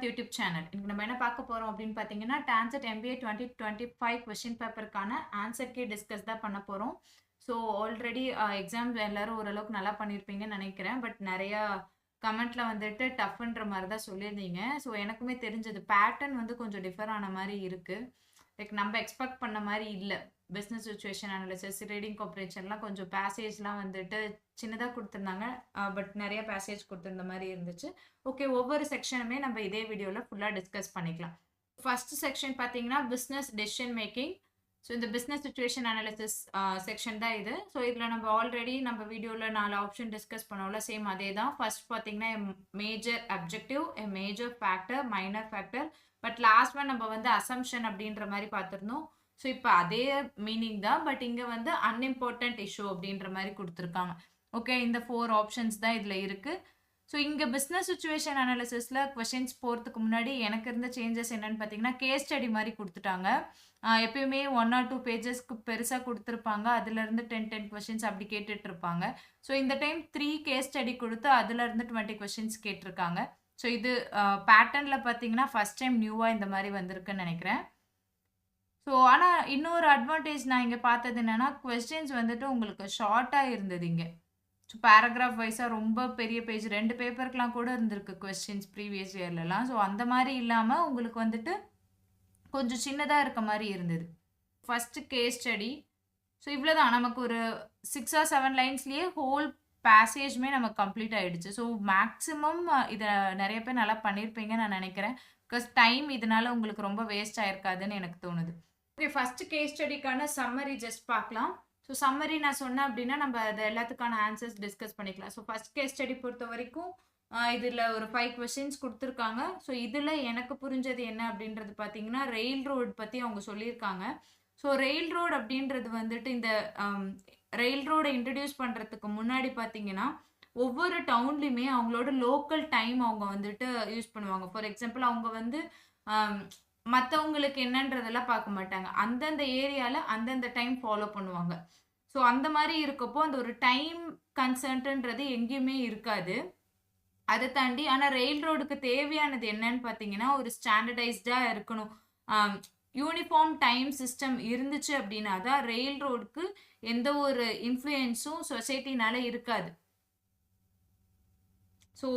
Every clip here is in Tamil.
YouTube channel. இன்னைக்கு நம்ம என்ன பார்க்க போறோம் அப்படின்னு பார்த்தீங்கன்னா, TANCET MBA 2025 கொஸ்டின் பேப்பருக்கான ஆன்சர் கீ டிஸ்கஸ் தான் பண்ண போறோம். ஸோ ஆல்ரெடி எக்ஸாம் எல்லாரும் ஓரளவுக்கு நல்லா பண்ணியிருப்பீங்கன்னு நினைக்கிறேன். பட் நிறையா கமெண்ட்ல வந்துட்டு டஃப்ன்ற மாதிரி தான் சொல்லியிருந்தீங்க. ஸோ எனக்குமே தெரிஞ்சது பேட்டர்ன் வந்து கொஞ்சம் டிஃபர் ஆன மாதிரி இருக்கு. லைக் நம்ம எக்ஸ்பெக்ட் பண்ண மாதிரி இல்லை. பிஸ்னஸ் சிச்சுவேஷன் அனாலிசிஸ், ரீடிங் காம்ப்ரிஹென்ஷன்லாம் கொஞ்சம் பேசேஜ்லாம் வந்துட்டு சின்னதாக கொடுத்துருந்தாங்க. பட் நிறைய பேசேஜ் கொடுத்துருந்த மாதிரி இருந்துச்சு. ஓகே, ஒவ்வொரு செக்ஷனுமே நம்ம இதே வீடியோவில் ஃபுல்லாக டிஸ்கஸ் பண்ணிக்கலாம். ஃபர்ஸ்ட் செக்ஷன் பார்த்தீங்கன்னா பிஸ்னஸ் டெசிஷன் மேக்கிங். ஸோ இந்த பிஸ்னஸ் சிச்சுவேஷன் அனாலிசிஸ் செக்ஷன் தான் இது. ஸோ இதில் நம்ம ஆல்ரெடி நம்ம வீடியோவில் 4 ஆப்ஷன் டிஸ்கஸ் பண்ணோம்ல, சேம் அதே தான். ஃபர்ஸ்ட் பார்த்தீங்கன்னா major objective, major factor, minor factor. But last one நம்ம வந்து அசம்ஷன் அப்படின்ற மாதிரி பார்த்துருந்தோம். ஸோ இப்போ அதே மீனிங் தான், பட் இங்கே வந்து அன்இம்பார்ட்டன்ட் இஷ்யூ அப்படின்ற மாதிரி கொடுத்துருக்காங்க. ஓகே, இந்த 4 ஆப்ஷன்ஸ் தான் இதில் இருக்குது. ஸோ இங்கே பிஸ்னஸ் சிச்சுவேஷன் அனாலிசிஸில் கொஷின்ஸ் போகிறதுக்கு முன்னாடி எனக்கு இருந்த சேஞ்சஸ் என்னன்னு பார்த்தீங்கன்னா, கேஸ் ஸ்டடி மாதிரி கொடுத்துட்டாங்க. எப்பயுமே 1 or 2 பேஜஸ்க்கு பெருசாக கொடுத்துருப்பாங்க. அதுலேருந்து 10 கொஷின்ஸ் அப்படி கேட்டுட்டு இருப்பாங்க. ஸோ இந்த டைம் 3 கேஸ் ஸ்டடி கொடுத்து அதுலேருந்து 20 கொஷின்ஸ் கேட்டிருக்காங்க. ஸோ இது பேட்டர்னில் பார்த்தீங்கன்னா ஃபர்ஸ்ட் டைம் நியூவாக இந்த மாதிரி வந்திருக்குன்னு நினைக்கிறேன். ஸோ ஆனால் இன்னொரு அட்வான்டேஜ் நான் இங்கே பார்த்தது என்னென்னா, கொஸ்டின்ஸ் வந்துட்டு உங்களுக்கு ஷார்ட்டாக இருந்தது இங்கே. ஸோ பேராகிராஃப் வைஸாக ரொம்ப பெரிய பேஜ் 2 பேப்பருக்குலாம் கூட இருந்திருக்கு கொஸ்டின்ஸ் ப்ரீவியஸ் இயர்லலாம். ஸோ அந்த மாதிரி இல்லாமல் உங்களுக்கு வந்துட்டு கொஞ்சம் சின்னதாக இருக்க மாதிரி இருந்தது. First case study. ஸோ இவ்வளோ தான், நமக்கு ஒரு 6 or 7 லைன்ஸ்லேயே ஹோல் பேசேஜ்மே நமக்கு கம்ப்ளீட் ஆகிடுச்சு. ஸோ மேக்ஸிமம் இதை நிறைய பேர் நல்லா பண்ணியிருப்பீங்கன்னு நான் நினைக்கிறேன். பிகாஸ் டைம் இதனால உங்களுக்கு ரொம்ப வேஸ்ட் ஆயிருக்காதுன்னு எனக்கு தோணுது. ஓகே, ஃபஸ்ட்டு கேஸ் ஸ்டடிக்கான சம்மரி ஜஸ்ட் பார்க்கலாம். ஸோ சம்மரி நான் சொன்னேன் அப்படின்னா நம்ம அது எல்லாத்துக்கான ஆன்சர்ஸ் டிஸ்கஸ் பண்ணிக்கலாம். ஸோ ஃபஸ்ட் கேஸ் ஸ்டடி பொறுத்த வரைக்கும் இதில் ஒரு 5 கொஸ்டின்ஸ் கொடுத்துருக்காங்க. ஸோ இதில் எனக்கு புரிஞ்சது என்ன அப்படின்றது பார்த்தீங்கன்னா, ரெயில் ரோடு பற்றி அவங்க சொல்லியிருக்காங்க. ஸோ ரெயில் ரோடு அப்படின்றது வந்துட்டு இந்த ரெயில் ரோடை இன்ட்ரடியூஸ் பண்ணுறதுக்கு முன்னாடி பார்த்தீங்கன்னா, ஒவ்வொரு டவுன்லையுமே அவங்களோட லோக்கல் டைம் அவங்க வந்துட்டு யூஸ் பண்ணுவாங்க. ஃபார் எக்ஸாம்பிள் அவங்க வந்து மற்றவங்களுக்கு என்னன்றதெல்லாம் பார்க்க மாட்டாங்க. அந்தந்த ஏரியாவில் அந்தந்த டைம் ஃபாலோ பண்ணுவாங்க. ஸோ அந்த மாதிரி இருக்கப்போ அந்த ஒரு டைம் கன்சர்ன்ட்ன்றது எங்கேயுமே இருக்காது. அதை தாண்டி ஆனால் ரெயில் ரோடுக்கு தேவையானது என்னன்னு பார்த்தீங்கன்னா, ஒரு ஸ்டாண்டர்டைஸ்டாக இருக்கணும். யூனிஃபார்ம் டைம் சிஸ்டம் இருந்துச்சு அப்படின்னா தான் ரெயில் ரோடுக்கு எந்த ஒரு இன்ஃப்ளூயன்ஸும் சொசைட்டினால இருக்காது. ஸோ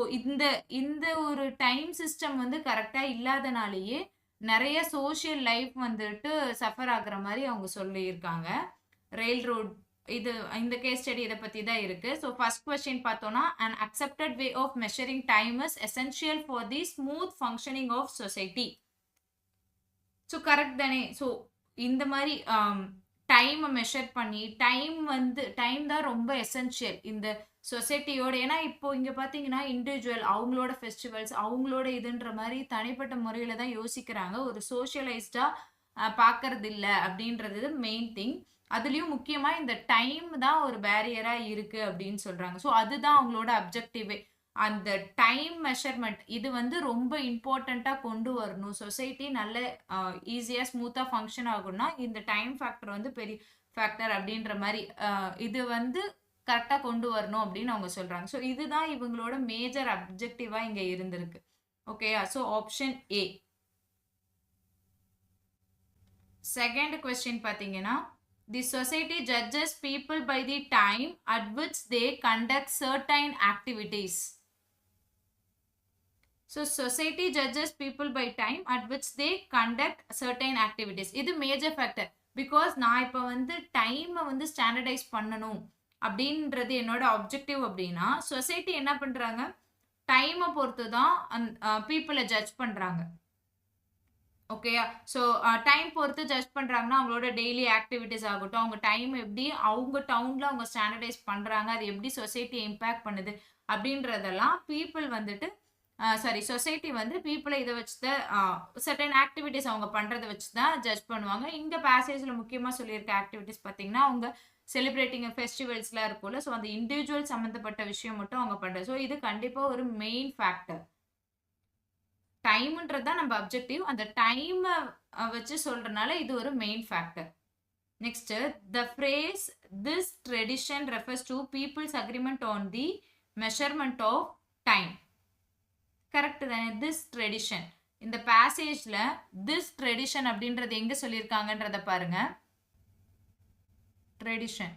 இந்த ஒரு டைம் சிஸ்டம் வந்து கரெக்டாக இல்லாதனாலேயே நிறைய சோஷியல் லைஃப் வந்துட்டு சஃபர் ஆகுற மாதிரி அவங்க சொல்லியிருக்காங்க. ரெயில் ரோட் இது இந்த கேஸ் ஸ்டடி இதை பற்றி தான் இருக்குது. ஸோ ஃபர்ஸ்ட் கொஸ்டின் பார்த்தோன்னா, an accepted way of measuring time is essential for the smooth functioning of society. So correct தானே? ஸோ இந்த மாதிரி டைமை மெஷர் பண்ணி டைம் தான் ரொம்ப எசென்ஷியல் இந்த சொசைட்டியோட. ஏன்னா இப்போ இங்கே பார்த்தீங்கன்னா இண்டிவிஜுவல் அவங்களோட ஃபெஸ்டிவல்ஸ் அவங்களோட இதுன்ற மாதிரி தனிப்பட்ட முறையில் தான் யோசிக்கிறாங்க. ஒரு சோஷியலைஸ்டாக பார்க்கறது இல்லை அப்படின்றது மெயின் திங். அதுலேயும் முக்கியமாக இந்த டைம் தான் ஒரு பேரியராக இருக்குது அப்படின்னு சொல்கிறாங்க. ஸோ அதுதான் அவங்களோட அப்ஜெக்டிவே. அந்த டைம் மெஷர்மெண்ட் இது வந்து ரொம்ப இம்பார்ட்டண்ட்டாக கொண்டு வரணும். சொசைட்டி நல்ல ஈஸியாக ஸ்மூத்தாக ஃபங்க்ஷன் ஆகும்னா இந்த டைம் ஃபேக்டர் வந்து பெரிய ஃபேக்டர் அப்படின்ற மாதிரி இது வந்து கரெக்டாக கொண்டு வரணும் அப்படின்னு அவங்க சொல்கிறாங்க. ஸோ இதுதான் இவங்களோட மேஜர் அப்ஜெக்டிவாக இங்கே இருந்திருக்கு. ஓகேயா? So option A. Second question பார்த்தீங்கன்னா, the society judges people by the time at which they conduct certain activities. So society judges people by time at which they conduct certain activities. இது மேஜர் ஃபேக்டர். பிகாஸ் நான் இப்போ வந்து டைமை வந்து ஸ்டாண்டர்டைஸ் பண்ணணும் அப்படின்றது என்னோட அப்ஜெக்டிவ் அப்படின்னா, சொசைட்டி என்ன பண்ணுறாங்க, டைமை பொறுத்து தான் பீப்புளை ஜட்ஜ் பண்ணுறாங்க. ஓகேயா? ஸோ டைம் பொறுத்து ஜட்ஜ் பண்ணுறாங்கன்னா அவங்களோட டெய்லி ஆக்டிவிட்டீஸ் ஆகட்டும், அவங்க டைம் எப்படி அவங்க டவுனில் அவங்க ஸ்டாண்டர்டைஸ் பண்ணுறாங்க, அது எப்படி சொசைட்டி இம்பேக்ட் பண்ணுது அப்படின்றதெல்லாம் பீப்புள் வந்துட்டு சொசைட்டி வந்து பீப்புளை இதை வச்சு தான் சர்டன் ஆக்டிவிட்டீஸ் அவங்க பண்ணுறதை வச்சு தான் ஜட்ஜ் பண்ணுவாங்க. இந்த பேசேஜில் முக்கியமாக சொல்லியிருக்க ஆக்டிவிட்டீஸ் பார்த்தீங்கன்னா அவங்க செலிப்ரேட்டிங் ஃபெஸ்டிவல்ஸ்லாம் இருக்கும்ல, ஸோ அந்த இண்டிவிஜுவல் சம்மந்தப்பட்ட விஷயம் மட்டும் அவங்க பண்ணுறது. ஸோ இது கண்டிப்பாக ஒரு மெயின் ஃபேக்டர். டைம்ன்றது தான் நம்ம அப்ஜெக்டிவ். அந்த டைமை வச்சு சொல்கிறனால இது ஒரு main factor. Next, the phrase this tradition refers to people's agreement on the measurement of time. Correct தானே? திஸ் ட்ரெடிஷன் இந்த பேசேஜ்ல திஸ் ட்ரெடிஷன் அப்படின்றது எங்க சொல்லியிருக்காங்கன்றத பாருங்க. ட்ரெடிஷன்.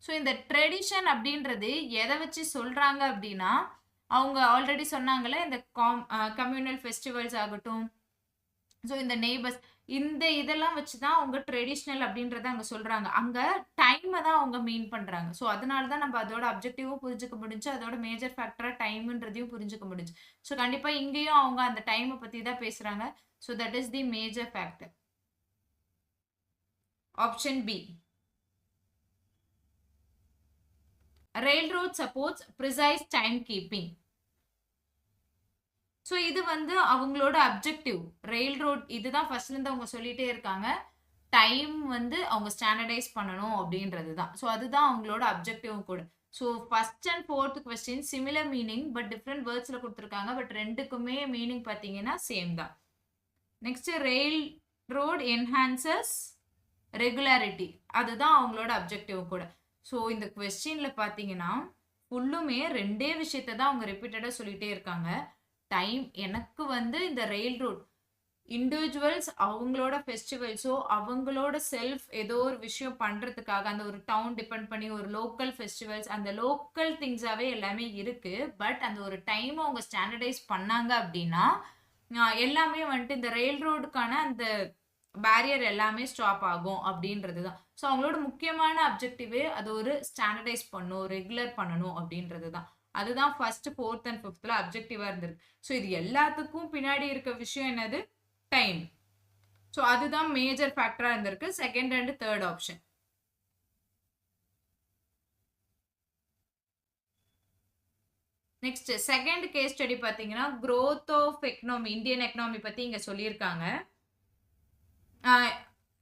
ஸோ இந்த ட்ரெடிஷன் அப்படின்றது எதை வச்சு சொல்றாங்க அப்படின்னா, அவங்க ஆல்ரெடி சொன்னாங்கல்ல இந்த கம்யூனல் ஃபெஸ்டிவல்ஸ் ஆகட்டும், ஸோ இந்த நெய்பர்ஸ், இந்த இதெல்லாம் வச்சு தான் அவங்க ட்ரெடிஷ்னல் அப்படின்றத அங்கே சொல்றாங்க. அங்கே டைமை தான் அவங்க மீன் பண்றாங்க. ஸோ அதனால தான் நம்ம அதோட அப்ஜெக்டிவும் புரிஞ்சுக்க முடிஞ்சு, அதோட மேஜர் ஃபேக்டரா டைம்ன்றதையும் புரிஞ்சுக்க முடிஞ்சு. ஸோ கண்டிப்பா இங்கேயும் அவங்க அந்த டைமை பத்தி தான் பேசுறாங்க. So that is the major factor. Option B. Railroad supports precise time keeping. So இது வந்து அவங்களோட அப்ஜெக்டிவ். ரெயில்ரோட் இதுதான் ஃபர்ஸ்ட்ல இருந்து அவங்க சொல்லிட்டே இருக்காங்க. டைம் வந்து அவங்க ஸ்டாண்டர்டைஸ் பண்ணணும் அப்படின்றது தான். ஸோ அதுதான் அவங்களோட அப்ஜெக்டிவும் கூட. So first and fourth question similar meaning but different வேர்ட்ஸ்ல கொடுத்துருக்காங்க. பட் ரெண்டுக்குமே மீனிங் பார்த்தீங்கன்னா சேம் தான். Next rail road enhances regularity, அதுதான் அவங்களோட அப்ஜெக்டிவ் கூட. ஸோ இந்த கொஸ்டின்ல பார்த்தீங்கன்னா ஃபுல்லுமே ரெண்டே விஷயத்தை தான் அவங்க ரிப்பீட்டடாக சொல்லிட்டே இருக்காங்க. டைம், எனக்கு வந்து இந்த ரெயில் ரோட் இண்டிவிஜுவல்ஸ் அவங்களோட ஃபெஸ்டிவல்ஸோ அவங்களோட செல்ஃப் ஏதோ ஒரு விஷயம் பண்ணுறதுக்காக அந்த ஒரு டவுன் டிபெண்ட் பண்ணி ஒரு லோக்கல் ஃபெஸ்டிவல்ஸ் அந்த லோக்கல் திங்ஸாகவே எல்லாமே இருக்குது. பட் அந்த ஒரு டைமை அவங்க ஸ்டாண்டர்டைஸ் பண்ணாங்க அப்படின்னா எல்லாமே வந்துட்டு இந்த ரெயில் ரோடுக்கான அந்த பேரியர் எல்லாமே ஸ்டாப் ஆகும் அப்படின்றது தான். ஸோ அவங்களோட முக்கியமான அப்ஜெக்டிவே அது ஒரு ஸ்டாண்டர்டைஸ் பண்ணணும், ரெகுலர் பண்ணணும் அப்படின்றது தான். அதுதான் ஃபர்ஸ்ட், ஃபோர்த் அண்ட் ஃபிஃப்த்ல அப்ஜெக்டிவா இருந்திருக்கு. ஸோ இது எல்லாத்துக்கும் பின்னாடி இருக்க விஷயம் என்னது? டைம். ஸோ அதுதான் மேஜர் ஃபேக்டரா இருந்திருக்கு second and third option. Next second case study பார்த்தீங்கன்னா growth of economy, Indian economy பத்தி இங்க சொல்லியிருக்காங்க.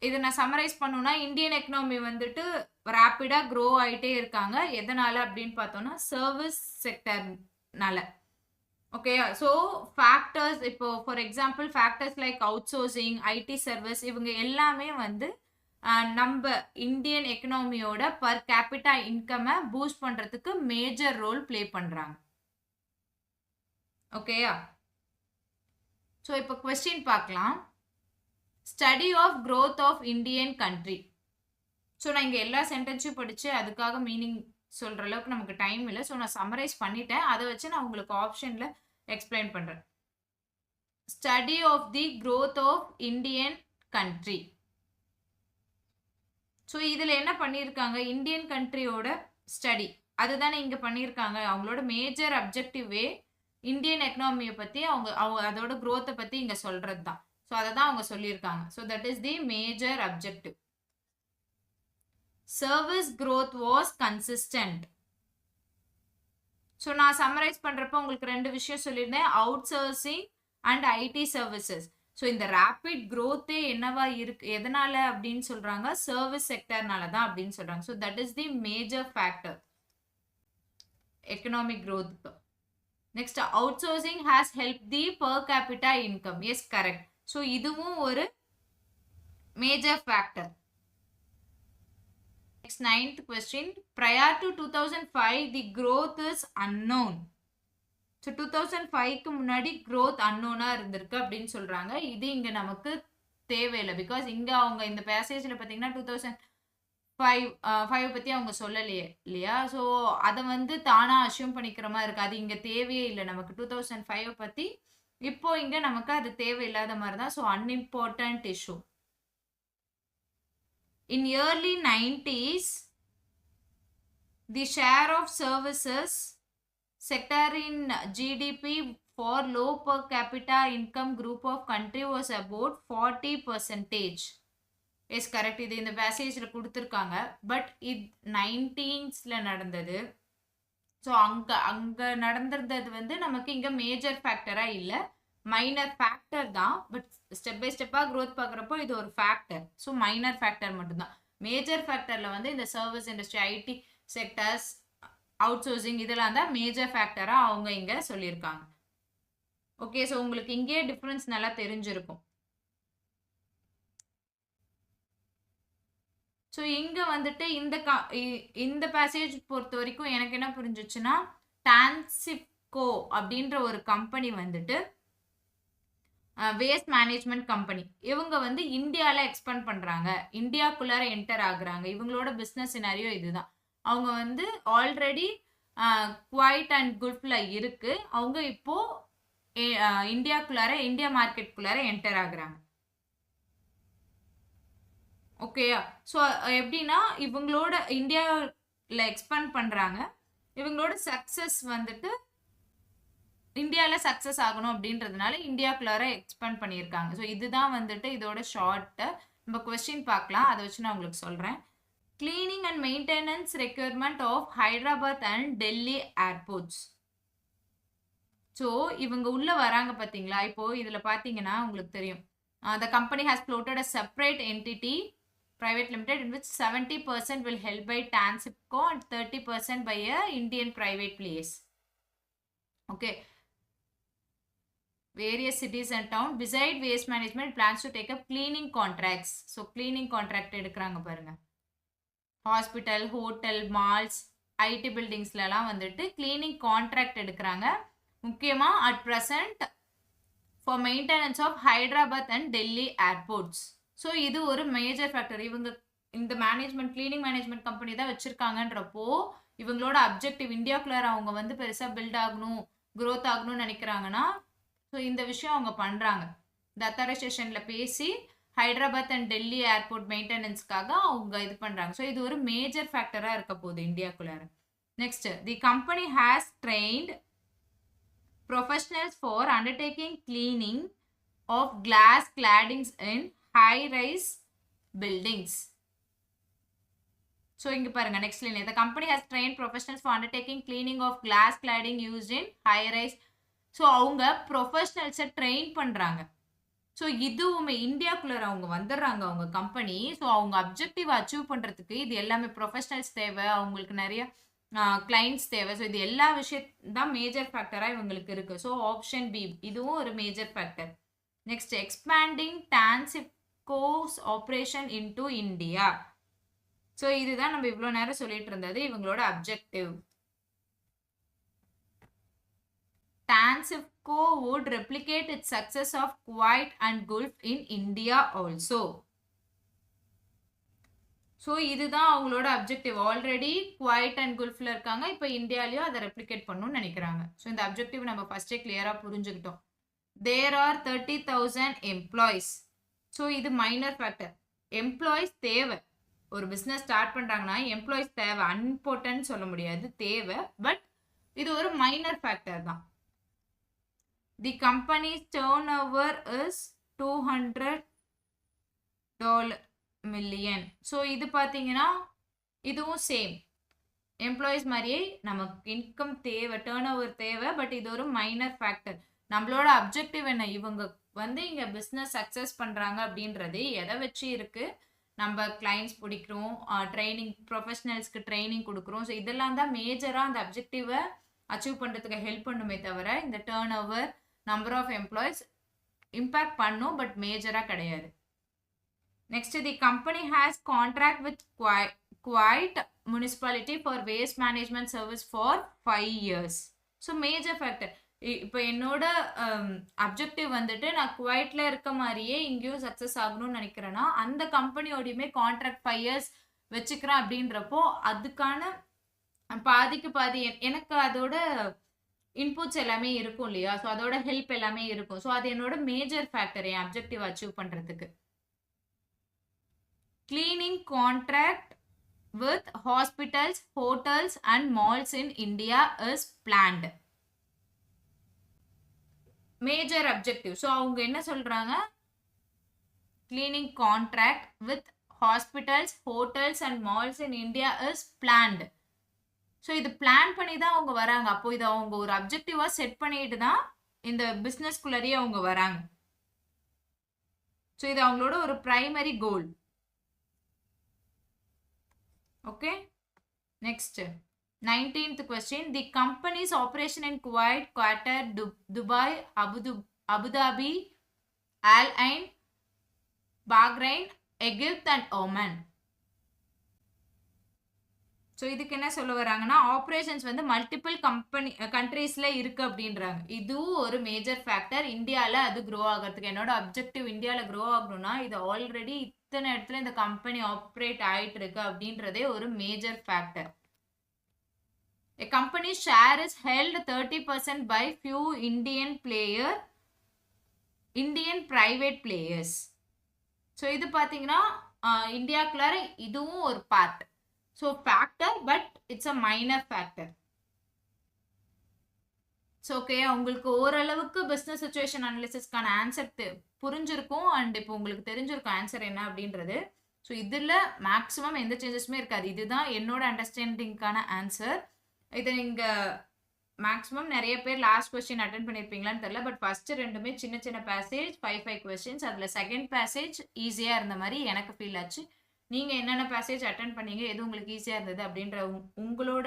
இதை நான் சம்மரைஸ் பண்ணணும்னா இந்தியன் எக்கனாமி வந்துட்டு ரேப்பிடா க்ரோ ஆகிட்டே இருக்காங்க. எதனால அப்படின்னு பார்த்தோம்னா சர்வீஸ் செக்டர்னால. ஓகே, ஸோ ஃபேக்டர்ஸ், இப்போ for example factors like outsourcing, IT service, இவங்க எல்லாமே வந்து நம்ம இந்தியன் எக்கனாமியோட பர் கேபிட்டா இன்கமை பூஸ்ட் பண்றதுக்கு மேஜர் ரோல் பிளே பண்றாங்க. ஓகேயா? ஸோ இப்போ கொஸ்டின் பார்க்கலாம். Study of growth of Indian country. So நான் இங்கே எல்லா சென்டென்ஸையும் படித்து அதுக்காக மீனிங் சொல்கிற அளவுக்கு நமக்கு டைம் இல்லை. ஸோ நான் சம்மரைஸ் பண்ணிட்டேன். அதை வச்சு நான் உங்களுக்கு ஆப்ஷனில் எக்ஸ்பிளைன் பண்ணுறேன். Study of the growth of Indian country. So இதில் என்ன பண்ணியிருக்காங்க? இந்தியன் கண்ட்ரியோட ஸ்டடி அதுதானே இங்கே பண்ணியிருக்காங்க. அவங்களோட மேஜர் அப்ஜெக்டிவே இந்தியன் எக்கனாமியை பற்றி அவங்க அதோட growth-ஐ பற்றி இங்கே சொல்கிறது தான். ஸோ அதை தான் அவங்க சொல்லியிருக்காங்க. So that is the major objective. Service growth was consistent. So நான் சம்மரைஸ் பண்ணுறப்போ உங்களுக்கு ரெண்டு விஷயம் சொல்லியிருந்தேன், out sourcing and IT services. So இந்த ரேபிட் growth-ஏ என்னவா இருக்கு, எதனால அப்படின்னு சொல்றாங்க? சர்வீஸ் செக்டர்னால தான் அப்படின்னு சொல்றாங்க. So that is the major factor economic growth. Next outsourcing has help the per capita income. Yes, correct. So இதுவும் ஒரு major factor. Next ninth question. Prior to 2005 the growth is unknown. So 2005க்கு முன்னாடி growth அன்னோனா இருந்திருக்கு அப்படின்னு சொல்றாங்க. இது இங்க நமக்கு தேவையில்லை. பிகாஸ் இங்க அவங்க இந்த பேசேஜில் பார்த்தீங்கன்னா 2005 பற்றி அவங்க சொல்லலையே இல்லையா? ஸோ அதை வந்து தானாக அஷ்யூம் பண்ணிக்கிற மாதிரி இருக்கு. அது இங்கே தேவையே இல்லை நமக்கு 2005 பற்றி. இப்போ இங்கே நமக்கு அது தேவையில்லாத மாதிரி தான். So unimportant issue. In early 90s the share of services sector in GDP for low per capita income group of country was about 40%. Yes, correct. இது இந்த பேசேஜில் கொடுத்துருக்காங்க. பட் இது 19ஸ்ல நடந்தது. ஸோ அங்கே நடந்திருந்தது வந்து நமக்கு இங்கே மேஜர் ஃபேக்டராக இல்லை, மைனர் ஃபேக்டர் தான். பட் ஸ்டெப் பை ஸ்டெப்பாக க்ரோத் பார்க்குறப்போ இது ஒரு ஃபேக்டர். ஸோ மைனர் ஃபேக்டர் மட்டும்தான். மேஜர் ஃபேக்டரில் வந்து இந்த service industry, ID sectors, out sourcing இதெல்லாம் தான் மேஜர் ஃபேக்டராக அவங்க இங்கே சொல்லியிருக்காங்க. ஓகே, ஸோ உங்களுக்கு இங்கே டிஃப்ரென்ஸ் நல்லா தெரிஞ்சிருக்கும். ஸோ இங்கே வந்துட்டு இந்த பேசேஜ் பொறுத்த வரைக்கும் எனக்கு என்ன புரிஞ்சிச்சுன்னா, டான்சிப்கோ அப்படின்ற ஒரு கம்பெனி வந்துட்டு வேஸ்ட் மேனேஜ்மெண்ட் கம்பெனி. இவங்க வந்து இந்தியாவில் எக்ஸ்பேண்ட் பண்ணுறாங்க, இந்தியாக்குள்ளார என்டர் ஆகுறாங்க. இவங்களோட பிஸ்னஸ் சினாரியோ இதுதான். அவங்க வந்து ஆல்ரெடி குவைட் அண்ட் குல்ஃபில் இருக்கு. அவங்க இப்போ இந்தியாக்குள்ளார இந்தியா மார்க்கெட்டுக்குள்ளார என்டர் ஆகுறாங்க. ஓகேயா? ஸோ எப்படின்னா இவங்களோட இந்தியாவில் எக்ஸ்பேண்ட் பண்ணுறாங்க. இவங்களோட சக்ஸஸ் வந்துட்டு இந்தியாவில் சக்ஸஸ் ஆகணும் அப்படின்றதுனால இந்தியாக்குள்ளார எக்ஸ்பேண்ட் பண்ணியிருக்காங்க. ஸோ இதுதான் வந்துட்டு இதோட ஷார்ட்டு. நம்ம கொஸ்டின் பார்க்கலாம், அதை வச்சு நான் உங்களுக்கு சொல்கிறேன். Cleaning and maintenance requirement of Hyderabad and Delhi airports. So இவங்க உள்ளே வராங்க பார்த்தீங்களா? இப்போது இதில் பார்த்தீங்கன்னா உங்களுக்கு தெரியும், the company has floated a separate entity private limited in which 70% will held by TANCET and 30% by a Indian private players. Okay. Various cities and towns beside waste management plans to take up cleaning contracts. So cleaning contract எடுக்கிறாங்க பாருங்க. ஹாஸ்பிட்டல், ஹோட்டல், மால்ஸ், ஐடி பில்டிங்ஸ்லாம் வந்துட்டு கிளீனிங் கான்ட்ராக்ட் எடுக்கிறாங்க. முக்கியமாக at present for maintenance of Hyderabad and Delhi airports. So இது ஒரு மேஜர் ஃபேக்டர். இவங்க இந்த மேனேஜ்மெண்ட் கிளீனிங் மேனேஜ்மெண்ட் கம்பெனி தான் வச்சுருக்காங்கன்றப்போ இவங்களோட அப்ஜெக்டிவ் இந்தியாக்குள்ளார அவங்க வந்து பெருசாக பில்ட் ஆகணும், க்ரோத் ஆகணும்னு நினைக்கிறாங்கன்னா ஸோ இந்த விஷயம் அவங்க பண்ணுறாங்க. இந்த அத்தாரைசேஷனில் பேசி ஹைதராபாத் அண்ட் டெல்லி ஏர்போர்ட் மெயின்டெனன்ஸ்க்காக அவங்க இது பண்ணுறாங்க. ஸோ இது ஒரு மேஜர் ஃபேக்டராக இருக்க போகுது இந்தியாக்குள்ளார. Next, the company has trained professionals for undertaking cleaning of glass claddings in high-rise buildings. So இங்க பாருங்க next line. The company has trained professionals for undertaking cleaning of glass cladding used in high-rise. So அவங்க professionals ட்ரெயின் பண்றாங்க. ஸோ இதுவுமே இந்தியாக்குள்ள அவங்க வந்துடுறாங்க அவங்க கம்பெனி. ஸோ அவங்க அப்ஜெக்டிவ் அச்சீவ் பண்றதுக்கு இது எல்லாமே ப்ரொஃபஷனல்ஸ் தேவை, அவங்களுக்கு நிறைய கிளைண்ட்ஸ் தேவை. ஸோ இது எல்லா விஷயத்தான் மேஜர் ஃபேக்டராக இவங்களுக்கு இருக்குது. ஸோ ஆப்ஷன் பி இதுவும் ஒரு major factor. Next, expanding Tansipco's operation into India. So இதுதான் நம்ம இவ்வளோ நேரம் சொல்லிட்டு இருந்தது இவங்களோட objective. TANCET would replicate its success of Kuwait and Gulf in India also. So இதுதான் அவங்களோட அப்ஜெக்டிவ். ஆல்ரெடி குவைட் அண்ட் குல்ஃபில் இருக்காங்க, இப்போ இந்தியாலையும் அதை ரெப்ளிகேட் பண்ணணும்னு நினைக்கிறாங்க. ஸோ இந்த அப்ஜெக்டிவ் நம்ம ஃபர்ஸ்டே கிளியராக புரிஞ்சுக்கிட்டோம். There are 30,000 employees. ஸோ இது மைனர் ஃபேக்டர். எம்ப்ளாயிஸ் தேவை, ஒரு பிஸ்னஸ் ஸ்டார்ட் பண்ணுறாங்கன்னா எம்ப்ளாயிஸ் தேவை, அன்இம்பார்ட்டன்ட் சொல்ல முடியாது, தேவை. பட் இது ஒரு மைனர் ஃபேக்டர் தான். The companies turn over is $200 million. So இது பார்த்தீங்கன்னா இதுவும் சேம் எம்ப்ளாயிஸ் மாதிரியே நமக்கு இன்கம் தேவை, டேர்ன் ஓவர் தேவை. பட் இது ஒரு மைனர் ஃபேக்டர். நம்மளோட அப்ஜெக்டிவ் என்ன, இவங்க வந்து இங்கே பிஸ்னஸ் சக்ஸஸ் பண்ணுறாங்க அப்படின்றது எதை வச்சு இருக்குது, நம்ம கிளைண்ட்ஸ் பிடிக்கிறோம், ட்ரைனிங் ப்ரொஃபஷனல்ஸ்க்கு ட்ரைனிங் கொடுக்குறோம். ஸோ இதெல்லாம் தான் மேஜராக அந்த அப்ஜெக்டிவை அச்சீவ் பண்ணுறதுக்கு ஹெல்ப் பண்ணுமே தவிர இந்த turn over, number of employees impact பண்ணும், பட் மேஜராக கிடையாது. Next, the company has contract with Kuwait municipality for waste management service for 5 years. So major factor. இப்போ என்னோட அப்ஜெக்டிவ் வந்துட்டு நான் குவைட்ல இருக்க மாதிரியே இங்கேயும் சக்ஸஸ் ஆகணும்னு நினைக்கிறேன்னா அந்த கம்பெனியோடையுமே கான்ட்ராக்ட் 5 years வச்சுக்கிறேன் அப்படின்றப்போ அதுக்கான பாதிக்கு பாதி எனக்கு அதோட இன்புட்ஸ் எல்லாமே இருக்கும் இல்லையா? ஸோ அதோட ஹெல்ப் எல்லாமே இருக்கும். ஸோ அது என்னோட மேஜர் ஃபேக்டர் என் அப்ஜெக்டிவ் அச்சீவ் பண்ணுறதுக்கு. Cleaning contract with hospitals, hotels and malls in India is planned. Major objective. So அவங்க என்ன சொல்றாங்க, cleaning contract with hospitals, hotels and malls in India is planned. So இது பிளான் பண்ணி தான் அவங்க வராங்க. அப்போ இதை அவங்க ஒரு அப்ஜெக்டிவாக செட் பண்ணிட்டு தான் இந்த பிஸ்னஸ்குள்ளேயே அவங்க வராங்க. ஸோ இது அவங்களோட ஒரு primary goal. Okay. Next, 19th question. The company's operation in Kuwait, Qatar, Dubai, Abu Dhabi, Al Ain, Bahrain, Egypt and Oman. So இதுக்கு என்ன சொல்ல வராங்கன்னா ஆப்ரேஷன்ஸ் வந்து மல்டிபிள் கண்ட்ரீஸ்ல இருக்கு அப்படின்றாங்க. இதுவும் ஒரு மேஜர் ஃபேக்டர் இந்தியாவில் அது க்ரோ ஆகிறதுக்கு. என்னோட அப்ஜெக்டிவ் இந்தியாவில் க்ரோ ஆகணும்னா இது ஆல்ரெடி இத்தனை இடத்துல இந்த கம்பெனி ஆப்ரேட் ஆயிட்டு இருக்கு அப்படின்றதே ஒரு major factor. A company's share is held 30% by few Indian private players. So இது பார்த்தீங்கன்னா இந்தியாக்குள்ளார இதுவும் ஒரு part. So factor but it's a minor factor. So okay, உங்களுக்கு ஓரளவுக்கு பிஸ்னஸ் சிச்சுவேஷன் அனாலிசிஸ்க்கான ஆன்சர் புரிஞ்சிருக்கும் அண்ட் இப்போ உங்களுக்கு தெரிஞ்சிருக்கும் ஆன்சர் என்ன அப்படின்றது. ஸோ இதில் மேக்ஸிமம் எந்த சேஞ்சஸுமே இருக்காது. இதுதான் என்னோட அண்டர்ஸ்டாண்டிங்கான ஆன்சர். இதை நீங்கள் மேக்ஸிமம் நிறைய பேர் லாஸ்ட் கொஸ்டின் அட்டன் பண்ணியிருப்பீங்களான்னு தெரியல. பட் ஃபர்ஸ்ட் ரெண்டுமே சின்ன சின்ன பேசேஜ் 5 கொஸ்டின்ஸ். அதில் செகண்ட் பேசேஜ் ஈஸியாக இருந்த மாதிரி எனக்கு ஃபீல் ஆச்சு. நீங்கள் என்னென்ன பேசேஜ் அட்டன் பண்ணீங்க, எது உங்களுக்கு ஈஸியாக இருந்தது அப்படின்ற உங்களோட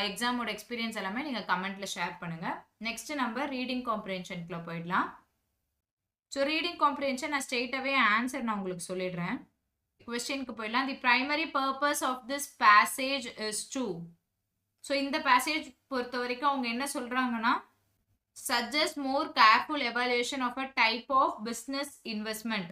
எக்ஸாமோட எக்ஸ்பீரியன்ஸ் எல்லாமே நீங்கள் கமெண்ட்டில் ஷேர் பண்ணுங்கள். நெக்ஸ்ட் நம்ம ரீடிங் காம்ப்ரிஹென்ஷனுக்குள்ள போயிடலாம். ஸோ ரீடிங் காம்ப்ரிஹென்ஷன் நான் ஸ்ட்ரெயிட்டாகவே ஆன்சர் நான் உங்களுக்கு சொல்லிடுறேன். கொஸ்டினுக்கு போயிடலாம். The primary purpose of this passage is to. So இந்த பேசேஜ் பொறுத்த வரைக்கும் அவங்க என்ன சொல்கிறாங்கன்னா suggest more careful evaluation of a type of business investment.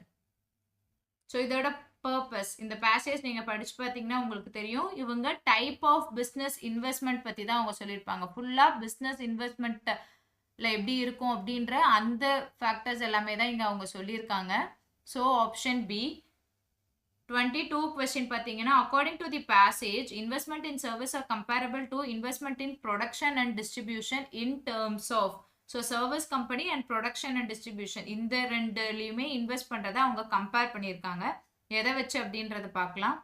So இதோட பர்பஸ் இந்த பேசேஜ் நீங்கள் படிச்சு பார்த்தீங்கன்னா உங்களுக்கு தெரியும். இவங்க டைப் ஆஃப் பிஸ்னஸ் இன்வெஸ்ட்மெண்ட் பற்றி தான் அவங்க சொல்லியிருப்பாங்க. ஃபுல்லாக பிஸ்னஸ் இன்வெஸ்ட்மெண்ட்டில் எப்படி இருக்கும் அப்படின்ற அந்த ஃபேக்டர்ஸ் எல்லாமே தான் இங்கே அவங்க சொல்லியிருக்காங்க. So option B. 22 கொஸ்டின் பார்த்தீங்கன்னா according to the passage investment in service are comparable to investment in production and distribution in terms of. So service company and production and distribution இந்த ரெண்டுலையுமே இன்வெஸ்ட் பண்ணுறதை அவங்க கம்பேர் பண்ணியிருக்காங்க. எதை வச்சு அப்படின்றத பார்க்கலாம்.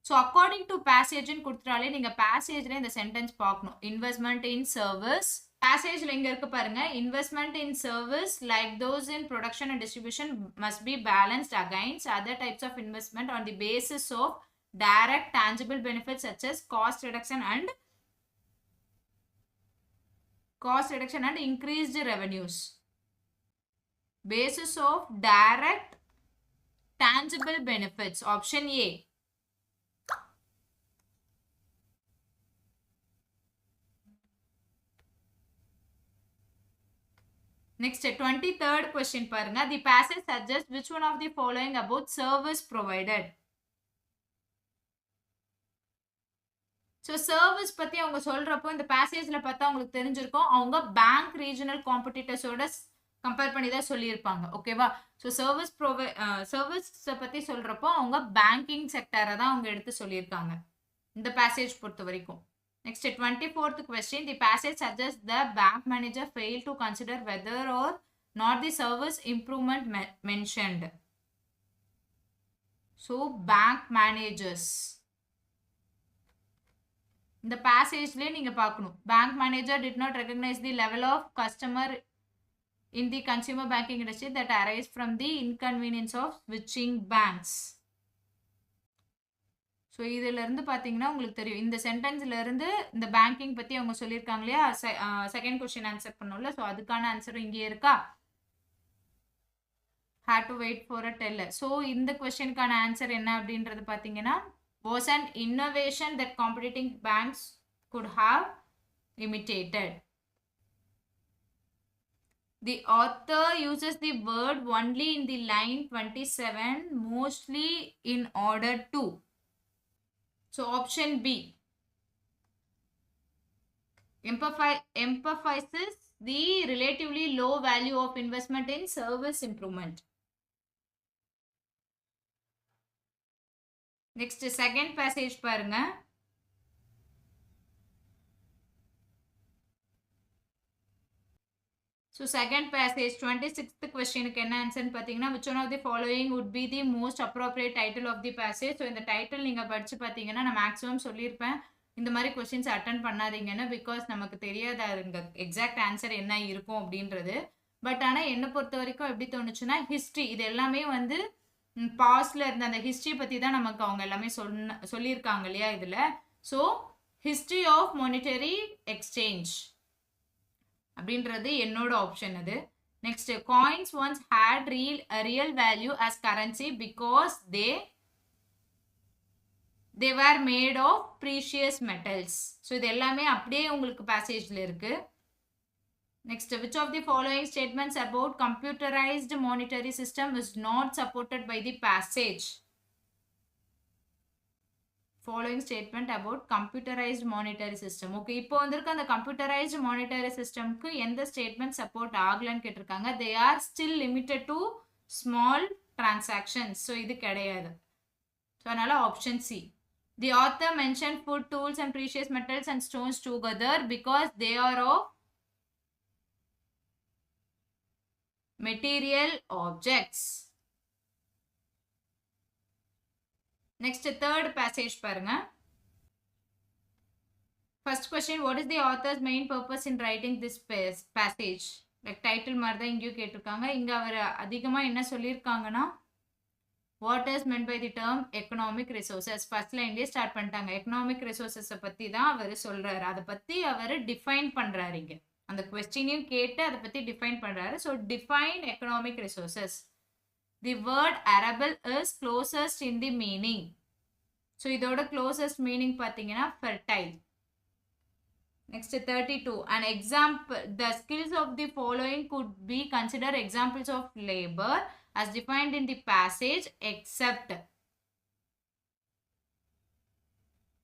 ஸோ அக்கார்டிங் டு பேசேஜ்னு கொடுத்துட்டாலே நீங்கள் பேசேஜில் இந்த சென்டென்ஸ் பார்க்கணும். இன்வெஸ்ட்மெண்ட் இன் சர்வீஸ் பேசேஜில் இங்கே இருக்கு பாருங்க. Investment in service like those in production and distribution must be balanced against other types of investment on the basis of direct tangible benefits such as cost reduction and increased revenues. Basis of direct tangible benefits. Option A. Next 23rd question பாருங்க. The passage suggests which one of the following about service provided. So service பற்றி அவங்க சொல்கிறப்போ இந்த பேசேஜில் பார்த்தா அவங்களுக்கு தெரிஞ்சிருக்கும். அவங்க பேங்க் ரீஜனல் காம்படிட்டர்ஸோட கம்பேர் பண்ணி தான் சொல்லியிருப்பாங்க. ஓகேவா? ஸோ சர்வீஸை பற்றி சொல்கிறப்போ அவங்க பேங்கிங் செக்டரை தான் அவங்க எடுத்து சொல்லியிருக்காங்க இந்த பேசேஜ் பொறுத்த வரைக்கும். Next 24th question. The passage suggests the bank manager failed to consider whether or not the service improvement mentioned. So bank managers. இந்த பேசேஜ்லேயே நீங்கள் பார்க்கணும். Bank manager did not recognize the level of customer in the consumer banking industry that arise from the inconvenience of switching banks. So இதிலிருந்து பார்த்தீங்கன்னா உங்களுக்கு தெரியும் இந்த சென்டென்ஸ்லேருந்து இந்த பேங்கிங் பற்றி அவங்க சொல்லியிருக்காங்க இல்லையா. செகண்ட் கொஸ்டின் ஆன்சர் பண்ணோம்ல. ஸோ அதுக்கான ஆன்சரும் இங்கேயே இருக்கா. had to wait for a teller. So இந்த கொஸ்டினுக்கான ஆன்சர் என்ன அப்படின்றது பார்த்தீங்கன்னா was an innovation that competing banks could have imitated. The author uses the word only in the line 27 mostly in order to. So option B emphasizes the relatively low value of investment in service improvement. Next second passage பாருங்க. So second passage 26th questionக்கு என்ன ஆன்சர்னு பார்த்தீங்கன்னா which one of the following would be the most appropriate title of the passage. So இந்த டைட்டில் நீங்கள் படித்து பார்த்தீங்கன்னா நான் மேக்ஸிமம் சொல்லியிருப்பேன் இந்த மாதிரி கொஸ்டின்ஸ் அட்டன் பண்ணாதீங்கன்னு. பிகாஸ் நமக்கு தெரியாது அதுங்க எக்ஸாக்ட் ஆன்சர் என்ன இருக்கும் அப்படின்றது. பட் ஆனால் என்னை பொறுத்த வரைக்கும் எப்படி தோணுச்சுன்னா ஹிஸ்ட்ரி இது எல்லாமே வந்து பாஸ்டில் இருந்த அந்த ஹிஸ்ட்ரி பற்றி தான் நமக்கு அவங்க எல்லாமே சொல்லியிருக்காங்க இல்லையா இதில். So history of monetary exchange அப்படின்றது என்னோட ஆப்ஷன் அது. Next coins once had real value as currency because they they were made of precious metals. So இது எல்லாமே அப்படியே உங்களுக்கு passageல இருக்கு. Next, which of the following statements about computerized monetary system is not supported by the passage? Following statement about computerized monetary system. Okay, இப்போ வந்திருக்க அந்த computerized monetary systemக்கு எந்த statement support ஆகலன்னு கேட்டிருக்காங்க. They are still limited to small transactions. So இது கிடையாது. So அதனால option C. The author mentioned food, tools and precious metals and stones together because they are of material objects. Next, third passage பாருங்க. First question, what is the author's main purpose in writing this passage? Like title மாதிரி தான் இங்கேயும் கேட்டிருக்காங்க. இங்க அவர் அதிகமா என்ன சொல்லியிருக்காங்கன்னா, what is meant by the term economic resources? First line start பண்ணிட்டாங்க. economic resources பத்தி தான் அவர் சொல்றாரு. அதை பத்தி அவர் டிஃபைன் பண்றாரு. இங்க அந்த கொஸ்டினையும் கேட்டு அதை பத்தி டிஃபைன் பண்றாரு. So define economic resources. The word arable is closest in the meaning. So இதோட closest meaning பாத்தீங்கன்னா fertile. Next 32. An example, the skills of the following could be considered examples of labor as defined in the passage except.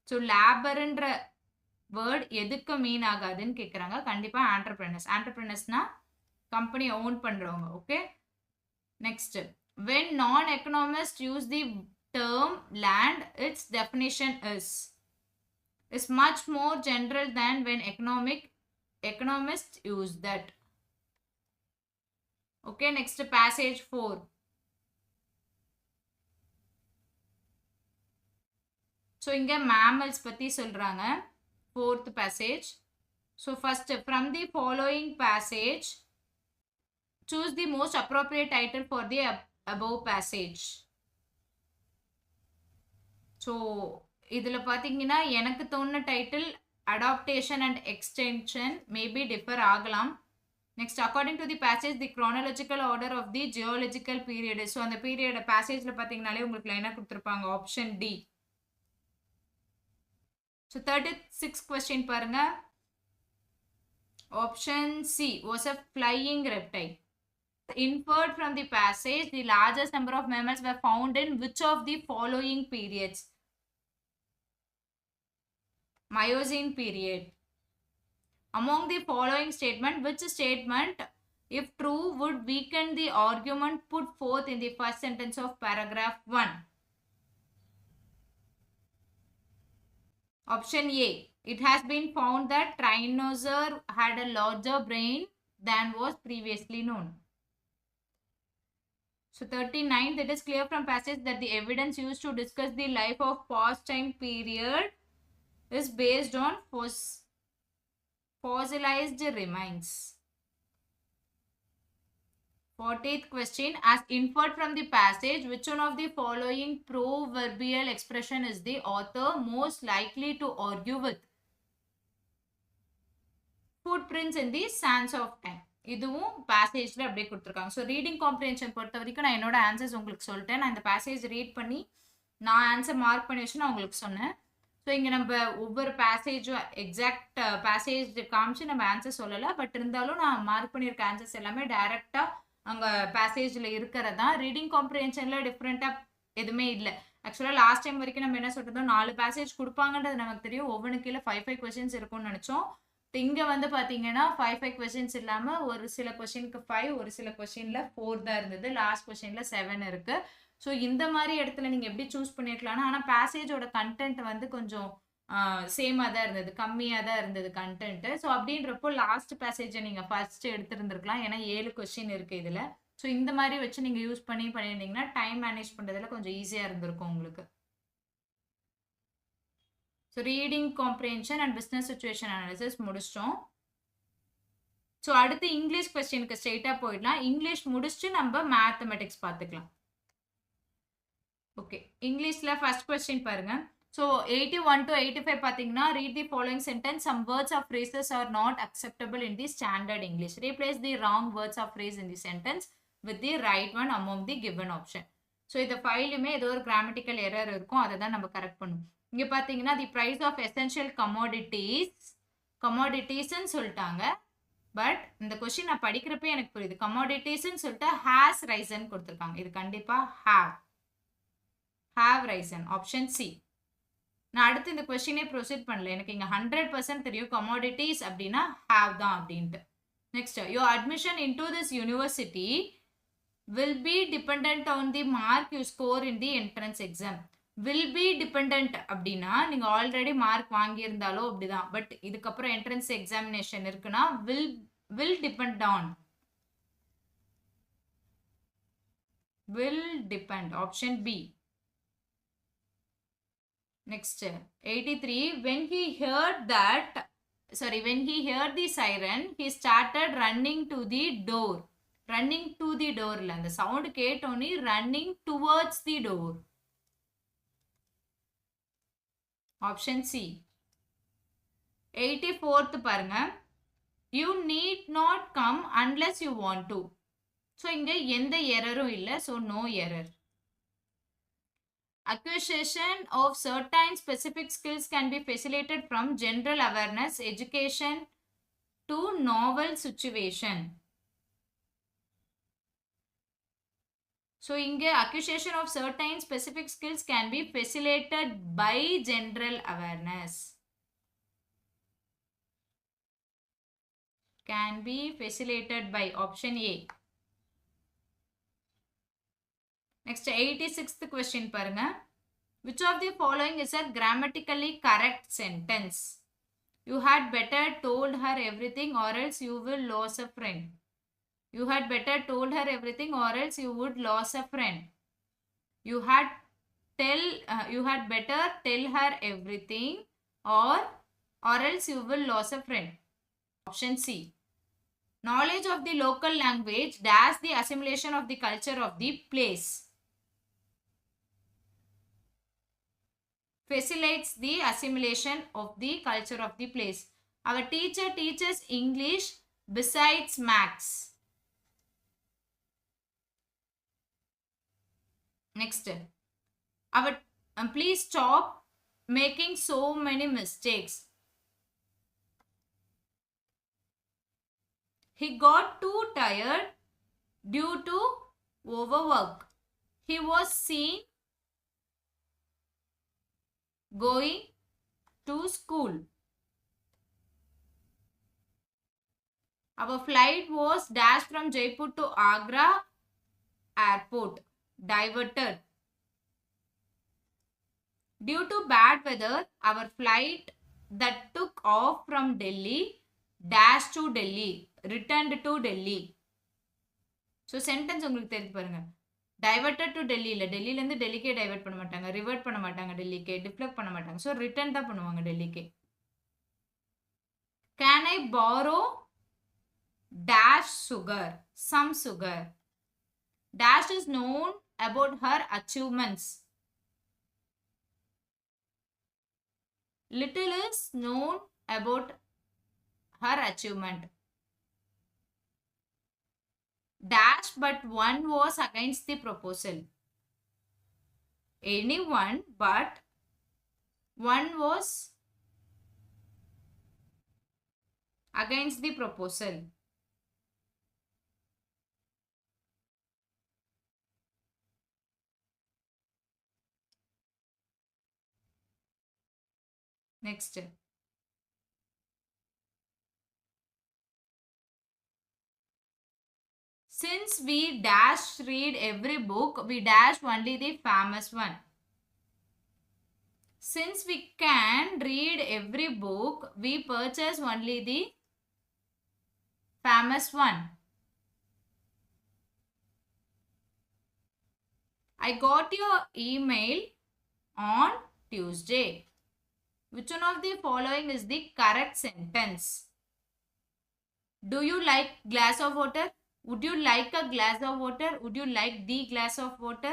So labor என்ற word எதுக்கு மீன் ஆகாதுன்னு கேக்குறாங்க. கண்டிப்பா entrepreneurs. entrepreneursனா company own பண்றவங்க. Okay. Next, when non-economists use the term land, its definition is much more general than when economists use that. Okay, next passage 4. So inga mammals பத்தி சொல்றாங்க. Fourth passage. So first, from the following passage, choose the most appropriate title for the above passage. So இதுல பாத்தீங்கன்னா எனக்கு தோணுன title adaptation and extension maybe differ ஆகலாம். Next, according to the passage, the chronological order of the geological period. So அந்த period passageல பாத்தீங்கனாலே உங்களுக்கு லைனா கொடுத்திருப்பாங்க. Option D. So 36 question பாருங்க. Option C was a flying reptile. Inferred from the passage, the largest number of mammals were found in which of the following periods? Miocene period. Among the following statement, which statement, if true, would weaken the argument put forth in the first sentence of paragraph 1? Option A. It has been found that Tyrannosaur had a larger brain than was previously known. So 39, it is clear from passage that the evidence used to discuss the life of past time period is based on fossilized remains. 40th question, as inferred from the passage, which one of the following proverbial expression is the author most likely to argue with? Footprints in the sands of time. இதுவும் பேசேஜ்ல அப்படியே கொடுத்துருக்காங்க. ஸோ ரீடிங் காம்ப்ரிஹென்ஷன் பொறுத்த வரைக்கும் நான் என்னோட ஆன்சர்ஸ் உங்களுக்கு சொல்லிட்டேன். நான் இந்த பேசேஜ் ரீட் பண்ணி நான் ஆன்சர் மார்க் பண்ணி வச்சு நான் உங்களுக்கு சொன்னேன். ஸோ இங்கே நம்ம ஒவ்வொரு பேசேஜும் எக்ஸாக்ட் பேசேஜ் காமிச்சு நம்ம ஆன்சர் சொல்லலை. பட் இருந்தாலும் நான் மார்க் பண்ணியிருக்க ஆன்சர்ஸ் எல்லாமே டைரெக்டாக அங்கே பேசேஜில் இருக்கிறதா. ரீடிங் காம்ப்ரிஹென்ஷனில் டிஃப்ரெண்ட்டாக எதுவுமே இல்லை. ஆக்சுவலாக லாஸ்ட் டைம் வரைக்கும் நம்ம என்ன சொல்கிறதோ 4 பேசேஜ் கொடுப்பாங்கன்றது நமக்கு தெரியும். ஒவ்வொன்று கீழே 5 கொஸ்டின்ஸ் இருக்கும்னு நினச்சோம். இங்கே வந்து பார்த்தீங்கன்னா 5 கொஸ்டின்ஸ் இல்லாமல் ஒரு சில கொஸ்டினுக்கு 5, ஒரு சில கொஸ்டினில் 4 தான் இருந்தது. லாஸ்ட் கொஸ்டினில் 7 இருக்குது. ஸோ இந்த மாதிரி இடத்துல நீங்கள் எப்படி சூஸ் பண்ணியிருக்கலாம்னா, ஆனால் பேசேஜோட கண்டென்ட் வந்து கொஞ்சம் சேமாக தான் இருந்தது, கம்மியாக தான் இருந்தது கண்டென்ட்டு. ஸோ அப்படின்றப்போ லாஸ்ட் பேசேஜை நீங்கள் ஃபர்ஸ்ட் எடுத்துருந்துருக்கலாம். ஏன்னா 7 கொஸ்டின் இருக்குது இதில். ஸோ இந்த மாதிரி வச்சு நீங்கள் யூஸ் பண்ணியிருந்தீங்கன்னா டைம் மேனேஜ் பண்ணுறதுல கொஞ்சம் ஈஸியாக இருந்திருக்கும் உங்களுக்கு. So reading comprehension and business situation analysis முடிச்சிட்டோம். ஸோ அடுத்து இங்கிலீஷ் கொஸ்டினுக்கு ஸ்ட்ரெயிட்டாக போயிடலாம். இங்கிலீஷ் முடிச்சுட்டு நம்ம மேத்தமெட்டிக்ஸ் பார்த்துக்கலாம். ஓகே, இங்கிலீஷில் ஃபர்ஸ்ட் கொஸ்டின் பாருங்க. ஸோ 81 to 85 பார்த்தீங்கன்னா, read the following sentence, some words of phrases are not acceptable in the standard English. Replace the wrong words of phrase in the sentence with the right one among the given option. So இந்த ஃபைலுமே ஏதோ ஒரு கிராமட்டிக்கல் எரர் இருக்கும், அதை தான் நம்ம கரெக்ட் பண்ணுவோம். இங்க பாத்தீங்கன்னா the price of essential commoditiesன்னு சொல்லிட்டாங்க. பட் இந்த கொஸ்டின் நான் படிக்கிறப்ப எனக்கு புரியுது. commoditiesன்னு சொல்லிட்டு has risen கொடுத்துருக்காங்க. இது கண்டிப்பா have risen. Option C. நான் அடுத்து இந்த கொஸ்டினே ப்ரொசீட் பண்ணல. எனக்கு இங்க 100% தெரியும் commodities அப்படின்னா have தான் அப்படின்ட்டு. Next, your admission into this university will be dependent on the mark you score in the entrance exam. Will be dependent அப்படின்னா நீங்க ஆல்ரெடி மார்க் வாங்கியிருந்தாலோ அப்படிதான். பட் இதுக்கப்புறம் என்ட்ரன்ஸ் எக்ஸாமினேஷன் இருக்குன்னா will depend on. Will depend. Option B. Next, 83. When he heard the siren, he started running to the door. Running to the door இல்ல, அந்த sound கேட்டோனே running towards the door. Option C. 84th பாருங்க. You need not come unless you want to. So இங்க எந்த எரரும் இல்ல, so no error. Acquisition of certain specific skills can be facilitated from general awareness, education to novel situation. So இங்க acquisition of certain specific skills can be facilitated by general awareness. Can be facilitated by. Option A. Next, 86th question பாருங்க. Which of the following is a grammatically correct sentence? You had better told her everything or else you will lose a friend. You had better told her everything or else you would lose a friend. You had better tell her everything or else you will lose a friend. Option C. Knowledge of the local language dash the assimilation of the culture of the place. Facilitates the assimilation of the culture of the place. Our teacher teaches English besides maths. Next, please stop making so many mistakes. He got too tired due to overwork. He was seen going to school. Our flight was dashed from Jaipur to Agra airport. Diverted. Due to bad weather, our flight that took off from Delhi dashed to Delhi. Returned to Delhi. So sentence உங்களுக்கு தெரிஞ்சு பாருங்க. Diverted to Delhi இல்ல, டெல்லில இருந்து டெல்லிக்கே டைவர்ட் பண்ண மாட்டாங்க, ரிவர்ட் பண்ண மாட்டாங்க, டெல்லிக்கே டிஃப்ளெக்ட் பண்ண மாட்டாங்க. ஸோ ரிட்டர்ன் தான் பண்ணுவாங்க டெல்லிக்கே. Can I borrow dash sugar? Some sugar. Dash is known about her achievements. Little is known about her achievement. Dash but one was against the proposal. Anyone but one was against the proposal. Next. Since we dash read every book, we dash only the famous one. Since we can read every book, we purchase only the famous one. I got your email on Tuesday. Which one of the following is the correct sentence? Do you like glass of water? Would you like a glass of water? Would you like the glass of water?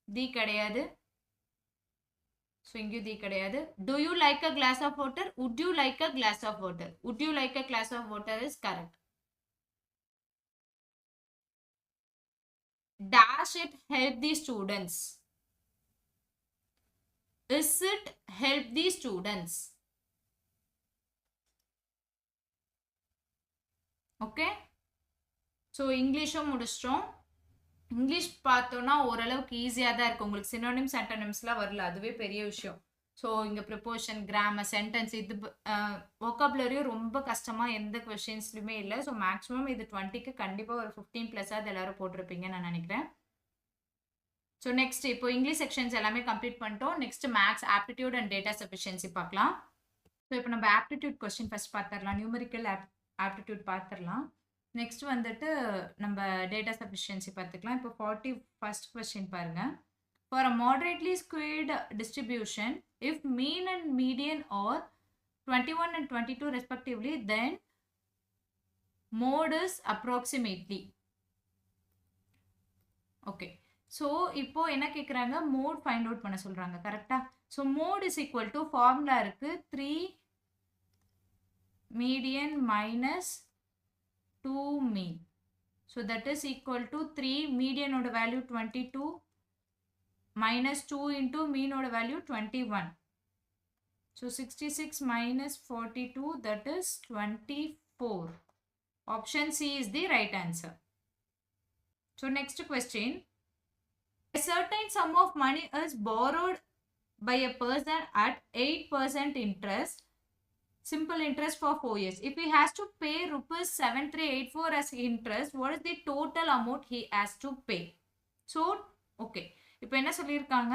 The கிடையாது. So இங்கே the கிடையாது. Do you like a glass of water? Would you like a glass of water? Would you like a glass of water is correct. Dash it help the students. Is it help the students? Okay. So இங்கிலீஷும் முடிச்சிட்டோம். இங்கிலீஷ் பார்த்தோன்னா ஓரளவுக்கு ஈஸியாக தான் இருக்குது. உங்களுக்கு சினோனிம்ஸ் ஆண்டோனிம்ஸ்லாம் வரல, அதுவே பெரிய விஷயம். ஸோ இங்கே ப்ரிப்போஷன், கிராமர், சென்டென்ஸ், இது வொக்காபுலரியும் ரொம்ப கஷ்டமாக எந்த கொஷின்ஸ்லையுமே இல்லை. ஸோ மேக்ஸிமம் இது 20க்கு கண்டிப்பாக ஒரு 15+ அது எல்லாரும் போட்டிருப்பீங்கன்னு நான் நினைக்கிறேன். ஸோ நெக்ஸ்ட் இப்போ இங்கிலீஷ் செக்ஷன்ஸ் எல்லாமே கம்ப்ளீட் பண்ணிட்டோம். Next maths, aptitude and data sufficiency பார்க்கலாம். ஸோ இப்போ நம்ம ஆப்டிடியூட் கொஸ்டின் ஃபர்ஸ்ட் பார்த்துடலாம். நியூமரிக்கல் ஆப்டிடியூட் பார்த்துடலாம். நெக்ஸ்ட் வந்துட்டு நம்ம டேட்டா சஃபிஷியன்சி பார்த்துக்கலாம். இப்போ 41st கொஸ்டின் பாருங்க. For a moderately skewed distribution, if mean and median are 21 and 22 respectively, then mode is approximately. Okay. So இப்போ என்ன கேக்குறாங்க, mode find out பண்ண சொல்றாங்க. கரெக்ட்டா? So mode is equal to formula இருக்கு 3 median minus 2 mean. So that is equal to 3 median oda value 22 minus 2 into mean oda value 21. So 66 minus 42, that is 24. Option C is the right answer. So next question. A certain sum of money is borrowed by a person at 8% interest. Simple interest for 4 years. If he has to pay rupees 7384 as interest, what is the total amount he has to pay? So, okay. இப்போ என்ன சொல்லியிருக்காங்க,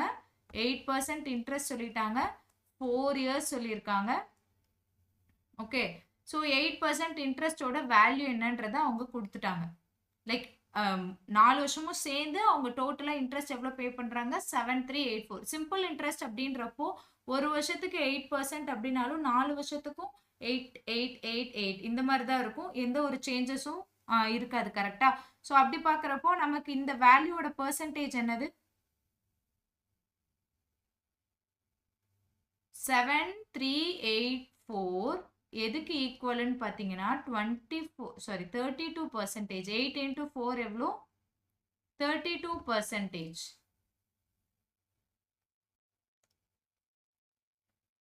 8% interest சொல்லிட்டாங்க, 4 years சொல்லியிருக்காங்க. ஓகே. ஸோ 8% இன்ட்ரெஸ்டோட வேல்யூ என்னன்றதை அவங்க கொடுத்துட்டாங்க. லைக் 4 வருஷமும் சேர்ந்து அவங்க டோட்டலாக இன்ட்ரெஸ்ட் எவ்வளோ பே பண்ணுறாங்க, 7384. சிம்பிள் இன்ட்ரெஸ்ட் அப்படின்றப்போ ஒரு வருஷத்துக்கு 8% அப்படின்னாலும் 4 வருஷத்துக்கும் 8888 இந்த மாதிரி தான் இருக்கும். எந்த ஒரு சேஞ்சஸும் இருக்காது. கரெக்டா? ஸோ அப்படி பார்க்குறப்போ நமக்கு இந்த வேல்யூவோட பெர்சன்டேஜ் என்னது, 7384 எதுக்கு ஈக்குவல்னு பார்த்தீங்கன்னா 32%. 8 into 4 எவ்வளோ, 32%.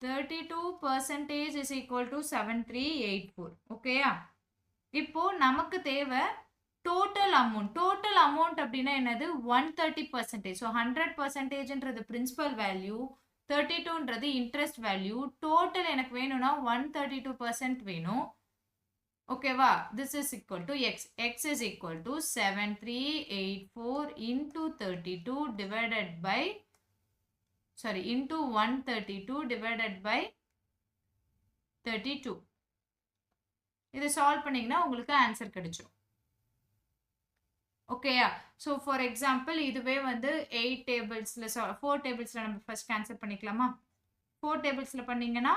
32% is equal to 7384. ஓகேயா? இப்போ நமக்கு தேவை டோட்டல் அமௌண்ட். டோட்டல் அமௌண்ட் அப்படின்னா என்னது, 130%. ஸோ 100%ன்றது பிரின்சிபல் வேல்யூ, 32ன்றது இன்ட்ரெஸ்ட் வேல்யூ. டோட்டல் எனக்கு வேணும்னா 132% வேணும். ஓகேவா? This is equal to X. X is equal to 7384 into 32 divided by into 132 divided by 32. இது சால்வ் பண்ணீங்கன்னா உங்களுக்கு ஆன்சர் கிடைச்சிடும். ஓகேயா? ஸோ ஃபார் எக்ஸாம்பிள் இதுவே வந்து 8 டேபிள்ஸில் 4 டேபிள்ஸில் நம்ம ஃபர்ஸ்ட் ஆன்சர் பண்ணிக்கலாமா? 4 டேபிள்ஸில் பண்ணிங்கன்னா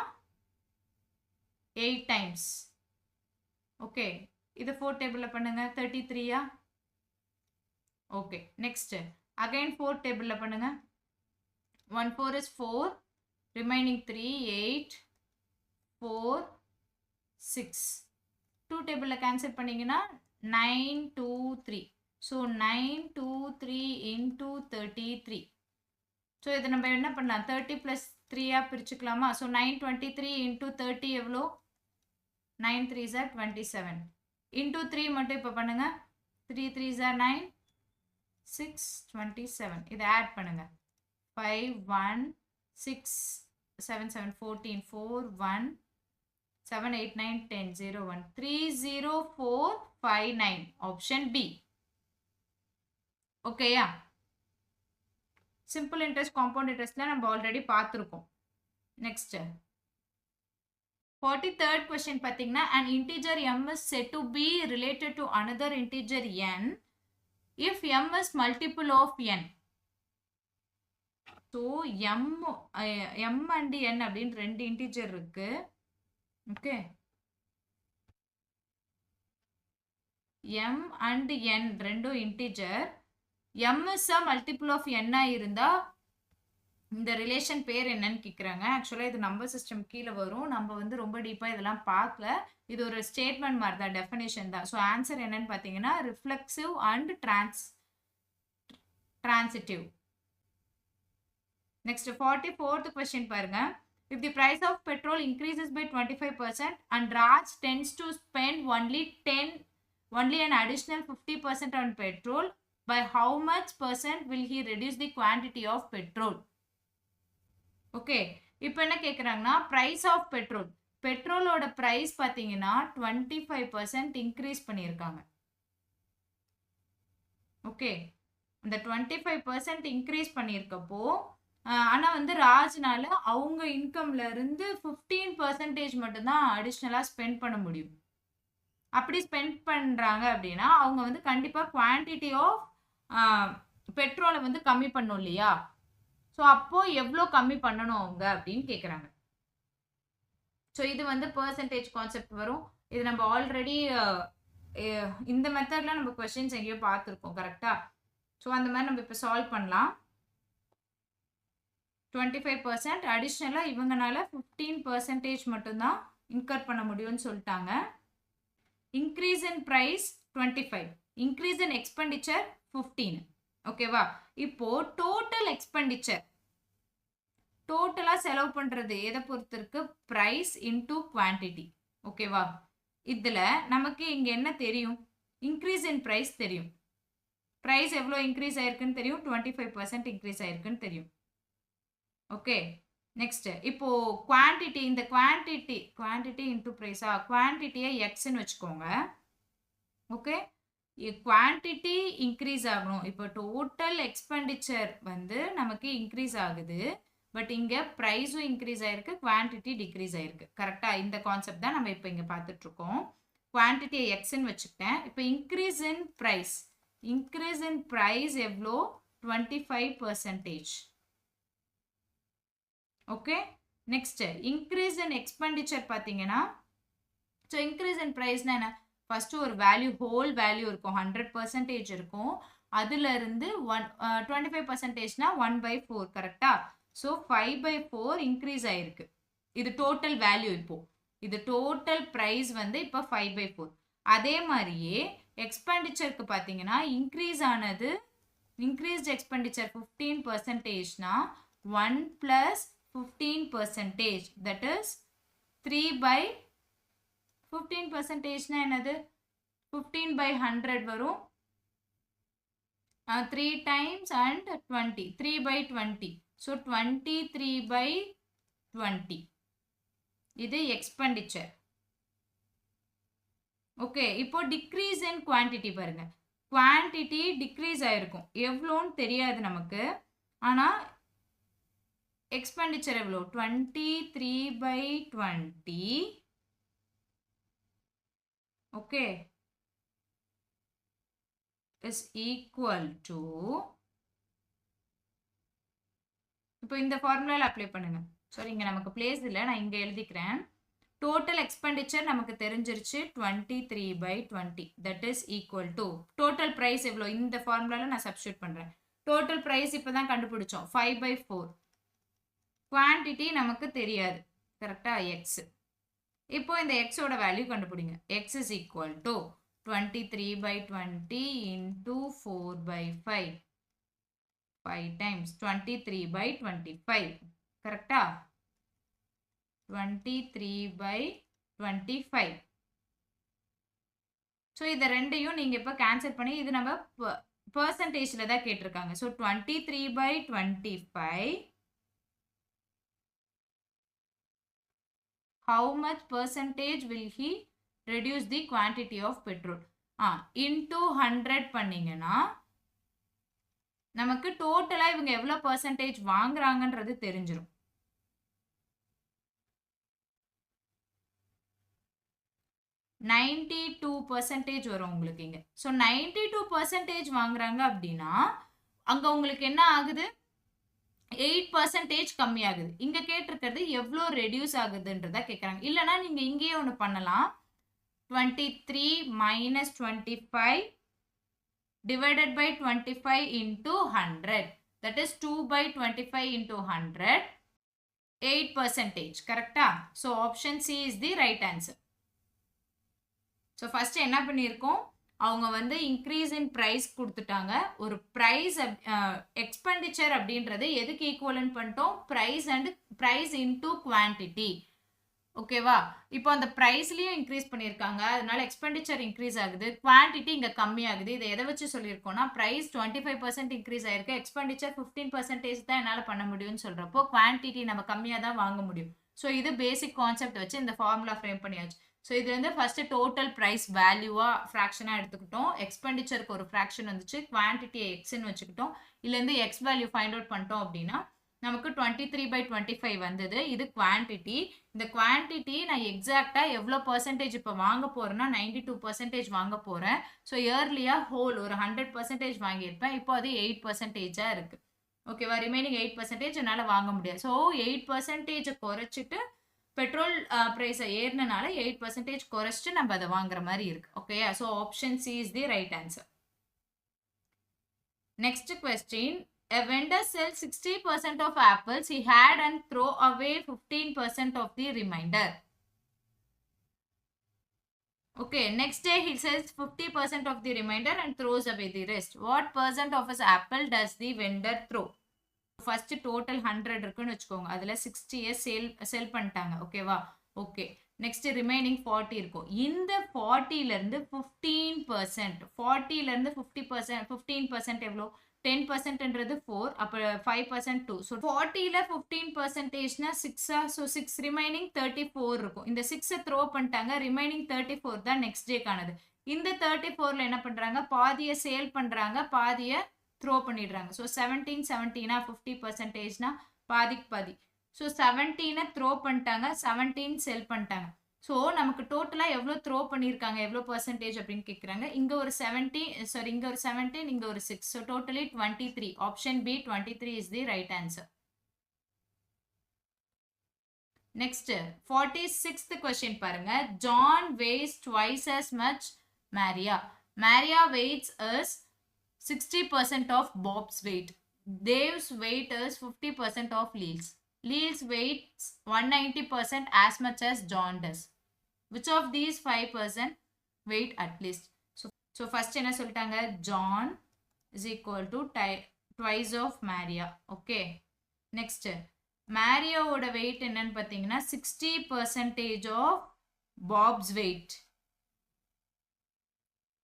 8 டைம்ஸ். ஓகே. இது 4 டேபிளில் பண்ணுங்க, 33யா? ஓகே. நெக்ஸ்ட் அகைன் 4 டேபிளில் பண்ணுங்க. 1 4 is 4, remaining 3 8 4 6. 2 டேபிளில் கேன்சல் பண்ணிங்கன்னா 9 2 3. So 9 2 3 into 33. ஸோ இதை நம்ம என்ன பண்ணலாம், 30 + 3 பிரிச்சுக்கலாமா? ஸோ 923 into 30 எவ்வளோ, 9 3s are 27. into 3 மட்டும் இப்போ பண்ணுங்க, 3 3s are 9, 6 27. இதை ஆட் பண்ணுங்க. 5 1 6 7 7 14 4 1 7 8 9 10 0 1 3 0 4 5 9. Option B. ஓகேயா? சிம்பிள் இன்ட்ரெஸ்ட், காம்பவுண்ட் இன்ட்ரெஸ்ட்ல நம்ம ஆல்ரெடி பார்த்துருக்கோம். நெக்ஸ்ட் 43rd question பார்த்தீங்கன்னா, an integer m is said to be related to another integer n if m is multiple of n. So m and n அப்படின்னு 2 இன்டிஜர் இருக்கு. ஓகே. m and n ரெண்டும் integer. m is a multiple of n இருந்தா இந்த ரிலேஷன் பேர் என்னன்னு கேட்குறாங்க. ஆக்சுவலாக இது நம்பர் சிஸ்டம் கீழே வரும். நம்ம வந்து ரொம்ப டீப்பாக இதெல்லாம் பார்க்கல. இது ஒரு ஸ்டேட்மெண்ட் மாதிரி தான், டெஃபினேஷன் தான். ஸோ ஆன்சர் என்னன்னு பார்த்தீங்கன்னா reflexive and transitive. Next 44th question பாருங்க. If the price of petrol increases by 25% and Raj tends to spend only an additional 50% on petrol, by how much percent will he reduce the quantity of petrol? Okay, இப்போ என்ன கேக்குறாங்கன்னா price of petrol, பெட்ரோலோட price பாத்தீங்கன்னா 25% increase பண்ணியிருக்காங்க. ஓகே, அந்த 25% increase பண்ணியிருக்கப்போ ஆனா வந்து ராஜ்னால அவங்க இன்கம்ல இருந்து 15% மட்டும்தான் அடிஷ்னலா ஸ்பெண்ட் பண்ண முடியும். அப்படி ஸ்பெண்ட் பண்றாங்க அப்படின்னா அவங்க வந்து கண்டிப்பா குவான்டிட்டி ஆஃப் பெட்ரோலை வந்து கம்மி பண்ணும் இல்லையா? ஸோ அப்போ எவ்வளோ கம்மி பண்ணணும் அவங்க அப்படின்னு கேட்குறாங்க. ஸோ இது வந்து பெர்சன்டேஜ் கான்செப்ட் வரும். இது நம்ம ஆல்ரெடி இந்த மெத்தட்ல நம்ம கொஸ்டின்ஸ் எங்கேயோ பார்த்துருக்கோம் கரெக்டா? ஸோ அந்த மாதிரி நம்ம இப்போ சால்வ் பண்ணலாம். 25% அடிஷ்னலாக இவங்கனால 15% மட்டும்தான் இன்கர் பண்ண முடியும்னு சொல்லிட்டாங்க. Increase in price 25, increase in expenditure 15. ஓகேவா? இப்போ டோட்டல் எக்ஸ்பெண்டிச்சர், டோட்டலாக செலவு பண்ணுறது எதை பொறுத்து இருக்கு? Price into quantity. ஓகேவா? இதில் நமக்கு இங்கே என்ன தெரியும்? இன்க்ரீஸ் இன் ப்ரைஸ் தெரியும். ப்ரைஸ் எவ்வளோ இன்க்ரீஸ் ஆயிருக்குன்னு தெரியும், 25% இன்க்ரீஸ் ஆயிருக்குன்னு தெரியும். ஓகே, நெக்ஸ்ட் இப்போ குவான்டிட்டி, இந்த குவான்டிட்டி இன்டூ ப்ரைஸா, குவான்டிட்டியை எக்ஸ்ன்னு வச்சுக்கோங்க. ஓகே, குவான்டிட்டி இன்க்ரீஸ் ஆகணும். இப்போ டோட்டல் எக்ஸ்பெண்டிச்சர் வந்து நமக்கு இன்க்ரீஸ் ஆகுது, பட் இங்கே ப்ரைஸும் இன்க்ரீஸ் ஆயிருக்கு, குவான்டிட்டி டிக்ரீஸ் ஆயிருக்கு. கரெக்டாக இந்த கான்செப்ட் தான் நம்ம இப்போ இங்கே பார்த்துட்டு இருக்கோம். குவான்டிட்டியை எக்ஸ்ன்னு வச்சுக்கிட்டேன். இப்போ increase in price, increase in price எவ்வளோ? 25%. Okay, next increase in expenditure பார்த்தீங்கன்னா, ஸோ இன்க்ரீஸ் இன் ப்ரைஸ்னா என்ன? ஃபஸ்ட்டு ஒரு வேல்யூ, ஹோல் வேல்யூ இருக்கும், 100% இருக்கும். அதுல இருந்து 25%னா 1/4. கரெக்டா? ஸோ 5/4 இன்க்ரீஸ் ஆயிருக்கு. இது டோட்டல் வேல்யூ. இப்போ இது டோட்டல் ப்ரைஸ் வந்து இப்போ 5/4. அதே மாதிரியே எக்ஸ்பெண்டிச்சருக்கு பார்த்தீங்கன்னா இன்க்ரீஸ் ஆனது, இன்க்ரீஸ்ட் எக்ஸ்பெண்டிச்சர் 15%னா 1 + 15%, that is 3/15%னா என்னது? 15/100 வரும். 3 times and 20, 3/20. ஸோ 23/20 இது எக்ஸ்பெண்டிச்சர். ஓகே, இப்போ டிக்ரீஸ் இன் குவான்டிட்டி பாருங்க. குவான்டிட்டி டிக்ரீஸ் ஆயிருக்கும், எவ்வளோன்னு தெரியாது நமக்கு. ஆனால் எக்ஸ்பெண்டிச்சர் எவ்வளோ? 23/20. ஓகே, is equal to, இப்போ இந்த ஃபார்முலாவில் அப்ளை பண்ணுங்க. சாரி, இங்கே நமக்கு பிளேஸ் இல்லை, நான் இங்கே எழுதிக்கிறேன். டோட்டல் எக்ஸ்பெண்டிச்சர் நமக்கு தெரிஞ்சிருச்சு 23/20, that is equal to total price எவ்வளோ? இந்த ஃபார்முலாவில் நான் சப்ஸ்டியூட் பண்ணுறேன். டோட்டல் ப்ரைஸ் இப்போ தான் கண்டுபிடிச்சோம், 5/4. குவான்டிட்டி நமக்கு தெரியாது, கரெக்டா? எக்ஸ். இப்போ இந்த எக்ஸோட வேல்யூ கண்டுபிடிங்க. X is equal to 23/20 into 4/5, 5 times 23/25. கரெக்டா? 23/25. ஸோ இதை ரெண்டையும் நீங்கள் இப்போ கேன்சல் பண்ணி, இது நம்ம பெர்சன்டேஜில் தான் கேட்டிருக்காங்க. So 23/25, how much percentage will he reduce the quantity of petrol? into 100 பண்ணீங்கன்னா நமக்கு டோட்டலா இவங்க எவ்வளவு பெர்சன்டேஜ் வாங்குறாங்கன்றது தெரிஞ்சிடும். $92 வரும் உங்களுக்கு இங்க. ஸோ 92% வாங்குறாங்க அப்படின்னா அங்க உங்களுக்கு என்ன ஆகுது? 8% கம்மி ஆகுது. இங்க கேட்டிருக்கிறது எவ்வளோ ரெடியூஸ் ஆகுதுன்றதா கேட்குறாங்க. இல்லைன்னா நீங்க இங்கேயே ஒன்று பண்ணலாம். 23 minus 25 divided by 25 into 100. That is 2/25 into 100. 8%. கரெக்டா? So option C is the right answer. So first என்ன பண்ணியிருக்கோம்? அவங்க வந்து இன்க்ரீஸ் இன் ப்ரைஸ் கொடுத்துட்டாங்க. ஒரு ப்ரைஸ் எக்ஸ்பெண்டிச்சர் அப்படின்றது எதுக்கு ஈக்குவலன்ட் பண்ணிட்டோம்? Price and price into quantity. ஓகேவா? இப்போ அந்த ப்ரைஸ்லயும் இன்க்ரீஸ் பண்ணியிருக்காங்க, அதனால எக்ஸ்பெண்டிச்சர் இன்க்ரீஸ் ஆகுது, குவான்டிட்டி இங்கே கம்மியாகுது. இதை எதை வச்சு சொல்லியிருக்கோம்னா, ப்ரைஸ் 25% இன்க்ரீஸ் ஆயிருக்கு, எக்ஸ்பெண்டிச்சர் 15% தான் என்னால் பண்ண முடியும்னு சொல்கிறப்போ குவான்டிட்டி நம்ம கம்மியாக தான் வாங்க முடியும். ஸோ இது பேசிக் கான்செப்ட் வச்சு இந்த ஃபார்முலா ஃப்ரேம் பண்ணியாச்சு. ஸோ இது வந்து ஃபர்ஸ்ட் டோட்டல் ப்ரைஸ் வேல்யூவா ஃப்ராக்ஷனாக எடுத்துக்கிட்டோம், எக்ஸ்பெண்டிச்சருக்கு ஒரு ஃப்ராக்ஷன் வந்துச்சு, குவான்டிட்டியை எக்ஸ்ன்னு வச்சுக்கிட்டோம். இதுலேருந்து எக்ஸ் வேல்யூ ஃபைண்ட் அவுட் பண்ணிட்டோம் அப்படின்னா நமக்கு 23/25 வந்தது. இது குவான்டிட்டி. இந்த குவான்டிட்டி நான் எக்ஸாக்டா எவ்வளோ பர்சன்டேஜ் இப்போ வாங்க போறேன்னா 92% வாங்க போறேன். ஸோ இயர்லியா ஹோல் ஒரு 100% வாங்கியிருப்பேன். இப்போ அது 8%ஆ இருக்கு. ஓகேவா? ரிமைனிங் 8% என்னால் வாங்க முடியாது. ஸோ 8% குறைச்சிட்டு பெட்ரோல் ப்ரைஸை ஏறினால 8% குறைச்சிட்டு நம்ம அதை வாங்குற மாதிரி இருக்கு. ஓகேயா? So option C is the right answer. Next question. A vendor sells 60% of apples he had and throw away 15% of the remainder. Okay, next day he sells 50% of the remainder and throws away the rest. What percent of his apple does the vendor throw? First total 100 இருக்குன்னு வச்சுக்கோங்க, அதில் 60 செல் பண்ணிட்டாங்க. ஓகேவா? ஓகே, நெக்ஸ்ட் ரிமைனிங் 40 இருக்கும். இந்த 40லேருந்து 15%, 40லேருந்து 50%, 15% எவ்வளோ? 10%ன்றது 4, அப்போ 5% 2. ஸோ 40ல் 15%னா 6ஆ? ஸோ 6 ரிமைனிங் 34 இருக்கும். இந்த 6 த்ரோ பண்ணிட்டாங்க, ரிமைனிங் 34 தான் நெக்ஸ்ட் டேக்கானது. இந்த 34ல் என்ன பண்ணுறாங்க? பாதியை சேல் பண்ணுறாங்க, பாதியை த்ரோ பண்ணிடுறாங்க. ஸோ 17 50%னா பாதிக்கு பாதி. ஸோ 17 த்ரோ பண்ணிட்டாங்க, 17 செல் பண்ணிட்டாங்க. ஸோ நமக்கு டோட்டலாக எவ்வளோ த்ரோ பண்ணியிருக்காங்க, எவ்வளோ பர்சன்டேஜ் அப்படின்னு கேட்குறாங்க. இங்கே ஒரு 17, இங்கே ஒரு 17, இங்கே ஒரு 6. So totally 23. Option B 23 is the right answer. Next 46th question பாருங்க. John weighs twice as much Maria. Maria weighs is 60% of Bob's weight. Dave's weight is 50% of Lee's. Lee's weighs 190% as much as John does. Which of these 5% weight at least? So first என்ன சொல்லிட்டாங்க? John is equal to twice of Maria. Okay. Next, Maria ஓட weight என்னன்னு பார்த்தீங்கன்னா 60% of Bob's weight.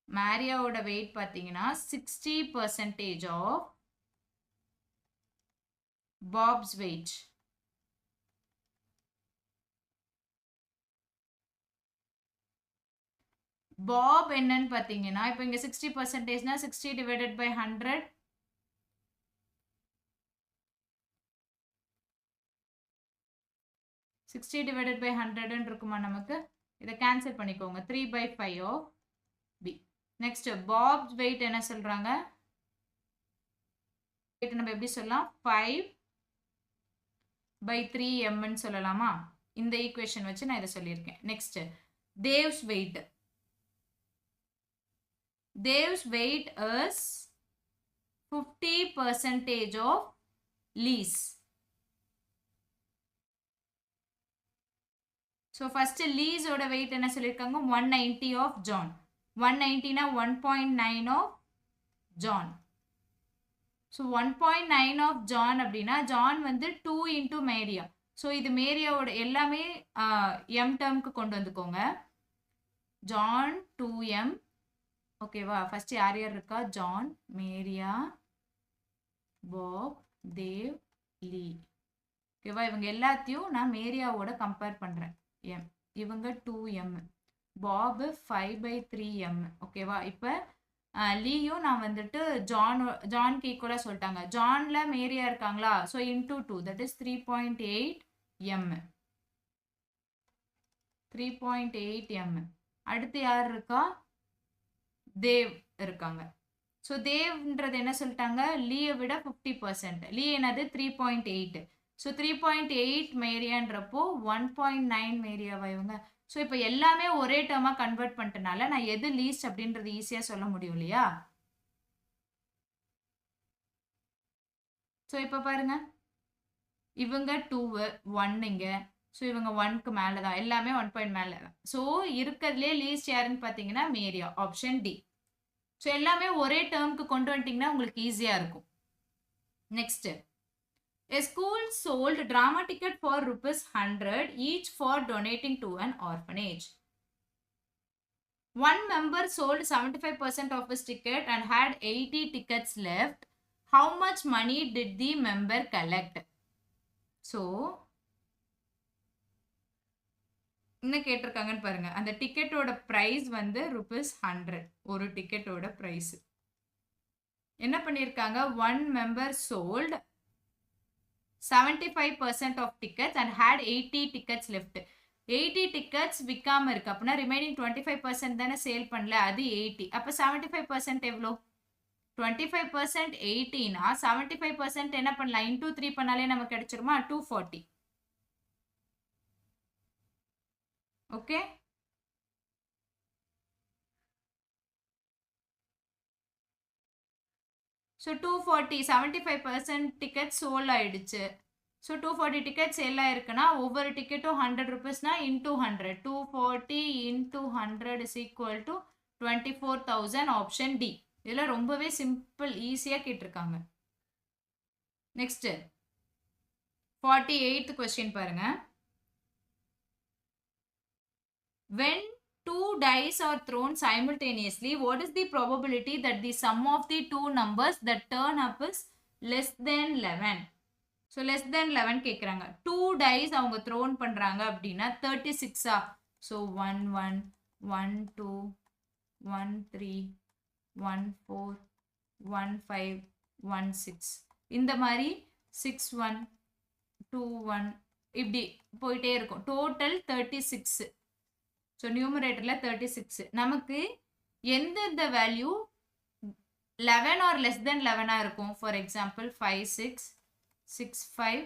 Maria ஓட weight பார்த்தீங்கன்னா 60% of Bob's weight. Bob என்னன்னு பார்த்தீங்கன்னா இப்போ இங்கே 60%னா 60 divided by 100. 60 divided by 100 இருக்குமா நமக்கு? இதை கேன்சல் பண்ணிக்கோங்க. 3/5 of B. Next Bob's weight என்ன சொல்றாங்க? நம்ம எப்படி சொல்லலாம்? 5/3m சொல்லலாமா? இந்த ஈக்குவேஷன் வச்சு நான் இதை சொல்லியிருக்கேன். Next Dave's weight. Dave's weight is 50% of Lee's. So first Lee's ஓட weight என்ன சொல்லியிருக்காங்க? 190 of John. 190னா 1.9 of John. So 1.9 of John அப்படின்னா John வந்து 2 into Maria. ஸோ இது மேரியாவோட எல்லாமே m டேர்முக்கு கொண்டு வந்துக்கோங்க. John 2m. ஓகேவா? ஃபர்ஸ்ட் யார் யார் இருக்கா? ஜான், மேரியா, பாப், தேவ், லீ. ஓகேவா? இவங்க எல்லாத்தையும் நான் மேரியாவோட கம்பேர் பண்ணுறேன். m இவங்க 2m, பாப் 5/3m. ஓகேவா? இப்போ லீயும் நான் வந்துட்டு ஜான்க்கு ஈக்குவலாக சொல்லிட்டாங்க. ஜானில் மேரியா இருக்காங்களா? So into 2, that is 3.8m. 3.8m. அடுத்து யார் இருக்கா? தேவ் இருக்காங்க. ஸோ தேவ்ன்றது என்ன சொல்லிட்டாங்க? லீயை விட 50%. லீ என்னது? 3.8. ஸோ 3.8 மேரியான்றப்போ 1.9 மேரியாவா இவங்க? ஸோ இப்போ எல்லாமே ஒரே டேர்மாக கன்வெர்ட் பண்ணிட்டனால நான் எது லீஸ்ட் அப்படின்றது ஈஸியாக சொல்ல முடியும் இல்லையா? ஸோ இப்போ பாருங்க, இவங்க 2, 1 இங்க. ஸோ இவங்க 1க்கு மேலே தான், எல்லாமே 1 பாயிண்ட் மேலே தான். ஸோ இருக்கிறதுலே லீஸ்ட் யாருன்னு பார்த்தீங்கன்னா மேரியா. Option D. ஸோ எல்லாமே ஒரே டேர்முக்கு கொண்டு வந்துட்டிங்கன்னா உங்களுக்கு ஈஸியாக இருக்கும். Next, a school sold drama ticket for ₹100 each for donating to an orphanage. One member sold 75% of his ticket and had 80 tickets left. How much money did the member collect? So, என்ன கேட்டிருக்காங்கன்னு பாருங்க. அந்த டிக்கெட்டோட பிரைஸ் வந்து ₹100. ஒரு டிக்கெட்டோட பிரைஸ். என்ன பண்ணியிருக்காங்க? One member sold 75% of tickets and had 80 tickets left. 80 tickets விக்காம இருக்கு. அப்படின்னா ரிமைனிங் 25% தானே சேல் பண்ணல, அது 80. அப்போ 75% எவ்வளோ? 25% 80னா 75% என்ன பண்ணலாம்? இன்டூ 3 பண்ணாலே நமக்கு கிடைச்சிருமா? 240. ஓகே, ஸோ 240 75% டிக்கெட் சோல் ஆயிடுச்சு. ஸோ 240 டிக்கெட் சேல் ஆயிருக்குன்னா ஒவ்வொரு டிக்கெட்டும் ₹100 into 100, 240 into 100 is equal to 24,000. Option D. இதில் ரொம்பவே சிம்பிள், ஈஸியாக கேட்டிருக்காங்க. நெக்ஸ்ட் 48th கொஸ்டின் பாருங்க. When 2 dice are thrown simultaneously, what is the probability that the sum of the two numbers that turn up is less than 11? So less than 11 கேக்குறாங்க. 2 dice அவங்க thrown பண்றாங்க அப்படின்னா 36 So 1 1 1 2 1 3 1 4 1 5 1 6 இந்த மாதிரி 6 1 2 1 இப்படி போயிட்டே இருக்கும். டோட்டல் 36. ஸோ நியூமரேட்டரில் 36. நமக்கு எந்தெந்த வேல்யூ 11 ஆர் லெஸ் தென் 11 இருக்கும்? For example 5 6 6 5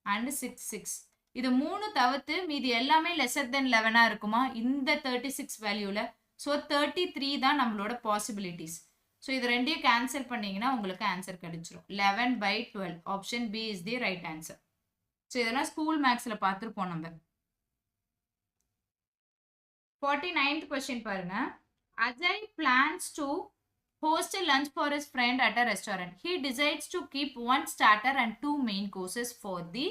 and 6 6. இது 3 தவிர்த்து மீதி எல்லாமே லெஸர் தென் 11 இருக்குமா இந்த 36 வேல்யூவில்? ஸோ 33 தான் நம்மளோட பாசிபிலிட்டிஸ். ஸோ இது ரெண்டையும் கேன்சல் பண்ணிங்கன்னா உங்களுக்கு ஆன்சர் கிடைச்சிரும். 11/12. Option B is the right answer. So இதெல்லாம் ஸ்கூல் மேக்ஸில் பார்த்துருப்போம் நம்ம. 49th கொஸ்டின் பாருங்க. Ajay plans to host a lunch for his friend at a restaurant. He decides to keep one starter and 2 main courses for the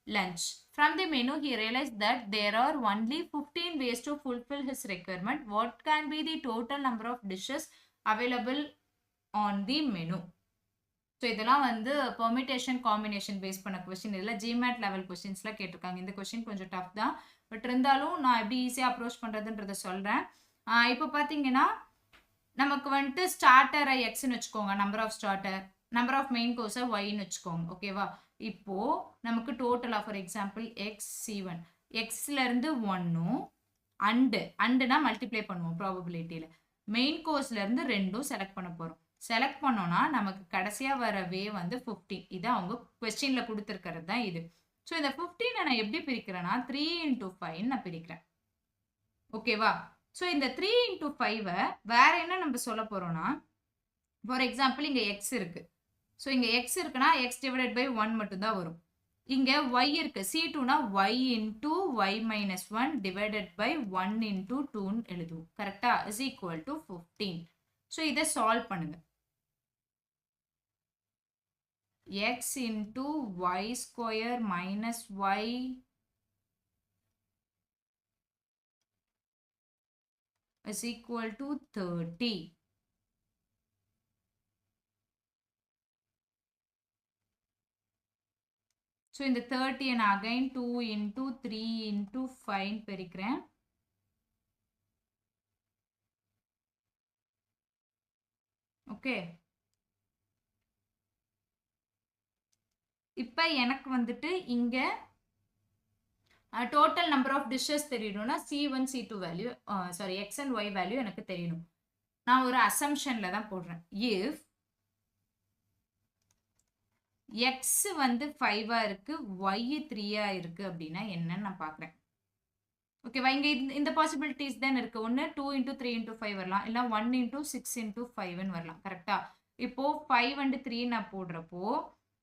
lunch. From the menu, he realized that there are only 15 ways to fulfill his requirement. What can be the total number of dishes available on the menu? So இதெல்லாம் வந்து பெர்மிட்டேஷன் காம்பினேஷன் பேஸ் பண்ண கொஸ்டின். இதில் ஜிமேட் லெவல் கொஸ்டின்ஸ்லாம் கேட்டிருக்காங்க. இந்த கொஸ்டின் கொஞ்சம் டஃப் தான், பட் இருந்தாலும் நான் எப்படி ஈஸியாக அப்ரோச் பண்ணுறதுன்றதை சொல்கிறேன். இப்போ பார்த்தீங்கன்னா நமக்கு வந்துட்டு ஸ்டார்டரை எக்ஸ்ன்னு வச்சுக்கோங்க, number of starter, number of main கோர்ஸை ஒய்ன்னு வச்சுக்கோங்க. ஓகேவா? இப்போது நமக்கு டோட்டலாக ஃபார் எக்ஸாம்பிள் XC1 எக்ஸ்லேருந்து 1 அண்டுனா மல்டிப்ளை பண்ணுவோம் ப்ராபபிலிட்டியில். மெயின் கோர்ஸ்லேருந்து 2 செலக்ட் பண்ண போகிறோம். செலக்ட் பண்ணோன்னா நமக்கு கடைசியாக வர வே வந்து 15. இது அவங்க கொஸ்டினில் கொடுத்துருக்கிறது தான் இது. ஸோ இந்த 15 நான் எப்படி பிரிக்கிறேன்னா 3 × 5 நான் பிரிக்கிறேன். ஓகேவா? ஸோ இந்த 3 × 5 வேற என்ன நம்ம சொல்ல போகிறோம்னா, ஃபார் எக்ஸாம்பிள் இங்கே எக்ஸ் இருக்குது. ஸோ இங்கே எக்ஸ் இருக்குன்னா x/1 மட்டும்தான் வரும். இங்கே ஒய் இருக்குது, C2னா y × y - 1 டிவைடட் பை 1 × 2ன்னு எழுதுவோம். கரெக்டா? Is equal to 15. ஸோ இதை சால்வ் பண்ணுங்க. x into y square minus y is equal to 30. So in the 30 and again 2 into 3 into 5 பெருக்கிறேன். Okay, இப்போ எனக்கு வந்துட்டு இங்கே டோட்டல் நம்பர் ஆஃப் டிஷ்ஷஸ் தெரியணும்னா C1 C2 value sorry X and Y value எனக்கு தெரியணும். நான் ஒரு அசம்ஷனில் தான் போடுறேன். இஃப் எக்ஸ் வந்து 5 இருக்குது, ஒய் 3 இருக்குது அப்படின்னா என்னன்னு நான் பார்க்குறேன். ஓகேவா? இங்கே இந்த பாசிபிலிட்டிஸ் தான் இருக்குது. ஒன்று 2 × 3 × 5 வரலாம், இல்லை 1 × 6 × 5ன்னு வரலாம். கரெக்டாக? இப்போது 5 and 3 நான் போடுறப்போ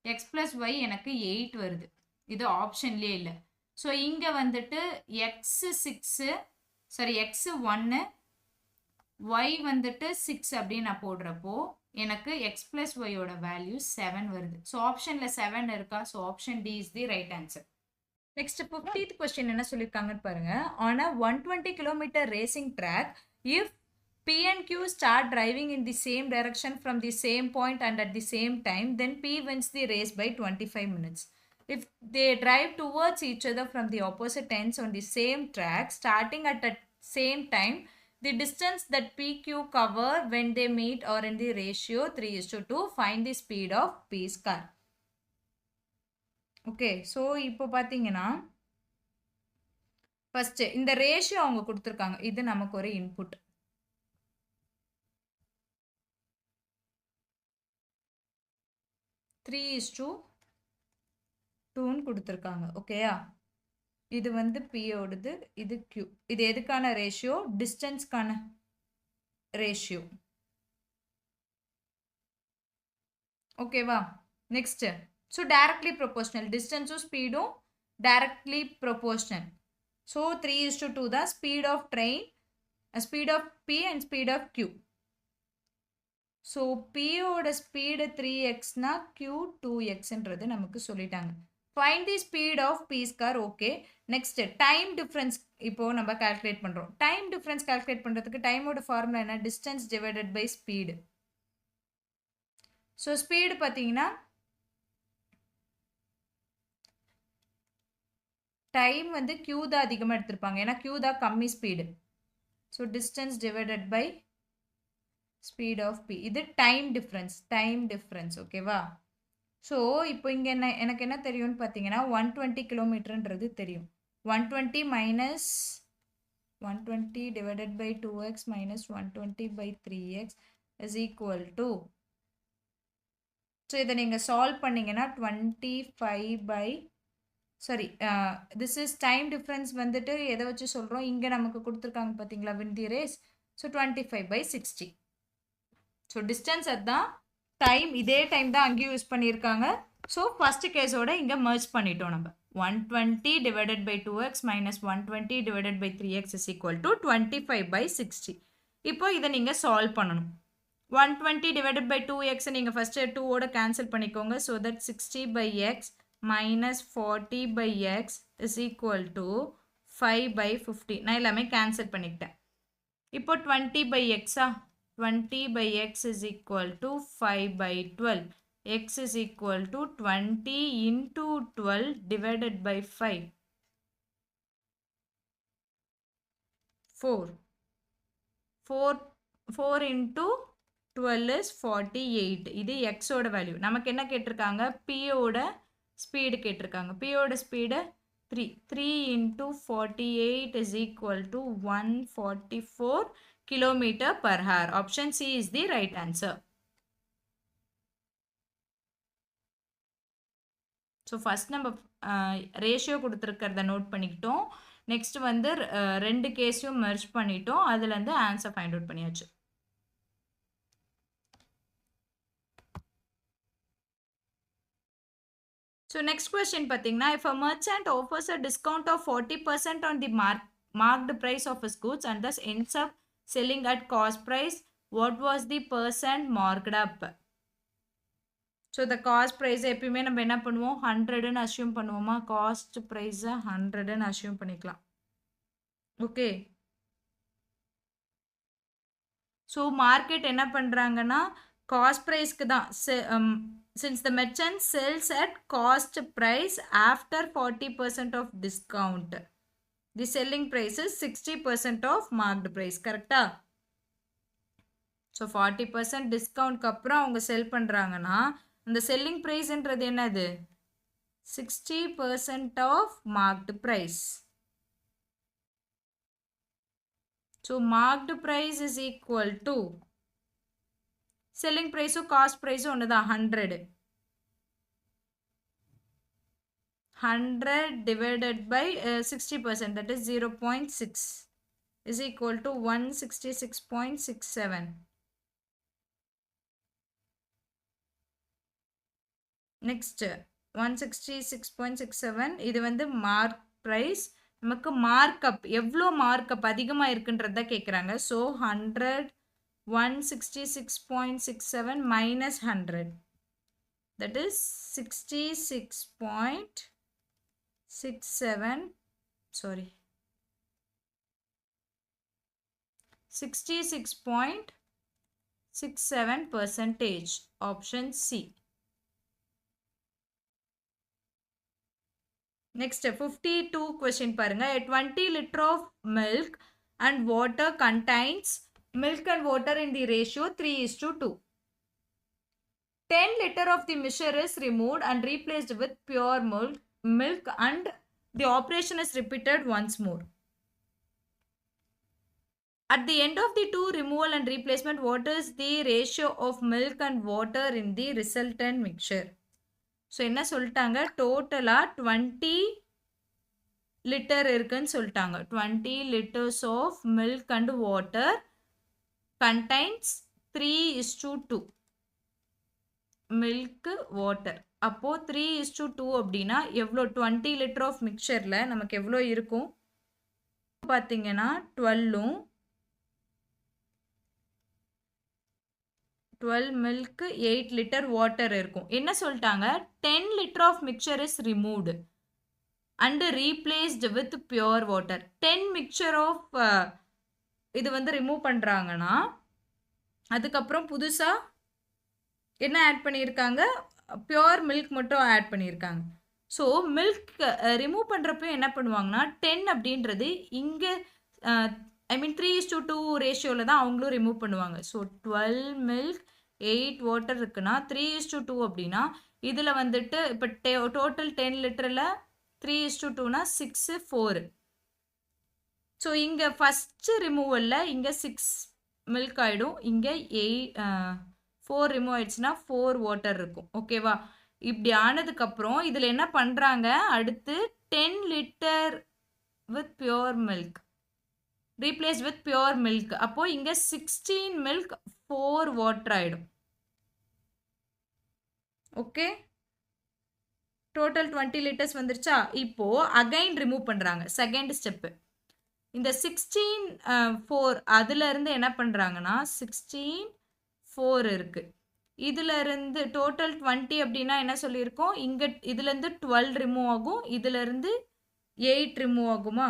x + y எனக்கு 8 வருது. இது ஆப்ஷன்லேயே இல்லை. ஸோ இங்கே வந்துட்டு x1 y வந்துட்டு 6 அப்படின்னு நான் போடுறப்போ எனக்கு x plus y ஓட வேல்யூ 7 வருது. ஸோ ஆப்ஷனில் 7 இருக்கா? So option D is the right answer. Next 50th question என்ன சொல்லியிருக்காங்கன்னு பாருங்க. On a 120 km racing track, if P and Q start driving in the same direction from the same point and at the same time, then P wins the race by 25 minutes. If they drive towards each other from the opposite ends on the same track, starting at the same time, the distance that PQ cover when they meet are in the ratio 3:2. Find the speed of P's car. Okay, so இப்போ பார்த்தீங்கன்னா ஃபர்ஸ்ட் இந்த ரேஷியோ அவங்க கொடுத்துருக்காங்க. இது நமக்கு ஒரு இன்புட். 3:2ன்னு கொடுத்துருக்காங்க. ஓகேயா? இது வந்து P ஓடுது, இது Q. இது எதுக்கான ரேஷியோ? டிஸ்டன்ஸ்க்கான ரேஷியோ. ஓகேவா? Next, so directly proportional. டிஸ்டன்ஸும் ஸ்பீடும் டைரக்ட்லி ப்ரொபோர்ஷனல். ஸோ 3:2 தான் speed of train, speed of P and speed of Q. So பியோட ஸ்பீடு 3x Q 2xன்றது நமக்கு சொல்லிட்டாங்க. Find the speed of P's car. Okay, next time difference இப்போ நம்ம கால்குலேட் பண்ணுறோம். டைம் டிஃப்ரென்ஸ் கால்குலேட் பண்ணுறதுக்கு டைமோட ஃபார்முலா என்ன? Distance divided by speed. So speed பார்த்தீங்கன்னா டைம் வந்து Q தான் அதிகமாக எடுத்திருப்பாங்க, ஏன்னா Q தான் கம்மி speed. So distance divided by speed of P. இது டைம் டிஃப்ரென்ஸ். ஓகேவா? ஸோ இப்போ இங்கே என்ன எனக்கு என்ன தெரியும்னு பார்த்தீங்கன்னா 120 கிலோமீட்டர்ன்றது தெரியும். 120 minus 120 divided by 2x minus 120 by 3x is equal to, so இதை நீங்கள் சால்வ் பண்ணிங்கன்னா 25 by this is time difference வந்துட்டு எதை வச்சு சொல்கிறோம்? இங்கே நமக்கு கொடுத்துருக்காங்க பார்த்தீங்களா win the race. So 25 by 60. So distance அதுதான், டைம் இதே டைம் தான் அங்கேயும் யூஸ் பண்ணியிருக்காங்க. ஸோ ஃபர்ஸ்ட் கேஸோட இங்கே மர்ஜ் பண்ணிட்டோம் நம்ம. 120 divided by 2x minus 120 divided by 3x is equal to 25 by 60. இப்போ இதை நீங்கள் சால்வ் பண்ணணும். 120 divided by 2x நீங்கள் ஃபஸ்ட்டு 2ஓட கேன்சல் பண்ணிக்கோங்க. So that 60 by x minus 40 by x is equal to 5 by 50. நான் எல்லாமே கேன்சல் பண்ணிக்கிட்டேன். இப்போ 20 by x 20 by x is equal to 5 by 12. X is equal to 20 into 12 divided by 5. 4 into 12 is 48. இது x ஓட வேல்யூ. நமக்கு என்ன கேட்டிருக்காங்க? P ஓட ஸ்பீடு கேட்டிருக்காங்க. P ஓட speed 3 into 48 is equal to 144 kilometer per hour. Option C is the right answer. So first நம்ம ரேஷியோ கொடுத்துருக்கிறத நோட் பண்ணிக்கிட்டோம். நெக்ஸ்ட் வந்து ரெண்டு கேஸையும் மெர்ஜ் பண்ணிட்டோம். அதுலேருந்து ஆன்சர் ஃபைண்ட் அவுட் பண்ணியாச்சு. ஸோ நெக்ஸ்ட் கொஸ்டின் பார்த்தீங்கன்னா, if a merchant offers a discount of 40% on the marked price of his goods and thus ends up selling at cost price, what was the percent marked up? So இந்த காஸ்ட் ப்ரைஸை எப்பயுமே நம்ம என்ன பண்ணுவோம்? 100ன்னு அஸ்யூம் பண்ணுவோமா? காஸ்ட் ப்ரைஸை 100ன்னு அஸ்யூம் பண்ணிக்கலாம். ஓகே, ஸோ மார்க்கெட் என்ன பண்ணுறாங்கன்னா காஸ்ட் ப்ரைஸ்க்கு தான். since the merchant sells at cost price after 40% of discount, the selling price is 60% of marked price. கரெக்டா? ஸோ 40% டிஸ்கவுண்ட்க்கு அப்புறம் அவங்க செல் பண்ணுறாங்கன்னா அந்த செல்லிங் ப்ரைஸ்ன்றது என்னது? 60% of marked price. So marked price is equal to selling ப்ரைஸும் காஸ்ட் ப்ரைஸும் ஒன்று தான், 100 divided by 60%, that is 0.6 is equal to 166.67. Next 166.67 இது வந்து மார்க் ப்ரைஸ், நமக்கு மார்க்கப் எவ்வளோ மார்க்கப் அதிகமாக இருக்குன்றத கேட்குறாங்க. So 100 166.67 minus 100, that is 66.67, sorry, 66.67%, option C. Next 52 question பாருங்க. A 20 liter of milk and water contains milk and water in the ratio 3:2. 10 liter of the mixture is removed and replaced with pure milk and the operation is repeated once more. At the end of the two removal and replacement, what is the ratio of milk and water in the resultant mixture? So என்ன சொல்லிட்டாங்க, டோட்டலாக 20 லிட்டர் இருக்குன்னு சொல்லிட்டாங்க. 20 liters of milk and water contains 3:2. Milk water. அப்போது 3:2 அப்படின்னா எவ்வளோ? 20 லிட்டர் ஆஃப் மிக்சரில் நமக்கு எவ்வளோ இருக்கும் பார்த்தீங்கன்னா 12 மில்க் 8 லிட்டர் வாட்டர் இருக்கும். என்ன சொல்லிட்டாங்க, 10 litre of mixture is removed and replaced with pure water. 10 mixture of இது வந்து ரிமூவ் பண்ணுறாங்கன்னா அதுக்கப்புறம் புதுசாக என்ன ஆட் பண்ணியிருக்காங்க, பியோர் மில்க் மட்டும் ஆட் பண்ணியிருக்காங்க. ஸோ மில்க் ரிமூவ் பண்ணுறப்போ என்ன பண்ணுவாங்கன்னா 10 அப்படின்றது இங்கே ஐ மீன் 3:2 ரேஷியோவில் தான் அவங்களும் ரிமூவ் பண்ணுவாங்க. ஸோ 12 மில்க் 8 வாட்டர் இருக்குன்னா 3:2 அப்படின்னா இதில் வந்துட்டு இப்போ டோட்டல் 10 லிட்டரில் 3:2னா 6 4. ஸோ இங்கே ஃபஸ்ட்டு ரிமூவலில் இங்கே 6 மில்க் ஆகிடும், இங்கே 4 ரிமூவ் ஆயிடுச்சுன்னா 4 வாட்டர் இருக்கும். ஓகேவா? இப்படி ஆனதுக்கப்புறம் இதில் என்ன பண்ணுறாங்க, அடுத்து 10 litre with pure milk replace with pure milk. அப்போது இங்கே 16 மில்க் 4 வாட்டர் ஆகிடும். ஓகே, டோட்டல் 20 லிட்டர்ஸ் வந்துருச்சா? இப்போது அகைன் ரிமூவ் பண்ணுறாங்க, செகண்ட் ஸ்டெப்பு. இந்த 16 4 அதுலேருந்து என்ன பண்ணுறாங்கன்னா 16 4 இருக்குது. இதிலிருந்து டோட்டல் 20 அப்படின்னா என்ன சொல்லியிருக்கோம், இங்கே இதுலேருந்து 12 ரிமூவ் ஆகும், இதிலேருந்து 8 ரிமூவ் ஆகுமா?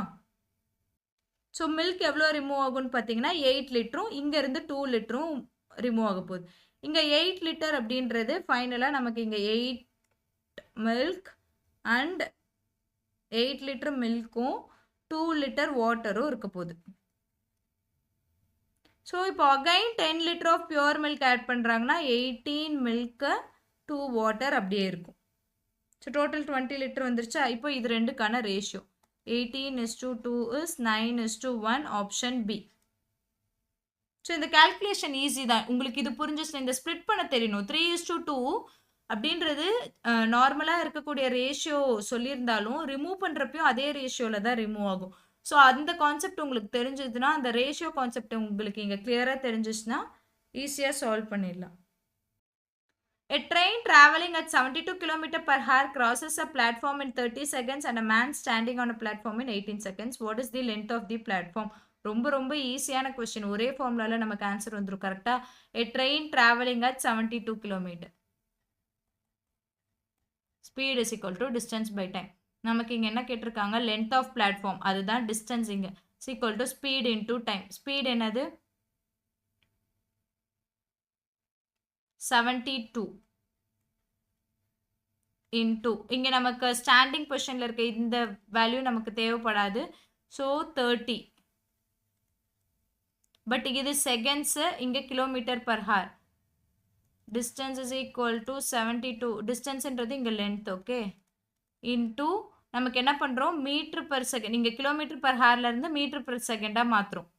ஸோ மில்க் எவ்வளோ ரிமூவ் ஆகும்னு பார்த்தீங்கன்னா 8 லிட்டரும் இங்கேருந்து 2 லிட்டரும் ரிமூவ் ஆக போகுது. இங்கே 8 லிட்டர் அப்படின்றது ஃபைனலாக நமக்கு இங்கே 8 மில்க் அண்ட் 8 லிட்டர் மில்க்கும் 2 லிட்டர் வாட்டரும் இருக்க போகுது. ஸோ இப்போ again 10 litre of pure milk add பண்ணுறாங்கன்னா 18 மில்க்கு 2 வாட்டர் அப்படியே இருக்கும். ஸோ டோட்டல் 20 லிட்டர் வந்துருச்சா? இப்போ இது ரெண்டுக்கான ratio 18:2 is 9:1, option B. So இந்த கால்குலேஷன் ஈஸி தான், உங்களுக்கு இது புரிஞ்சிச்சு. இந்த ஸ்ப்ளிட் பண்ண தெரியணும். 3:2 அப்படின்றது நார்மலாக இருக்கக்கூடிய ரேஷியோ சொல்லியிருந்தாலும் ரிமூவ் பண்ணுறப்பையும் அதே ரேஷியோவில் தான் ரிமூவ் ஆகும். ஸோ அந்த கான்செப்ட் உங்களுக்கு தெரிஞ்சதுன்னா, அந்த ரேஷியோ கான்செப்ட் உங்களுக்கு இங்கே கிளியராக தெரிஞ்சிச்சுன்னா ஈஸியாக சால்வ் பண்ணிடலாம். A train traveling at 72 km per hour crosses a platform in 30 seconds and a man standing on a platform in 18 seconds. What is the length of the platform? ரொம்ப ரொம்ப ஈஸியான கொஸ்டின், ஒரே ஃபார்முலாவில் நமக்கு ஆன்சர் வந்துடும் கரெக்டாக. A train traveling at 72 km. Speed is equal to distance by time. நமக்கு இங்கே என்ன கேட்டிருக்காங்க, லென்த் ஆஃப் பிளாட்ஃபார்ம், அதுதான் டிஸ்டன்ஸ். இங்கே equal to speed into time. Speed என்னது 72 into இங்கே நமக்கு ஸ்டாண்டிங் பொசிஷனில் இருக்க இந்த வேல்யூ நமக்கு தேவைப்படாது. ஸோ 30, பட் இது செகண்ட்ஸு, இங்கே kilometre per hour. Distance is equal to 72, டிஸ்டன்ஸுன்றது இங்கே லென்த். ஓகே, இன்டூ நமக்கு என்ன பண்ணுறோம், மீட்ரு பர் செகண்ட். இங்கே கிலோமீட்டர் பர் ஹார்லேருந்து மீட்ரு பர் செகண்டாக மாற்றுறோம்.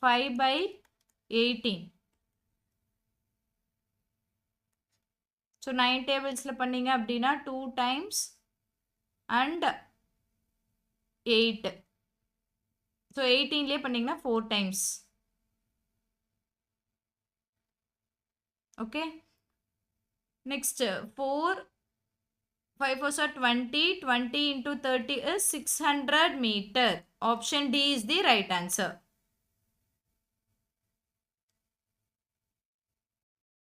5/18. ஸோ 9 டேபிள்ஸில் பண்ணிங்க அப்படின்னா 2 times and 8. ஸோ 18லேயே பண்ணிங்கன்னா 4 times. Okay, next 4 5 4s are 20. 20 into 30 is 600 meter. Option D is the right answer.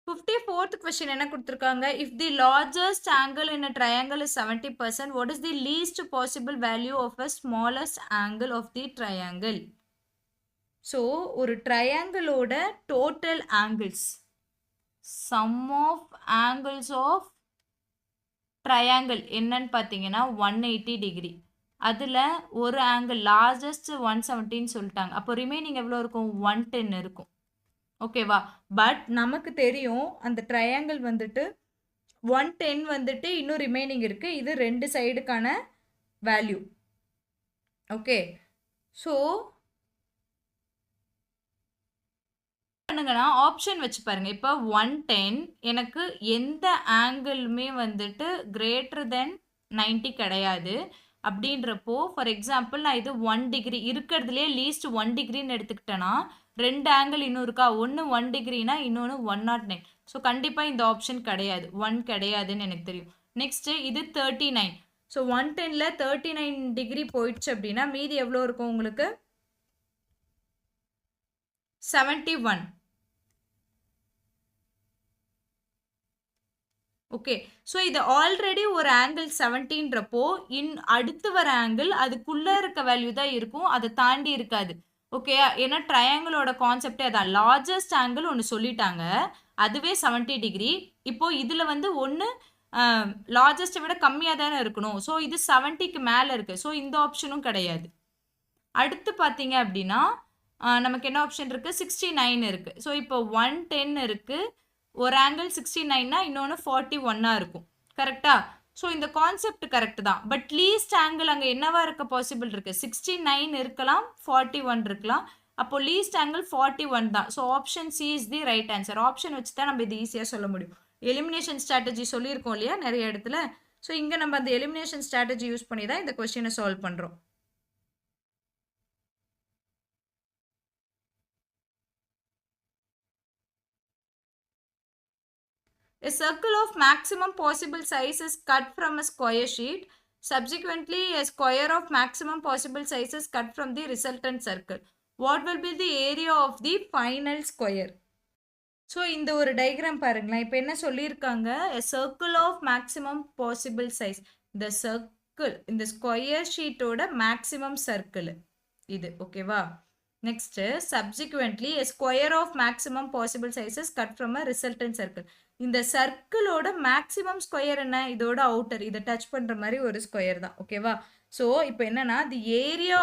54th question என்ன கொடுத்திருக்காங்க? If the largest angle in a triangle is 70%, what is the least possible value of a smallest angle of the triangle? So, ஒரு triangleோட total angles. Sum of angles of triangle என்னன்னு பார்த்தீங்கன்னா 180 degree. அதில் ஒரு angle largest 170 சொல்லிட்டாங்க. அப்போ remaining எவ்வளோ இருக்கும்? 110 இருக்கும். ஓகேவா? பட் நமக்கு தெரியும் அந்த ட்ரையாங்கிள் வந்துட்டு 110 வந்துட்டு இன்னும் ரிமைனிங் இருக்கு. இது ரெண்டு சைடுக்கான வேல்யூ. ஓகே. ஸோ பண்ணுங்கன்னா ஆப்ஷன் வச்சு பாருங்க. இப்போ 110 எனக்கு எந்த ஆங்கிளுமே வந்துட்டு கிரேட்டர் தென் 90 கிடையாது. அப்படின்றப்போ ஃபார் எக்ஸாம்பிள் நான் இது 1 டிகிரி இருக்கிறதுலே லீஸ்ட் 1 டிகிரின்னு எடுத்துக்கிட்டேன்னா ரெண்டு ஆங்கிள் இன்னும் இருக்கா? ஒன்று 1 டிகிரினா இன்னொன்று 109. ஸோ கண்டிப்பாக இந்த ஆப்ஷன் கிடையாது, 1 கிடையாதுன்னு எனக்கு தெரியும். நெக்ஸ்ட்டு இது 39. ஸோ 110ல் 39 டிகிரி போயிடுச்சு அப்படின்னா மீதி எவ்வளோ இருக்கும் உங்களுக்கு? 71. ஓகே. ஸோ இது ஆல்ரெடி ஒரு ஆங்கிள் 70ன்றப்போ அடுத்து வர ஆங்கிள் அதுக்குள்ளே இருக்க வேல்யூ தான் இருக்கும், அதை தாண்டி இருக்காது. ஓகே. ஏன்னா ட்ரையாங்கிளோட கான்செப்டே அதான். லார்ஜஸ்ட் ஆங்கிள் ஒன்று சொல்லிட்டாங்க, அதுவே 70 டிகிரி. இப்போ இதில் வந்து ஒன்று லார்ஜஸ்ட்டை விட கம்மியாக தானே இருக்கணும். ஸோ இது 70க்கு மேலே இருக்குது. ஸோ இந்த ஆப்ஷனும் கிடையாது. அடுத்து பார்த்தீங்க அப்படின்னா நமக்கு என்ன ஆப்ஷன் இருக்குது? 69 இருக்குது. ஸோ இப்போ 110 இருக்குது, ஒரு ஆங்கிள் 69னா இன்னொன்று 41 இருக்கும். கரெக்டா? ஸோ இந்த கான்செப்ட் கரெக்ட் தான். பட் லீஸ்ட் ஆங்கிள் அங்கே என்னவா இருக்க பாசிபிள் இருக்குது? 69 இருக்கலாம், 41 இருக்கலாம். அப்போ லீஸ்ட் ஆங்கிள் 41 தான். So option C is the right answer. Option வச்சு தான் நம்ம இது ஈஸியாக சொல்ல முடியும். எலிமினேஷன் ஸ்ட்ராட்டஜி சொல்லியிருக்கோம் இல்லையா நிறைய இடத்துல. ஸோ இங்கே நம்ம அந்த எலிமினேஷன் ஸ்ட்ராட்டஜி யூஸ் பண்ணி தான் இந்த கொஸ்டினை சால்வ் பண்ணுறோம். A circle of maximum possible size is cut from a square sheet. Subsequently, a square of maximum possible size is cut from the resultant circle. What will be the area of the final square? So இந்த ஒரு டயக்ராம் பாருங்களேன். இப்போ என்ன சொல்லியிருக்காங்க? A circle of maximum possible size. இந்த சர்க்கிள், இந்த ஸ்கொயர் ஷீட்டோட மேக்ஸிமம் சர்க்கிள் இது. ஓகேவா? Next subsequently a square of maximum possible size is cut from a resultant circle. இந்த சர்க்கிளோட மேக்ஸிமம் ஸ்கொயர் என்ன? இதோட அவுட்டர், இதை டச் பண்ணுற மாதிரி ஒரு ஸ்கொயர் தான். ஓகேவா? ஸோ இப்போ என்னன்னா தி ஏரியா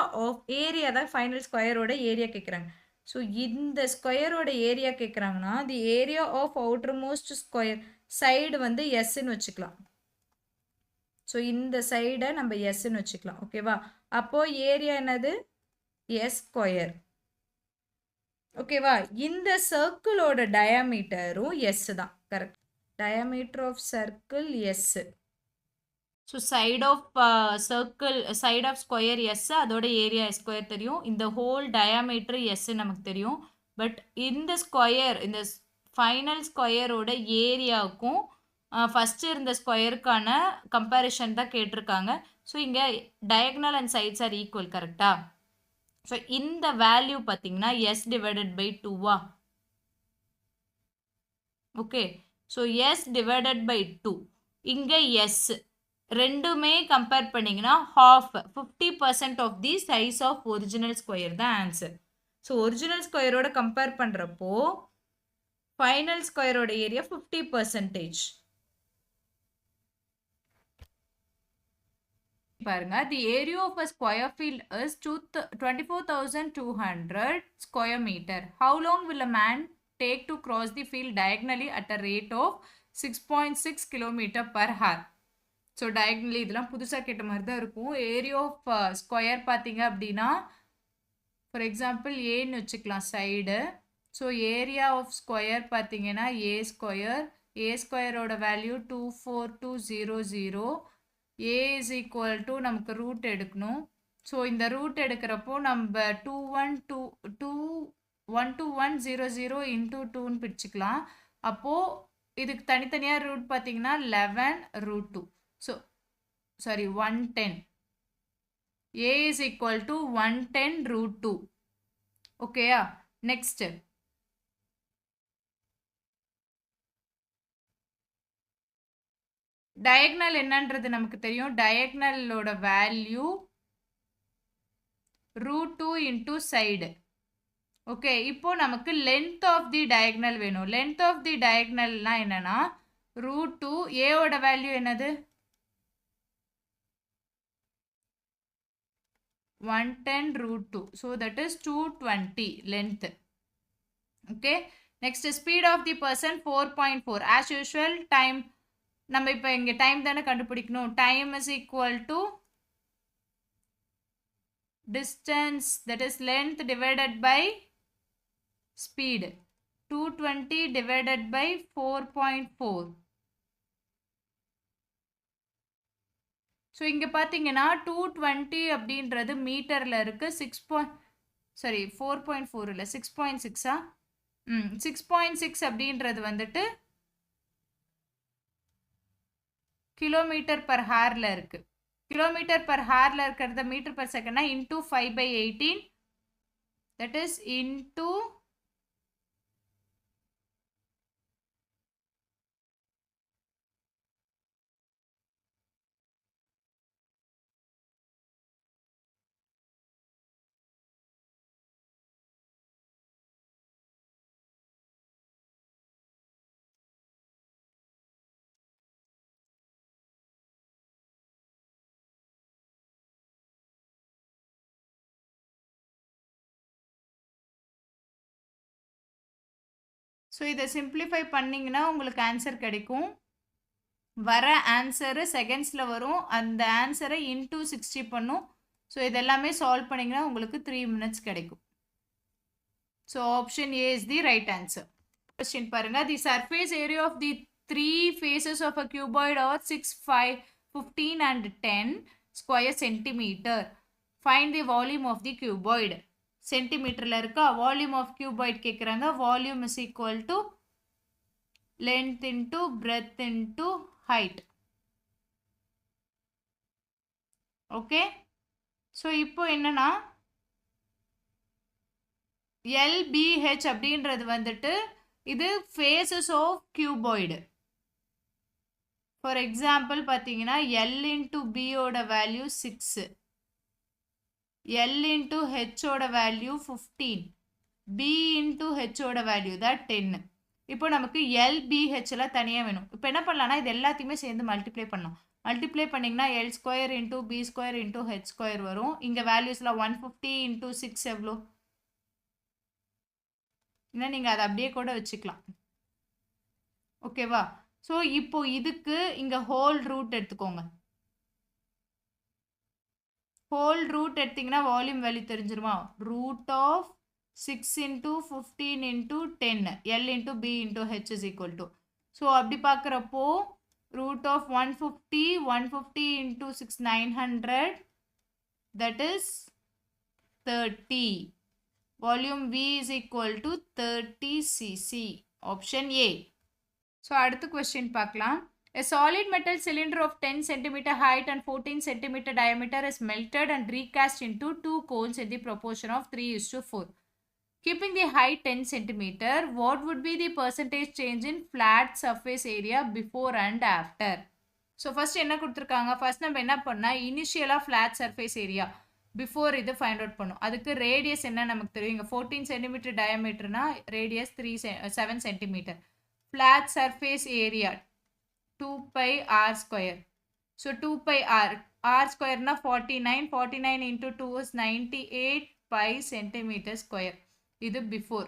தான் ஃபைனல் ஸ்கொயரோட ஏரியா கேட்குறாங்க. ஸோ இந்த ஸ்கொயரோட ஏரியா கேட்குறாங்கன்னா the area of outermost square side வந்து எஸ்ன்னு வச்சுக்கலாம். ஸோ இந்த சைடை நம்ம எஸ்ன்னு வச்சுக்கலாம். ஓகேவா? அப்போது ஏரியா என்னது? S square. ஓகேவா? இந்த சர்க்கிளோட டயாமீட்டரும் எஸ் தான். Correct. Diameter of circle S. So side of circle, side of square S, அதோட ஏரியா எஸ் ஸ்கொயர் தெரியும். இந்த ஹோல் டயாமீட்டர் எஸ் நமக்கு தெரியும். பட் இந்த ஸ்கொயர், இந்த ஃபைனல் ஸ்கொயரோட ஏரியாவுக்கும் ஃபஸ்ட்டு இருந்த ஸ்கொயருக்கான கம்பேரிஷன் தான் கேட்டிருக்காங்க. ஸோ இங்கே diagonal and sides are equal. கரெக்டா? ஸோ இந்த வேல்யூ பார்த்தீங்கன்னா எஸ் டிவைடட் பை 2வா? Okay. So S divided by 2. இங்கே எஸ் ரெண்டுமே கம்பேர் பண்ணிங்கன்னா half, 50% of the size of original square தான் ஆன்சர். ஸோ ஒரிஜினல் ஸ்கொயரோட கம்பேர் பண்ணுறப்போ ஃபைனல் ஸ்கொயரோட ஏரியா 50%. பாருங்க, the area of a square field is 24,200 square metre. How long will a man take to cross the field diagonally at a rate of 6.6 kilometre per hour? So diagonally இதெல்லாம் புதுசாக கேட்ட மாதிரி தான் இருக்கும். ஏரியா ஆஃப் ஸ்கொயர் பார்த்தீங்க அப்படின்னா ஃபார் எக்ஸாம்பிள் ஏன்னு வச்சுக்கலாம் side. So area of square பார்த்தீங்கன்னா ஏ ஸ்கொயரோட value 24200. A is equal to நமக்கு ரூட் எடுக்கணும். ஸோ இந்த ரூட் எடுக்கிறப்போ நம்ம 212,100 இன்டூ 2ன்னு பிடிச்சிக்கலாம். அப்போது இதுக்கு தனித்தனியாக ரூட் பார்த்தீங்கன்னா 11√2. So sorry 110. A is equal to 110 root 2. Okay, next. Diagonal என்னன்றது நமக்கு தெரியும். Diagonalோட value root 2 into side. Okay, இப்போ நமக்கு length of the diagonal வேணும். Length of the diagonalனா என்னன்னா root 2, A ஓட value என்னது 110 root 2. So that is 220 length. Okay, next speed of the person 4.4. As usual, time நம்ம இப்போ இங்க டைம் தானே கண்டுபிடிக்கணும். Time is equal to distance, that is length divided by speed. 220 divided by 4.4. So இங்கே பார்த்தீங்கன்னா 220 அப்படின்றது மீட்டரில் இருக்கு. 4.4 இல்லை 6.6 6.6 அப்படின்றது வந்துட்டு கிலோமீட்டர் பர் ஹார்ல இருக்கு. கிலோமீட்டர் பர் ஹார்ல இருக்கிறத மீட்டர் பர் செகண்ட்னா into 5/18, that is into so இதை சிம்பிளிஃபை பண்ணிங்கன்னா உங்களுக்கு ஆன்சர் கிடைக்கும். வர ஆன்சரு செகண்ட்ஸில் வரும். அந்த ஆன்சரை இன்டூ 60 பண்ணும். ஸோ இதெல்லாமே சால்வ் பண்ணிங்கன்னா உங்களுக்கு 3 minutes கிடைக்கும். So option A is the right answer. Question பாருங்க. The surface area of the 3 faces of a cuboid are 6, 5, 15 and 10 square centimeter. Find the volume of the cuboid. சென்டிமீட்டரில் இருக்கா. வால்யூம் ஆஃப் கியூபாய்ட் கேட்குறாங்க. Volume is equal to length into breadth into height. Okay, so இப்போ என்னன்னா LBH அப்படின்றது வந்துட்டு இது faces of cuboid. For example பார்த்தீங்கன்னா L இன்ட்டு பியோட வேல்யூ 6, L into H ஓட வேல்யூ 15, B into H ஓட வேல்யூ தான் 10. இப்போ நமக்கு LBHல தனியாக வேணும். இப்போ என்ன பண்ணலாம்னா இது எல்லாத்தையுமே சேர்ந்து மல்டிப்ளை பண்ணலாம். மல்டிப்ளை பண்ணிங்கன்னா L square into B square into H square வரும். இங்கே வேல்யூஸில் 150 இன்டூ 6 எவ்வளோ? இன்னும் நீங்கள் அதை அப்படியே கூட வச்சுக்கலாம். ஓகேவா? ஸோ இப்போ இதுக்கு இங்கே ஹோல் ரூட் எடுத்துக்கோங்க. ஹோல் ரூட் எடுத்திங்கன்னா வால்யூம் வேல்யூ தெரிஞ்சிருமா? Root of 6 into 15 into 10 L into B into H is equal to. So அப்படி பார்க்குறப்போ root of 150 into 6 900, that is 30. Volume V is equal to 30 cc. Option A. So அடுத்த கொஸ்டின் பார்க்கலாம். A solid metal cylinder of 10 cm height and 14 cm diameter is melted and recast into 2 cones in the proportion of 3:4. Keeping the height 10 cm, what would be the percentage change in flat surface area before and after? So first என்ன கொடுத்துருக்காங்க? ஃபர்ஸ்ட் நம்ம என்ன பண்ணால் இனிஷியலாக ஃப்ளாட் சர்ஃபேஸ் ஏரியா பிஃபோர் இது ஃபைண்ட் அவுட் பண்ணும். அதுக்கு ரேடியஸ் என்ன நமக்கு தெரியும். இங்கே 14 cm டயமீட்டர்னா radius 7 cm. Flat surface area 2 pi r square. So 2 pi r square na 49 into 2 is 98 pi centimeter square. இது before.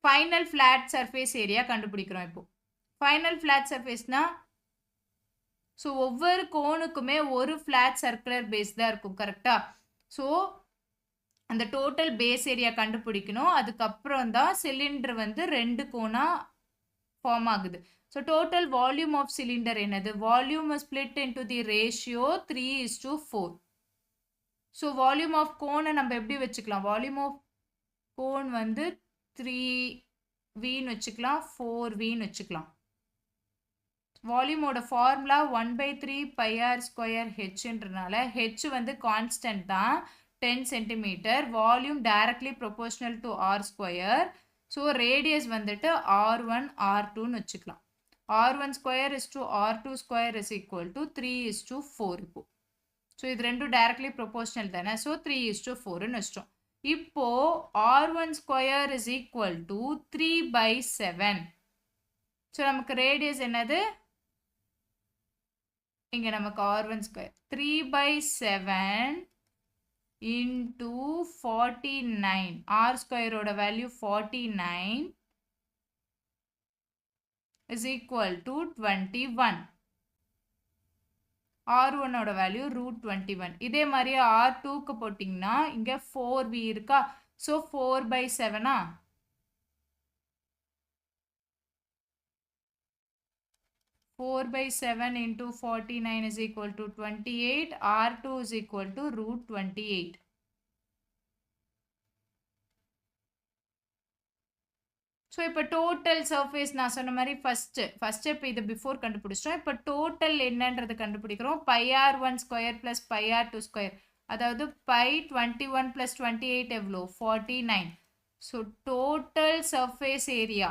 Final flat surface area கண்டுபிடிக்கிறோம். இப்போ final flat surface na so ஒவ்வொரு கோனுக்குமே ஒரு flat circular base தான் இருக்கும். கரெக்டா? ஸோ அந்த டோட்டல் பேஸ் ஏரியா கண்டுபிடிக்கணும். அதுக்கப்புறம் தான் சிலிண்டர் வந்து 2 கோனா ஃபார்ம் ஆகுது. So total volume of cylinder என்னது? Volume split into the ratio 3:4. So volume of கோனை நம்ம எப்படி வச்சுக்கலாம்? வால்யூம் ஆஃப் கோன் வந்து 3Vன்னு வச்சுக்கலாம், 4Vன்னு வச்சுக்கலாம். வால்யூமோட ஃபார்முலா 1/3 pi r ஸ்கொயர் ஹெச்ன்றனால ஹெச் வந்து கான்ஸ்டன்ட் தான் 10 centimetre. Volume directly proportional to R square. So radius வந்துட்டு R1 R2ன்னு வச்சுக்கலாம். R1 square is to R2 square is equal to 3:4 இப்போ. ஸோ இது ரெண்டும் டைரக்ட்லி ப்ரொபோர்ஷனல் தானே. ஸோ 3:4ன்னு வச்சிட்டோம். இப்போ R1 square is equal to 3/7. So நமக்கு ரேடியஸ் என்னது? இங்கே நமக்கு R1 ஸ்கொயர் 3/7 into 49. R ஸ்கொயரோட value 49 is equal to 21. R1 ஓட வேல்யூ √21. இதே மாதிரி R2க்கு போட்டிங்கன்னா இங்கே 4b இருக்கா. So 4/7. 4/7 into 49 is equal to 28. R2 is equal to √28. So இப்போ டோட்டல் சர்ஃபேஸ் நான் சொன்ன மாதிரி ஃபஸ்ட்டு இப்போ இது பிஃபோர் கண்டுபிடிச்சிட்டோம். இப்போ டோட்டல் என்னன்றது கண்டுபிடிக்கிறோம். πr1 square plus πr2 square, அதாவது π21 ப்ளஸ் 28 எவ்வளோ? 49. ஸோ டோட்டல் சர்ஃபேஸ் ஏரியா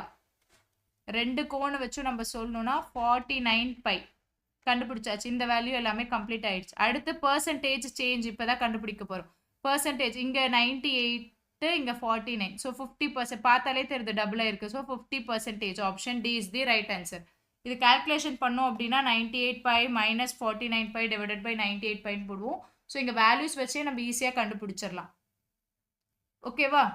ரெண்டு கோணை வச்சு நம்ம சொல்லணும்னா 49 பை கண்டுபிடிச்சாச்சு. இந்த வேல்யூ எல்லாமே கம்ப்ளீட் ஆயிடுச்சு. அடுத்து பர்சன்டேஜ் சேஞ்ச் இப்போ தான் கண்டுபிடிக்க போகிறோம். பர்சன்டேஜ் இங்கே 98, இங்கே 49. ஸோ 50% பார்த்தாலே தெரியுது டபுளாக இருக்குது. So 50%. Option D is the right answer. இது கால்குலேஷன் பண்ணோம் அப்படின்னா 98 by minus 49 by divided by 98 பைன்னு போடுவோம். ஸோ இங்கே வேல்யூஸ் வச்சே நம்ம ஈஸியாக கண்டுபிடிச்சிடலாம். ஓகேவா?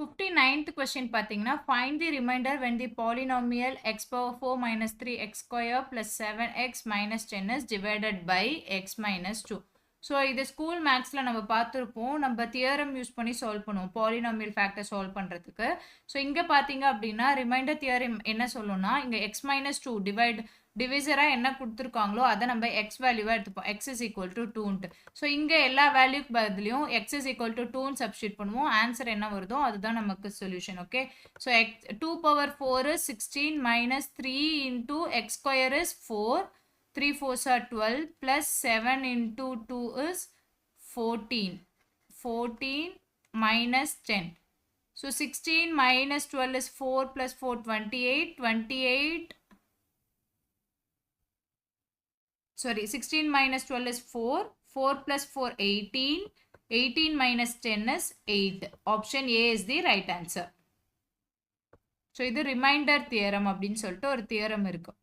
59th question பார்த்தீங்கன்னா find the remainder when the polynomial x power 4 minus 3x square plus 7x minus 10 is divided by x minus 2. So இது ஸ்கூல் மேக்ஸில் நம்ம பார்த்துருப்போம். நம்ம தியரம் யூஸ் பண்ணி சால்வ் பண்ணுவோம் பாலினாமியல் ஃபேக்டர் சால்வ் பண்ணுறதுக்கு. ஸோ இங்கே பார்த்தீங்க அப்படின்னா ரிமைண்டர் தியரம் என்ன சொல்லணும்னா, இங்கே எக்ஸ் மைனஸ் 2 டிவிசராக என்ன கொடுத்துருக்காங்களோ அதை நம்ம எக்ஸ் வேல்யூவாக எடுத்துப்போம். எக்ஸ் இஸ் ஈக்குவல் டு 2ன்ட்டு. ஸோ இங்கே எல்லா வேல்யூக்கு பதிலையும் எக்ஸ் இஸ் ஈக்குவல் டு 2ன்னு சப்ஸ்டியூட் பண்ணுவோம். ஆன்சர் என்ன வருதோ அதுதான் நமக்கு solution. Okay, so 2 power 4 is 16 minus 3 into x square is 4. 3 4s are 12 plus 7 into 2 is 14. 14 minus 10. So 16 minus 12 is 4 plus 4 28. 28. Sorry, 16 minus 12 is 4. 4 plus 4 18. 18 minus 10 is 8. Option A is the right answer. So இது remainder theorem அப்படின்னு சொல்லிட்டு ஒரு theorem இருக்கு.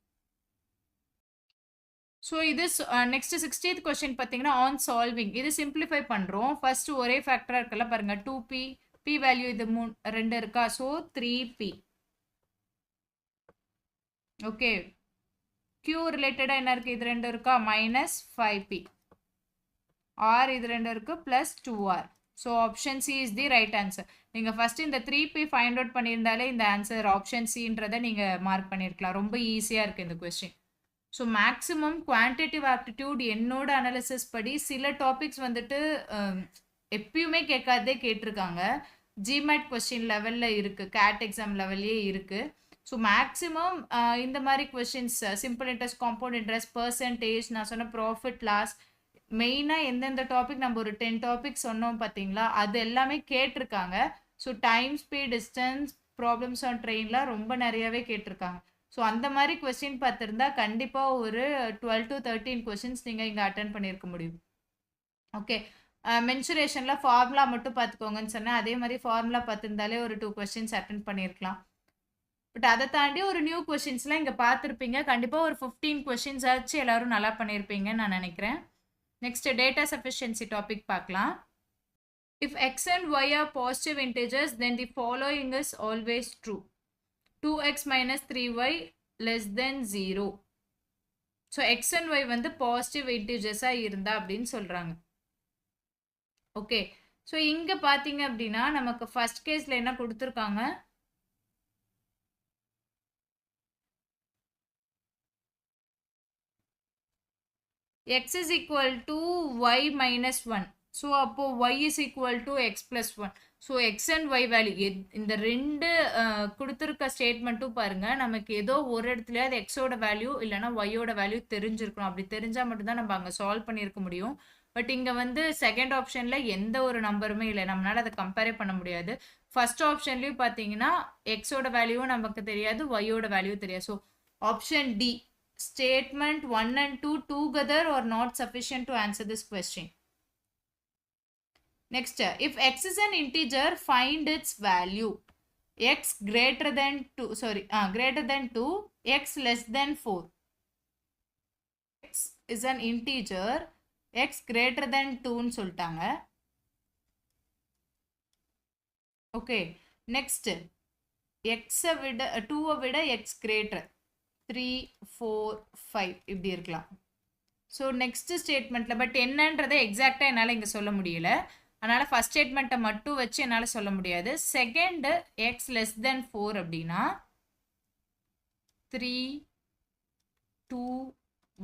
ஸோ இது நெக்ஸ்ட் 60th கொஸ்டின் பார்த்தீங்கன்னா ஆன் சால்விங். இது சிம்பிளிஃபை பண்ணுறோம். ஃபர்ஸ்ட் ஒரே ஃபேக்டராக இருக்கல பாருங்க, 2p, p வேல்யூ இது 2 இருக்கா. So 3p. ஓகே, q ரிலேட்டடாக என்ன இருக்குது? இது 2 இருக்கா, மைனஸ் 5p. r இது 2 இருக்குது plus 2r. So option C is the right answer. நீங்கள் ஃபஸ்ட்டு இந்த 3p ஃபைண்ட் அவுட் பண்ணியிருந்தாலே இந்த ஆன்சர் ஆப்ஷன் சின்றதை நீங்கள் மார்க் பண்ணியிருக்கலாம். ரொம்ப ஈஸியாக இருக்குது இந்த question. So maximum quantitative aptitude என்னோட அனாலிசிஸ் படி சில டாபிக்ஸ் வந்துட்டு எப்பயுமே கேட்காதே கேட்டிருக்காங்க. ஜிமேட் கொஸ்டின் லெவலில் இருக்குது, கேட் எக்ஸாம் லெவல்லே இருக்குது. ஸோ மேக்ஸிமம் இந்த மாதிரி questions simple interest, compound interest, percentage, நான் சொன்ன ப்ராஃபிட் லாஸ், மெயினாக எந்தெந்த டாபிக் நம்ம ஒரு 10 டாபிக் சொன்னோம் பார்த்தீங்களா, அது எல்லாமே கேட்டிருக்காங்க. So time, speed, distance, problems on ட்ரெயின்லாம் ரொம்ப நிறையாவே கேட்டிருக்காங்க. ஸோ அந்த மாதிரி கொஸ்டின் பார்த்துருந்தா கண்டிப்பாக ஒரு 12 to 13 கொஸ்டின்ஸ் நீங்கள் இங்கே அட்டன் பண்ணியிருக்க முடியும். ஓகே, மென்சுரேஷனில் ஃபார்முலா மட்டும் பார்த்துக்கோங்கன்னு சொன்னேன். அதே மாதிரி ஃபார்முலா பார்த்துருந்தாலே ஒரு 2 கொஸ்டின்ஸ் அட்டன் பண்ணியிருக்கலாம். பட் அதை தாண்டி ஒரு நியூ கொஸ்டின்ஸ்லாம் இங்கே பார்த்துருப்பீங்க. கண்டிப்பாக ஒரு 15 கொஸ்டின்ஸ் ஆச்சு எல்லோரும் நல்லா பண்ணியிருப்பீங்கன்னு நான் நினைக்கிறேன். நெக்ஸ்ட் டேட்டா சஃபிஷியன்சி டாபிக் பார்க்கலாம். If X and Y are positive integers then the following is always true. 2x minus 3y less than 0. So x and y வந்து பாசிட்டிவ் இன்டிஜர்ஸாக இருந்தா அப்படின்னு சொல்கிறாங்க. ஓகே, ஸோ இங்கே பார்த்தீங்க அப்படின்னா நமக்கு ஃபர்ஸ்ட் கேஸில் என்ன கொடுத்துருக்காங்க, x is equal to y minus 1. So அப்போது y is equal to x plus 1. So X and Y value இந்த ரெண்டு கொடுத்துருக்க ஸ்டேட்மெண்ட்டும் பாருங்க, நமக்கு ஏதோ ஒரு இடத்துல அது எக்ஸோட வேல்யூ இல்லைன்னா ஒய்யோட வேல்யூ தெரிஞ்சிருக்கணும். அப்படி தெரிஞ்சால் மட்டும்தான் நம்ம அங்கே சால்வ் பண்ணியிருக்க முடியும். பட் இங்கே வந்து செகண்ட் ஆப்ஷனில் எந்த ஒரு நம்பருமே இல்லை, நம்மளால அதை கம்பேரே பண்ண முடியாது. ஃபர்ஸ்ட் ஆப்ஷன்லையும் பார்த்தீங்கன்னா எக்ஸோட வேல்யூவும் நமக்கு தெரியாது, ஒய்யோட வேல்யூ தெரியாது. So option D, statement 1 and 2 together are not sufficient to answer this question. Next, if x is an integer, find its value. X greater than 2, x less than 4. X is an integer, x greater than 2 ன்னு சொல்லிட்டாங்க. Okay, next, x விட 2 விட x greater 3, 4, 5 இப்படி இருக்கலாம். ஸோ நெக்ஸ்ட் ஸ்டேட்மெண்ட்டில் பட் என்னன்றதை எக்ஸாக்டாக என்னால் இங்கே சொல்ல முடியல, அதனால் ஃபஸ்ட் ஸ்டேட்மெண்ட்டை மட்டும் வச்சு என்னால் சொல்ல முடியாது. செகண்டு எக்ஸ் லெஸ் தென் 4 அப்படின்னா 3, 2,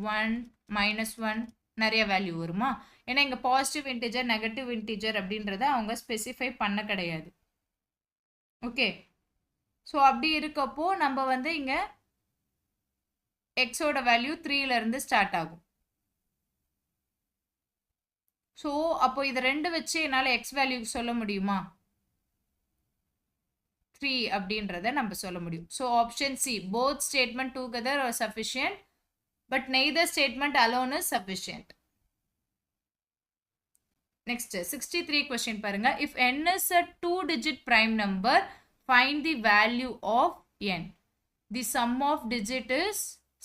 1, -1 நிறைய வேல்யூ வருமா? ஏன்னா இங்கே பாசிட்டிவ் இன்டிஜர் நெகட்டிவ் இன்டிஜர் அப்படின்றத அவங்க ஸ்பெசிஃபை பண்ண கிடையாது. ஓகே, ஸோ அப்படி இருக்கப்போ நம்ம வந்து இங்கே எக்ஸோட வேல்யூ 3லேருந்து ஸ்டார்ட் ஆகும். ஸோ அப்போ இது ரெண்டு வச்சு என்னால் எக்ஸ் வேல்யூ சொல்ல முடியுமா? 3 அப்படின்றத நம்ம சொல்ல முடியும். So option C, both statement together are sufficient but neither statement alone is sufficient. Next 63 question பாருங்க. If n is a 2-digit prime number, find the value of n. The sum of digit is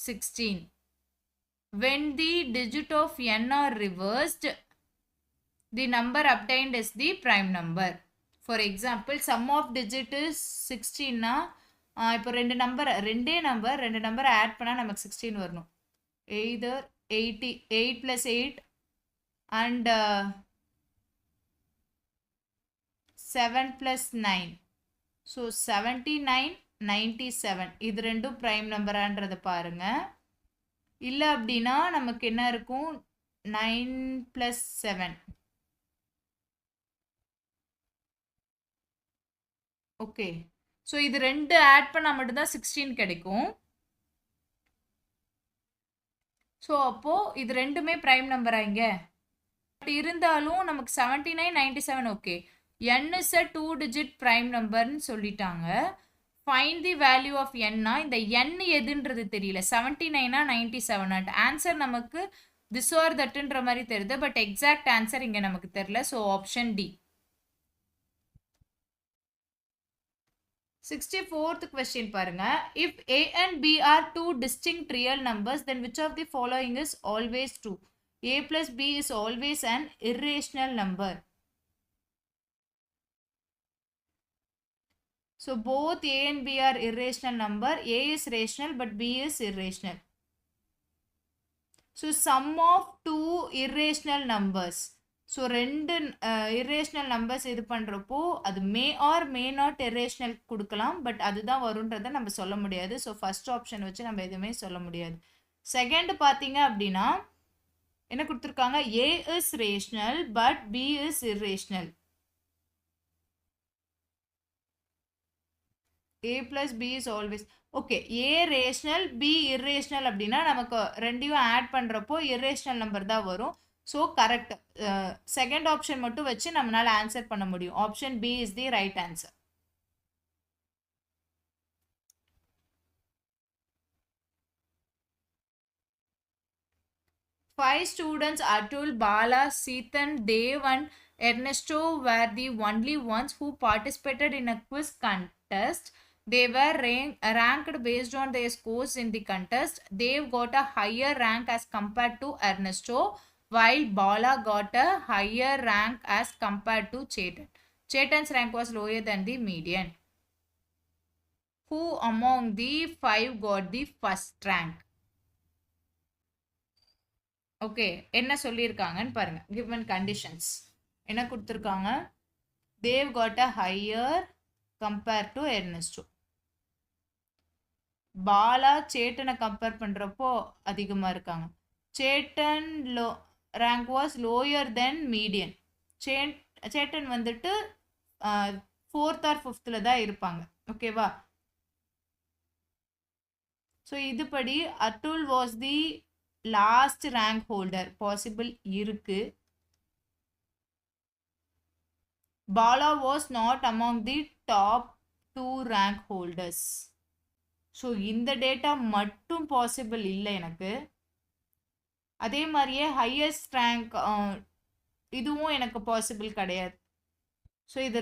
16. When the digit of n are reversed, the number obtained is the prime number. For example, sum of digit is 16 னா இப்போ ரெண்டு நம்பர் ஆட் பண்ணால் நமக்கு 16 வரணும். either 8 plus 8 and 7 plus 9. So 79, 97 இது ரெண்டும் ப்ரைம் நம்பரான்றதை பாருங்க. இல்லை அப்படின்னா நமக்கு என்ன இருக்கும், 9 plus 7. ஓகே, ஸோ இது ரெண்டு ஆட் பண்ணால் மட்டும்தான் 16 கிடைக்கும். ஸோ அப்போது இது ரெண்டுமே ப்ரைம் நம்பரா இங்கே? பட் இருந்தாலும் நமக்கு 79, 97 okay. n is a 2-digit prime numberன்னு சொல்லிட்டாங்க. ஃபைண்ட் தி வேல்யூ ஆஃப் n-னா இந்த n எதுன்றது தெரியல, 79 97. ஆன்சர் நமக்கு திஸ் ஆர் தட்டுன்ற மாதிரி தெரியுது, பட் எக்ஸாக்ட் ஆன்சர் இங்கே நமக்கு தெரியல. So option D. 64th question பாருங்க. If a and b are two distinct real numbers, then which of the following is always true? A plus b is always an irrational number. So both a and b are irrational number. A is rational but b is irrational. So sum of two irrational numbers. So ரெண்டு இரேஷ்னல் நம்பர்ஸ் இது பண்ணுறப்போ அது மே ஆர் மே நாட் இரேஷ்னல் கொடுக்கலாம், பட் அதுதான் வரும்ன்றதை நம்ம சொல்ல முடியாது. ஸோ ஃபர்ஸ்ட் ஆப்ஷன் வச்சு நம்ம எதுவுமே சொல்ல முடியாது. செகண்ட் பார்த்தீங்க அப்படின்னா என்ன கொடுத்துருக்காங்க, A is rational but B is irrational. A plus B is always okay. A rational B irrational அப்படின்னா நமக்கு ரெண்டையும் ஆட் பண்ணுறப்போ இரேஷ்னல் நம்பர் தான் வரும். ஸோ கரெக்ட், செகண்ட் ஆப்ஷன் மட்டும் வச்சு நம்மளால ஆன்சர் பண்ண முடியும். Option B is the right answer. Five students, Atul, Bala, Seethan, Dev and Ernesto were the only ones who participated in a quiz contest. They were ranked based on their scores in the contest. Dev got a higher rank as compared to Ernesto, while Bala got a higher rank as compared to Chetan. Chetan's rank was lower than the median. Who among the five got the first rank? Okay, என்ன சொல்லியிருக்காங்கன்னு பாருங்க. Given conditions என்ன கொடுத்துருக்காங்க, Dev got a higher compared to Ernesto. Bala Chetan compare பண்ணுறப்போ அதிகமாக இருக்காங்க. Chetan rank was lower than median. Chetan வந்துட்டு 4th or 5th தான் இருப்பாங்க. ஓகேவா? ஸோ இதுபடி Atul was the last rank holder possible இருக்கு. Bala was not among the top 2 rank holders. So இந்த டேட்டா மட்டும் பாசிபிள் இல்லை எனக்கு. அதே மாதிரியே ஹையஸ்ட் ரேங்க் இதுவும் எனக்கு பாசிபிள் கிடையாது. ஸோ இது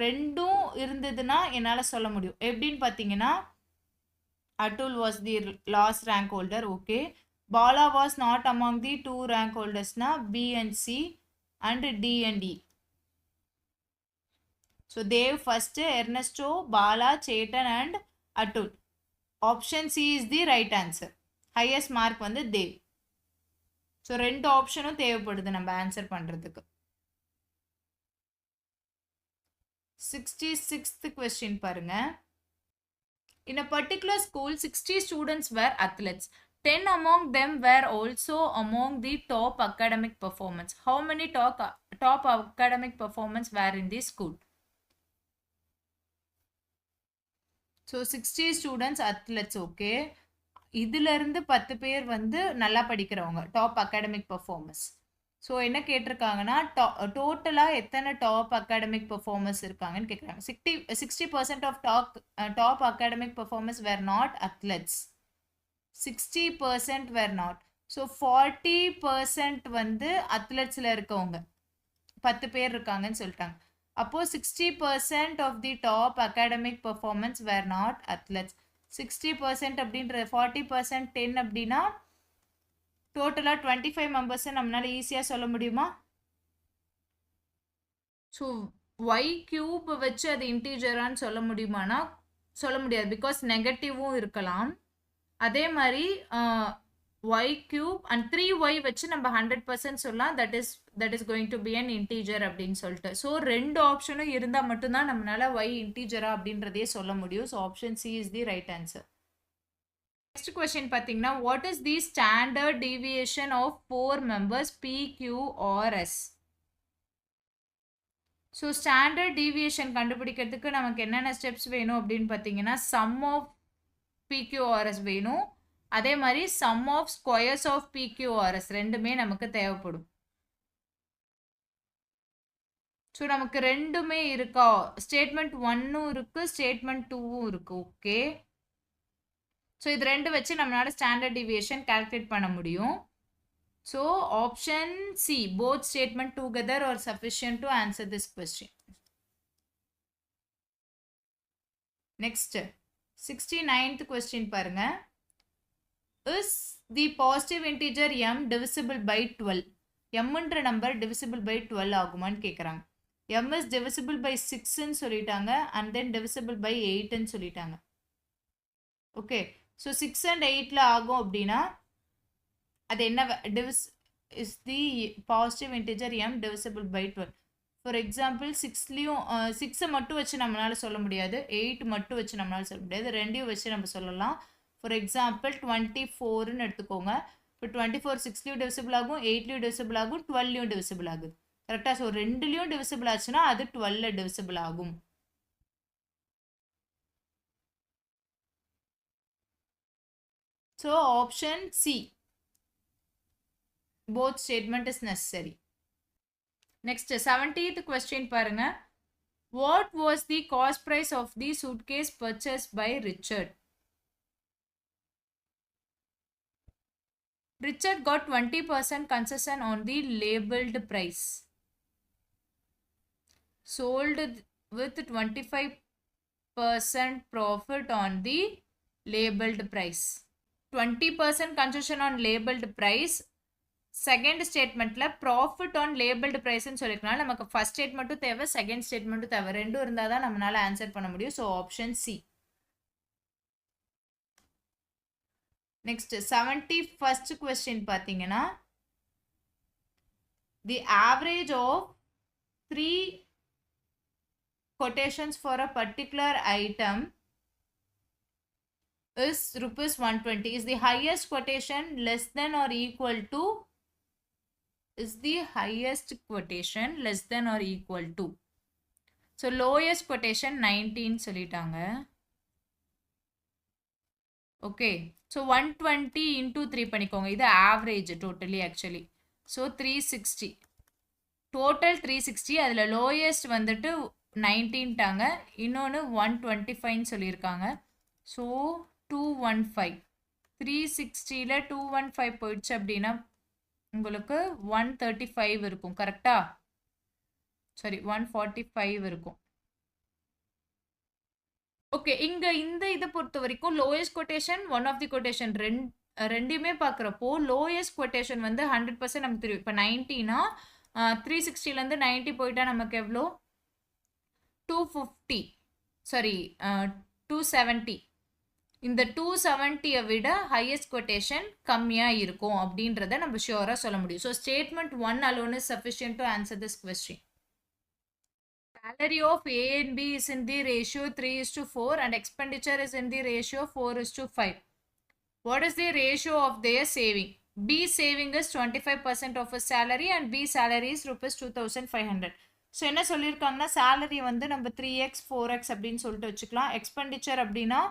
ரெண்டும் இருந்ததுன்னா என்னால் சொல்ல முடியும். எப்படின்னு பார்த்தீங்கன்னா Atul was the last rank holder. Okay, Bala was not among the 2 rank ஹோல்டர்ஸ்னா B and C and D and E. So Dev first, Ernesto, Bala, Chetan and Atul. Option C is the right answer. Highest mark வந்து தேவ். ஸோ 2 ஆப்ஷனும் தேவைப்படுது நம்ம ஆன்சர் பண்ணுறதுக்கு. 66th question பாருங்க. In a particular school, 60 students were athletes. 10 among them were also among the top academic performance. How many top academic performance were in the school? So 60 students athletes. Okay. இதுல இருந்து 10 பேர் வந்து நல்லா படிக்கிறவங்க, டாப் அகாடமிக் பெர்ஃபார்மன்ஸ். ஸோ என்ன கேட்டிருக்காங்கன்னா டோட்டலாக எத்தனை டாப் அகாடமிக் பெர்ஃபார்மன்ஸ் இருக்காங்கன்னு கேட்குறாங்க. 60% of top academic performance were not athletes. 60% were not. So 40% வந்து அத்லெட்ஸில் இருக்கவங்க 10 பேர் இருக்காங்கன்னு சொல்லிட்டாங்க. அப்போது 60% of the top academic performance were not athletes. 60% அப்படின்ற 40% 10 அப்படின்னா டோட்டலாக 25 மெம்பர்ஸை நம்மளால ஈஸியாக சொல்ல முடியுமா? ஸோ ஒய் கியூப் வச்சு அது இன்டீஜரான்னு சொல்ல முடியுமானா சொல்ல முடியாது, பிகாஸ் நெகட்டிவும் இருக்கலாம். அதே மாதிரி ஒய் கியூப் அண்ட் 3y வச்சு நம்ம 100% சொல்லலாம். That is going to be an integer அப்படின்னு சொல்லிட்டு. ஸோ 2 ஆப்ஷனும் இருந்தால் மட்டும்தான் நம்மளால ஒய் இன்டீஜரா அப்படின்றதையே சொல்ல முடியும். So option C is the right answer. Next question பார்த்தீங்கன்னா, what is the standard deviation of 4 members P Q R S? So standard deviation கண்டுபிடிக்கிறதுக்கு நமக்கு என்னென்ன ஸ்டெப்ஸ் வேணும் அப்படின்னு பார்த்தீங்கன்னா, சம் ஆஃப் பிக்யூஆர்எஸ் வேணும். அதே மாதிரி sum of squares of PQRS ரெண்டுமே நமக்கு தேவைப்படும். ஸோ நமக்கு ரெண்டுமே இருக்கா? ஸ்டேட்மெண்ட் 1ம் இருக்கு, ஸ்டேட்மெண்ட் 2வும் இருக்கு. ஓகே, ஸோ இது ரெண்டு வச்சு நம்மளால ஸ்டாண்டர்ட் டீவியேஷன் கால்குலேட் பண்ண முடியும். So option C, both statement together are sufficient to answer this question. Next, 69th question பாருங்க. Is the positive integer m divisible by 12? m என்ற நம்பர் divisible by 12 ஆகுமான்னு கேட்குறாங்க. m is divisible by 6ன்னு சொல்லிட்டாங்க, and then divisible by 8ன்னு சொல்லிட்டாங்க. ஓகே, ஸோ 6 and 8ல ஆகும் அப்படின்னா அது என்ன? is the positive integer m divisible by 12. For example, 6லையும் 6 மட்டும் வச்சு நம்மளால சொல்ல முடியாது, 8 மட்டும் வச்சு நம்மளால சொல்ல முடியாது, ரெண்டையும் வச்சு நம்ம சொல்லலாம். ஃபார் எக்ஸாம்பிள் 24ன்னு எடுத்துக்கோங்க. இப்போ 24 6லையும் டிவிசிபிள் ஆகும், 8லையும் டிவிசிபிள் ஆகும், 12லையும் டிவிசிபிள் ஆகுது. கரெக்டாக? ஸோ ரெண்டுலையும் டிவிசிபிள் ஆச்சுன்னா அது 12ல டிவிசிபிள் ஆகும். So option C, both statement is necessary. Next, 70th question பாருங்க. What was the cost price of the suitcase purchased by Richard? Richard got 20% concession on the labeled price. Sold with 25% profit on the labeled price. 20% concession on labeled price. Second ஸ்டேட்மெண்ட்ல ப்ராஃபிட் ஆன் லேபிள்டு ப்ரைஸ்ன்னு சொல்லியிருக்கனால நமக்கு ஃபர்ஸ்ட் ஸ்டேட்மெண்ட்டும் தேவை, செகண்ட் ஸ்டேட்மெண்ட்டும் தேவை. ரெண்டும் இருந்தால் தான் நம்மளால ஆன்சர் பண்ண முடியும். So option C. Next 71st question பார்த்தீங்கன்னா, the average of 3 quotations for a particular item is rupees 120. Is the highest quotation less than or equal to is the highest quotation less than or equal to? So lowest quotation 19 சொல்லிட்டாங்க. Okay. So 120 into 3 பண்ணிக்கோங்க. இது average totally actually. So 360. Total 360. அதில் lowest வந்துட்டு 19 டாங்க. இன்னொன்று 125 சொல்லியிருக்காங்க. So 215. 360ல 215 போயிடுச்சு அப்படின்னா உங்களுக்கு 135 இருக்கும். கரெக்டா? சாரி 145 இருக்கும். ஓகே, இங்க இந்த இதை பொறுத்த வரைக்கும் lowest quotation one of the quotation ரெண்டுமே பார்க்குறப்போ லோயஸ்ட் கொட்டேஷன் வந்து 100% நமக்கு தெரியும். இப்போ 90னா 360லேருந்து 90 போயிட்டா நமக்கு எவ்வளோ? 250 சாரி 270. இந்த 270 விட ஹையஸ்ட் கொட்டேஷன் கம்மியாக இருக்கும் அப்படின்றத நம்ம ஷியோராக சொல்ல முடியும். So statement 1 alone is sufficient to answer this question. Salary of A and B is in the ratio 3:4 and expenditure is in the ratio 4:5. What is the ratio of their saving? B saving is 25% of his salary and B salary is rupees 2,500. So என்ன சொல்லியிருக்காங்கன்னா salary வந்து நம்ம 3x 4x அப்படின்னு சொல்லிட்டு வச்சுக்கலாம். எக்ஸ்பெண்டிச்சர் அப்படின்னா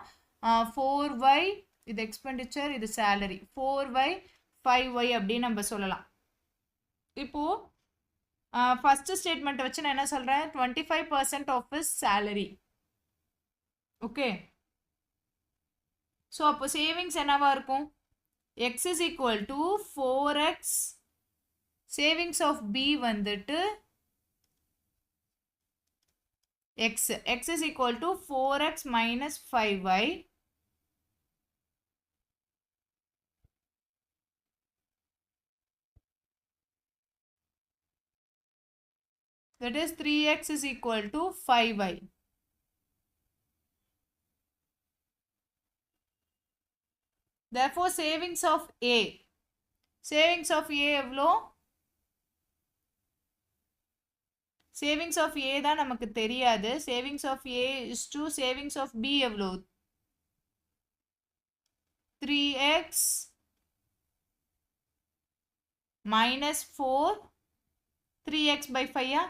4y, இது எக்ஸ்பெண்டிச்சர், இது salary 4y 5y அப்படின்னு நம்ம சொல்லலாம். இப்போது ஃபர்ஸ்ட் ஸ்டேட்மெண்ட் வச்சு நான் என்ன சொல்கிறேன்? 25% of his salary. Okay, so அப்போ சேவிங்ஸ் என்னவா இருக்கும்? X is equal to 4x. Savings of P வந்துட்டு X. X is equal to 4x minus 5y. That is 3x is equal to 5y. Therefore, savings of A. Savings of A எவ்வளோ? Savings of A தான் நமக்கு தெரியாது. Savings of A is to savings of B எவ்வளோ? 3x minus 4. 3x by 5.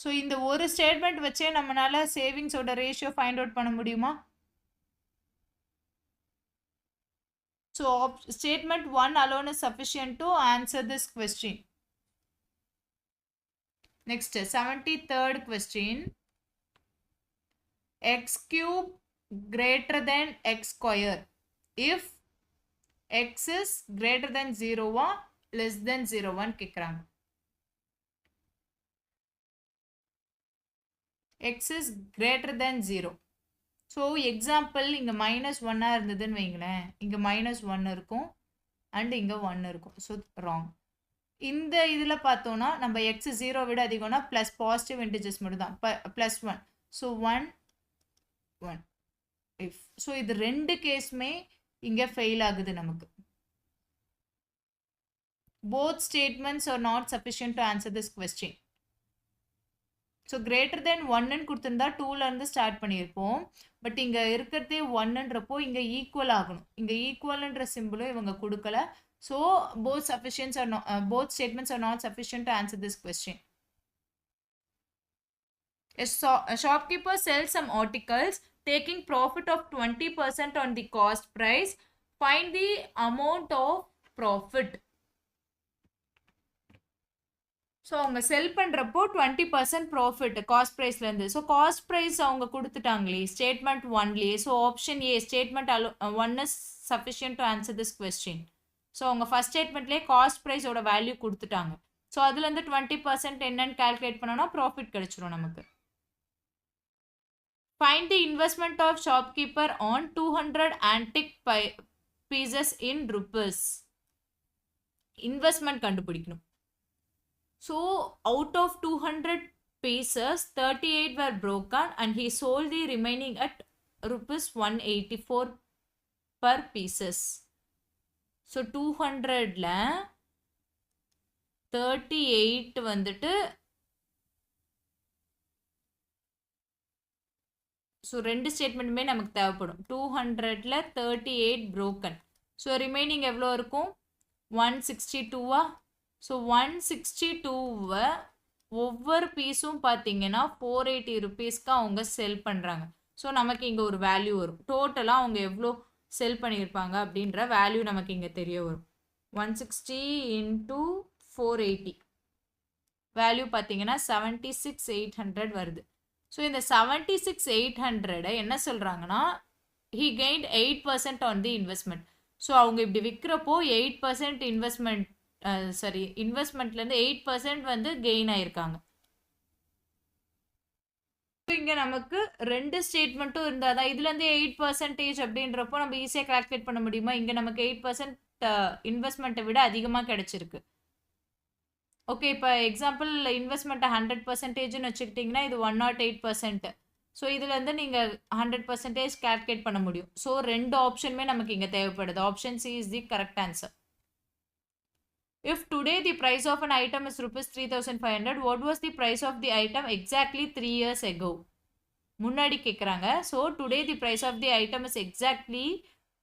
So இந்த ஒரு ஸ்டேட்மெண்ட் வச்சே நம்மளால சேவிங்ஸோட ரேஷியோ ஃபைண்ட் அவுட் பண்ண முடியுமா? So statement 1 alone is sufficient to answer this question. Next, 73rd question. X cube greater than x square if x is greater than 0 or less than 0 கேட்குறாங்க. x is greater than 0. So example இங்கே -1 இருந்ததுன்னு வைங்களேன், இங்கே -1 இருக்கும் அண்ட் இங்கே 1 இருக்கும். So wrong. இந்த இதில் பார்த்தோன்னா நம்ம எக்ஸ் 0 விட அதிகம்னா ப்ளஸ் பாசிட்டிவ் இன்டிஜர்ஸ் மட்டும் தான், +1. So 1 1 if. ஸோ இது ரெண்டு கேஸுமே இங்கே ஃபெயில் ஆகுது நமக்கு. Both statements are not sufficient to answer this question. So greater than 1ன்னு கொடுத்துருந்தா 2லேருந்து ஸ்டார்ட் பண்ணியிருப்போம். பட் இங்கே இருக்கிறதே 1ன்றப்போ இங்கே ஈக்குவல் ஆகணும். இங்கே ஈக்குவல்ன்ற சிம்பிளும் இவங்க கொடுக்கல. So both statements are not sufficient to answer this question. A shopkeeper sells some articles taking profit of 20% on the cost price. Find the amount of profit. So அவங்க செல் பண்ணுறப்போ 20% ப்ராஃபிட் காஸ்ட் ப்ரைஸ்லேருந்து. ஸோ காஸ்ட் ப்ரைஸ் அவங்க கொடுத்துட்டாங்களே ஸ்டேட்மெண்ட் 1லேயே. So option A statement 1 is sufficient to answer this question. So அவங்க ஃபர்ஸ்ட் ஸ்டேட்மெண்ட்லேயே காஸ்ட் ப்ரைஸோட வேல்யூ கொடுத்துட்டாங்க. ஸோ அதுலேருந்து 20% என்னன்னு கால்குலேட் பண்ணோன்னா ப்ராஃபிட் கிடைச்சிரும் நமக்கு. Find the investment of shopkeeper on 200 antique pieces in rupees. Investment கண்டுபிடிக்கணும். So out of 200 pieces 38 were broken and he sold the remaining at rupees 184 per pieces. So 200ல 38 வந்துட்டு ஸோ ரெண்டு ஸ்டேட்மெண்ட்டுமே நமக்கு தேவைப்படும். 200ல் 38 broken. ஸோ ரிமைனிங் எவ்வளோ இருக்கும்? 162வா? ஸோ 162வை ஒவ்வொரு பீஸும் பார்த்தீங்கன்னா 480 rupeesக்கு அவங்க செல் பண்ணுறாங்க. ஸோ நமக்கு இங்கே ஒரு வேல்யூ வரும். டோட்டலாக அவங்க எவ்வளோ செல் பண்ணியிருப்பாங்க அப்படின்ற வேல்யூ நமக்கு இங்கே தெரிய வரும். 160 into 480 வேல்யூ பார்த்தீங்கன்னா 76,800 வருது. ஸோ இந்த 76,800 என்ன சொல்கிறாங்கன்னா he gained 8% on the investment. So அவங்க இப்படி விற்கிறப்போ 8% இன்வெஸ்ட்மெண்ட் இன்வெஸ்ட்மெண்ட்லேருந்து 8% வந்து கெயின் ஆயிருக்காங்க. இங்கே நமக்கு ரெண்டு ஸ்டேட்மெண்ட்டும் இருந்தால் தான் இதுலேருந்து 8% அப்படின்றப்போ நம்ம ஈஸியாக கால்குலேட் பண்ண முடியுமா? இங்கே நமக்கு 8% இன்வெஸ்ட்மெண்ட்டை விட அதிகமாக கிடைச்சிருக்கு. ஓகே, இப்போ எக்ஸாம்பிள் இன்வெஸ்ட்மெண்ட்டை 100%ன்னு வச்சுக்கிட்டிங்கன்னா இது 108%. ஸோ இதுலேருந்து நீங்கள் 100% கால்குலேட் பண்ண முடியும். ஸோ ரெண்டு ஆப்ஷனுமே நமக்கு இங்கே தேவைப்படுது. Option C is the correct answer. If today the price of an item is rupees 3,500, what was the price of the item exactly 3 years ago? முன்னாடி கேட்குறாங்க. So today the price of the item is exactly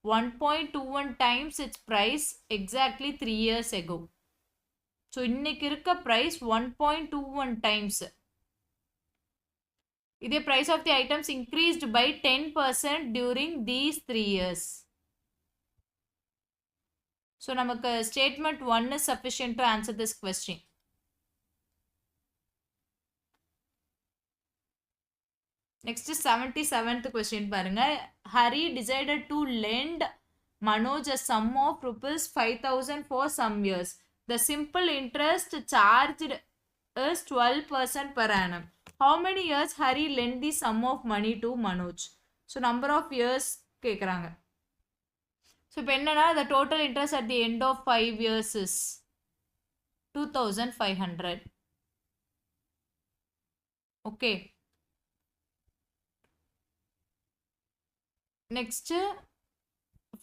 1.21 times its price exactly 3 years ago. ஸோ இன்னைக்கு இருக்க ப்ரைஸ் 1.21 times. இதே price of the items increased by 10% during these 3 years. So நமக்கு statement 1 is sufficient to answer this question. Next 77th question பாருங்க. Hari decided to lend Manoj a sum of rupees 5,000 for some years. The simple interest charged is 12% per annum. How many years Hari lent the sum of money to Manoj? So number of years கேட்குறாங்க. ஸோ இப்போ என்னன்னா the total interest at the end of 5 years is 2,500. Okay. Next,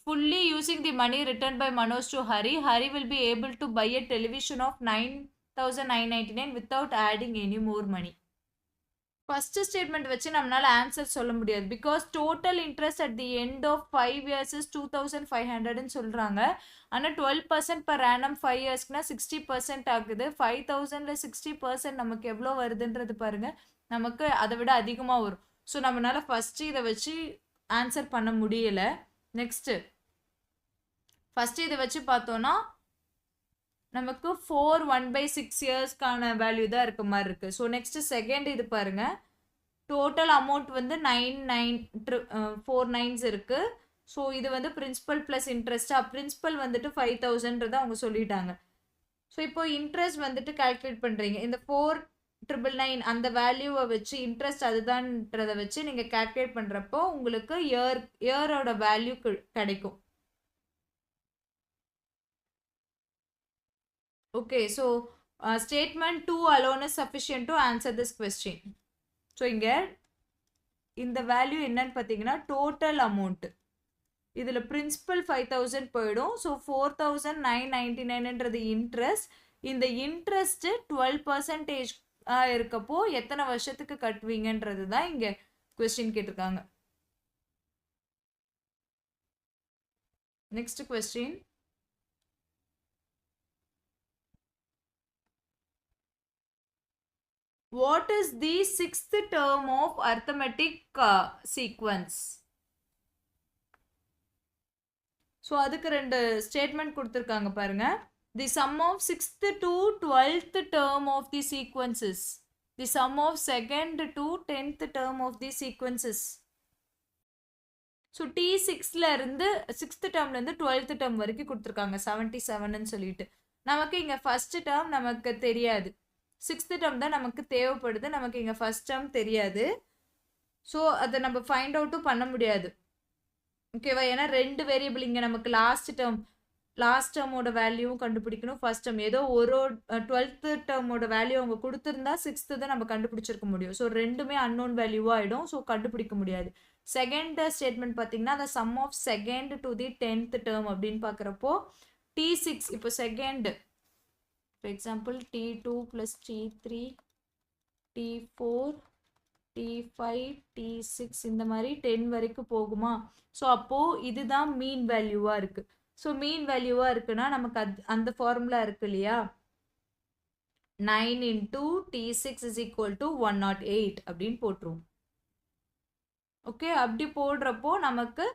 fully using the money returned by Manoj to Hari, Hari will be able to buy a television of 9,999 without adding any more money. First statement வச்சு நம்மளால ஆன்சர் சொல்ல முடியாது. Because total interest at the end of 5 years is 2,500ன்னு சொல்கிறாங்க. ஆனால் 12% per annum 5 yearsக்குனா 60% ஆகுது. 5,000ல் 60% நமக்கு எவ்வளோ வருதுன்றது பாருங்கள், நமக்கு அதை விட அதிகமாக வரும். ஸோ நம்மளால ஃபஸ்ட்டு இதை வச்சு ஆன்சர் பண்ண முடியலை. நெக்ஸ்ட்டு ஃபஸ்ட்டு இதை வச்சு பார்த்தோன்னா நமக்கு 4 1/6 இயர்ஸ்க்கான வேல்யூ தான் இருக்க மாதிரி இருக்குது. ஸோ நெக்ஸ்ட்டு செகண்ட் இது பாருங்கள், டோட்டல் அமௌண்ட் வந்து 9,949 இருக்குது. ஸோ இது வந்து பிரின்சிபல் ப்ளஸ் இன்ட்ரெஸ்ட்டாக, பிரின்சிபல் வந்துட்டு 5,000ன்றதை அவங்க சொல்லிட்டாங்க. ஸோ இப்போ இன்ட்ரெஸ்ட் வந்துட்டு கால்குலேட் பண்ணுறீங்க. இந்த 4,999 அந்த வேல்யூவை வச்சு இன்ட்ரெஸ்ட் அதுதான்றதை வச்சு நீங்கள் கால்குலேட் பண்ணுறப்போ உங்களுக்கு இயரோட வேல்யூ கிடைக்கும். Okay, so statement 2 alone is sufficient to answer this question. So இங்கே இந்த வேல்யூ என்னன்னு பார்த்தீங்கன்னா டோட்டல் அமௌண்ட், இதில் பிரின்சிபல் 5,000 போயிடும். ஸோ 4,999ன்றது இன்ட்ரெஸ்ட். இந்த இன்ட்ரெஸ்ட்டு 12% இருக்கப்போ எத்தனை வருஷத்துக்கு கட்டுவீங்கன்றது தான் இங்கே கொஸ்டின் கேட்டிருக்காங்க. Next question, what is the 6th term of arithmetic sequence? ஸோ அதுக்கு ரெண்டு ஸ்டேட்மெண்ட் கொடுத்துருக்காங்க பாருங்க. The sum of 6th to 12th term of the sequences, the sum of 2nd to 10th term of the sequences. So T6ல இருந்து 6th termலேருந்து 12th term வரைக்கும் கொடுத்துருக்காங்க 77ன்னு சொல்லிட்டு. நமக்கு இங்கே ஃபர்ஸ்ட் டேர்ம் நமக்கு தெரியாது, 6th term தான் நமக்கு தேவைப்படுது. நமக்கு இங்கே ஃபர்ஸ்ட் டேர்ம் தெரியாது. ஸோ அதை நம்ம ஃபைண்ட் அவுட்டும் பண்ண முடியாது. ஓகேவா? ஏன்னா ரெண்டு வேரியபிள் இங்கே நமக்கு லாஸ்ட் டேர்மோட வேல்யூவும் கண்டுபிடிக்கணும், ஃபர்ஸ்ட் டேர்ம். ஏதோ ஒரு 12th டேர்மோட வேல்யூ அவங்க கொடுத்துருந்தா 6th தான் நம்ம கண்டுபிடிச்சிருக்க முடியும். ஸோ ரெண்டுமே அன்னோன் வேல்யூவாக ஆகிடும். ஸோ கண்டுபிடிக்க முடியாது. செகண்ட் ஸ்டேட்மெண்ட் பார்த்தீங்கன்னா the sum of 2nd to the 10th term அப்படின்னு பார்க்குறப்போ T6 இப்போ second, for example T2 plus T3 T4 T5 T6 இந்த மாதிரி 10 வரைக்கும் போகுமா? ஸோ அப்போ இதுதான் மீன் வேல்யூவா இருக்கு. ஸோ மீன் வேல்யூவா இருக்குன்னா நமக்கு அந்த ஃபார்முலா இருக்கு இல்லையா, 9 into T6 is equal to 108 அப்படின்னு போட்டுருவோம். ஓகே, அப்படி போடுறப்போ நமக்கு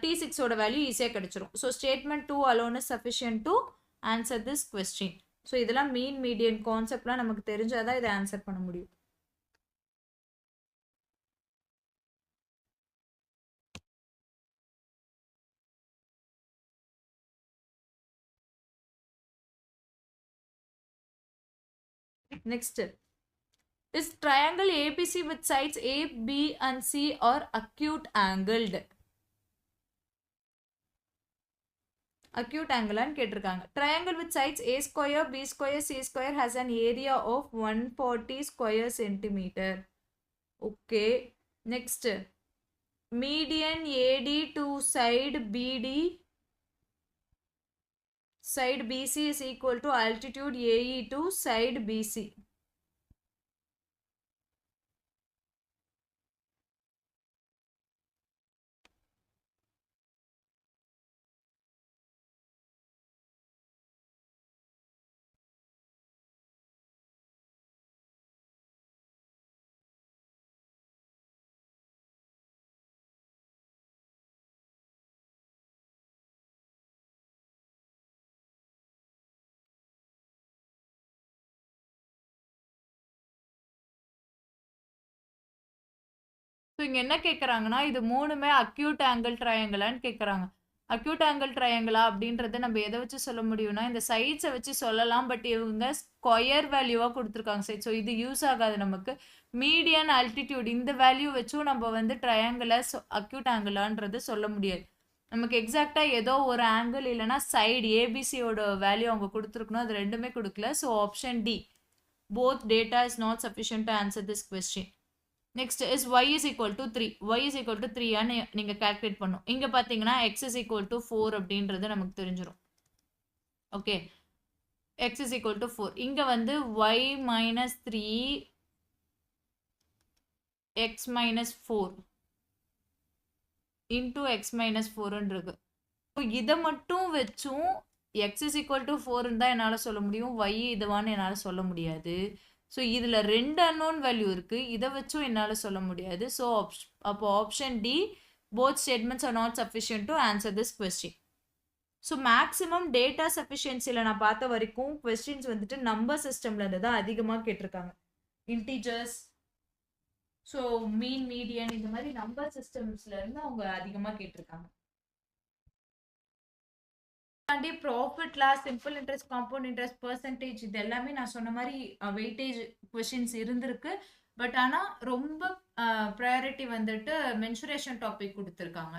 T6 ஓட வேல்யூ ஈஸியாக கிடைச்சிரும். So statement 2 alone is sufficient to answer this question. So இதெல்லாம் மீன் மீடியன் கான்செப்ட்லாம் நமக்கு தெரிஞ்சாதான் இதை ஆன்சர் பண்ண முடியும். Next, is triangle ABC with sides A, B and C are acute angled? Acute angle and கேட்டிருக்காங்க. Triangle with sides A square, B square, C square has an area of 140 square centimeter. Okay. Next, median AD to side BD, side BC is equal to altitude AE to side BC. So இங்கே என்ன கேட்குறாங்கன்னா, இது மூணுமே அக்யூட் ஆங்கிள் ட்ரையாங்கிளான்னு கேட்குறாங்க. அக்யூட் ஆங்கிள் ட்ரையாங்கிளா அப்படின்றத நம்ம எதை வச்சு சொல்ல முடியும்னா, இந்த சைட்ஸை வச்சு சொல்லலாம். பட் இவங்க ஸ்கொயர் வேல்யூவாக கொடுத்துருக்காங்க சைட். ஸோ இது யூஸ் ஆகாது நமக்கு. மீடியன் ஆல்டிடியூட் இந்த வேல்யூ வச்சும் நம்ம வந்து ட்ரையாங்கிளை அக்யூட் ஆங்கிளான்றது சொல்ல முடியாது. நமக்கு எக்ஸாக்டாக ஏதோ ஒரு ஆங்கிள் இல்லைனா சைடு ஏபிசியோட வேல்யூ அவங்க கொடுத்துருக்கணும். அது ரெண்டுமே கொடுக்கல. So option D, both data is not sufficient to answer this question. Next is y is equal to 3. y is equal to 3 ஆன்னு நீங்கள் கால்குலேட் பண்ணும். இங்கே பார்த்தீங்கன்னா x is equal to 4 அப்படின்றது நமக்கு தெரிஞ்சிடும். Okay, x is equal to 4. இங்கே வந்து y minus 3 x minus 4 into x minus 4ன்னு இருக்கு. இதை மட்டும் வச்சும் x is equal to 4 தான் என்னால் சொல்ல முடியும். y இதுவான்னு என்னால் சொல்ல முடியாது. ஸோ இதில் ரெண்டு அன்னோன் வேல்யூ இருக்குது. இதை வச்சும் என்னால் சொல்ல முடியாது. ஸோ அப்போ option D, both statements are not sufficient to answer this question. So maximum data சஃபிஷியன்சியில் நான் பார்த்த வரைக்கும் கொஸ்டின்ஸ் வந்துட்டு நம்பர் சிஸ்டமில் இருந்து தான் அதிகமாக கேட்டிருக்காங்க. இன்டீஜர்ஸ், ஸோ மீன் மீடியன் இந்த மாதிரி நம்பர் சிஸ்டம்ஸ்ல இருந்து அவங்க அதிகமாக கேட்டிருக்காங்க. தாண்டி profit loss, simple interest, compound interest, percentage இது எல்லாமே நான் சொன்ன மாதிரி வெயிட்டேஜ் கொஷின்ஸ் இருந்திருக்கு. பட் ஆனால் ரொம்ப ப்ரையாரிட்டி வந்துட்டு மென்சுரேஷன் டாபிக் கொடுத்துருக்காங்க.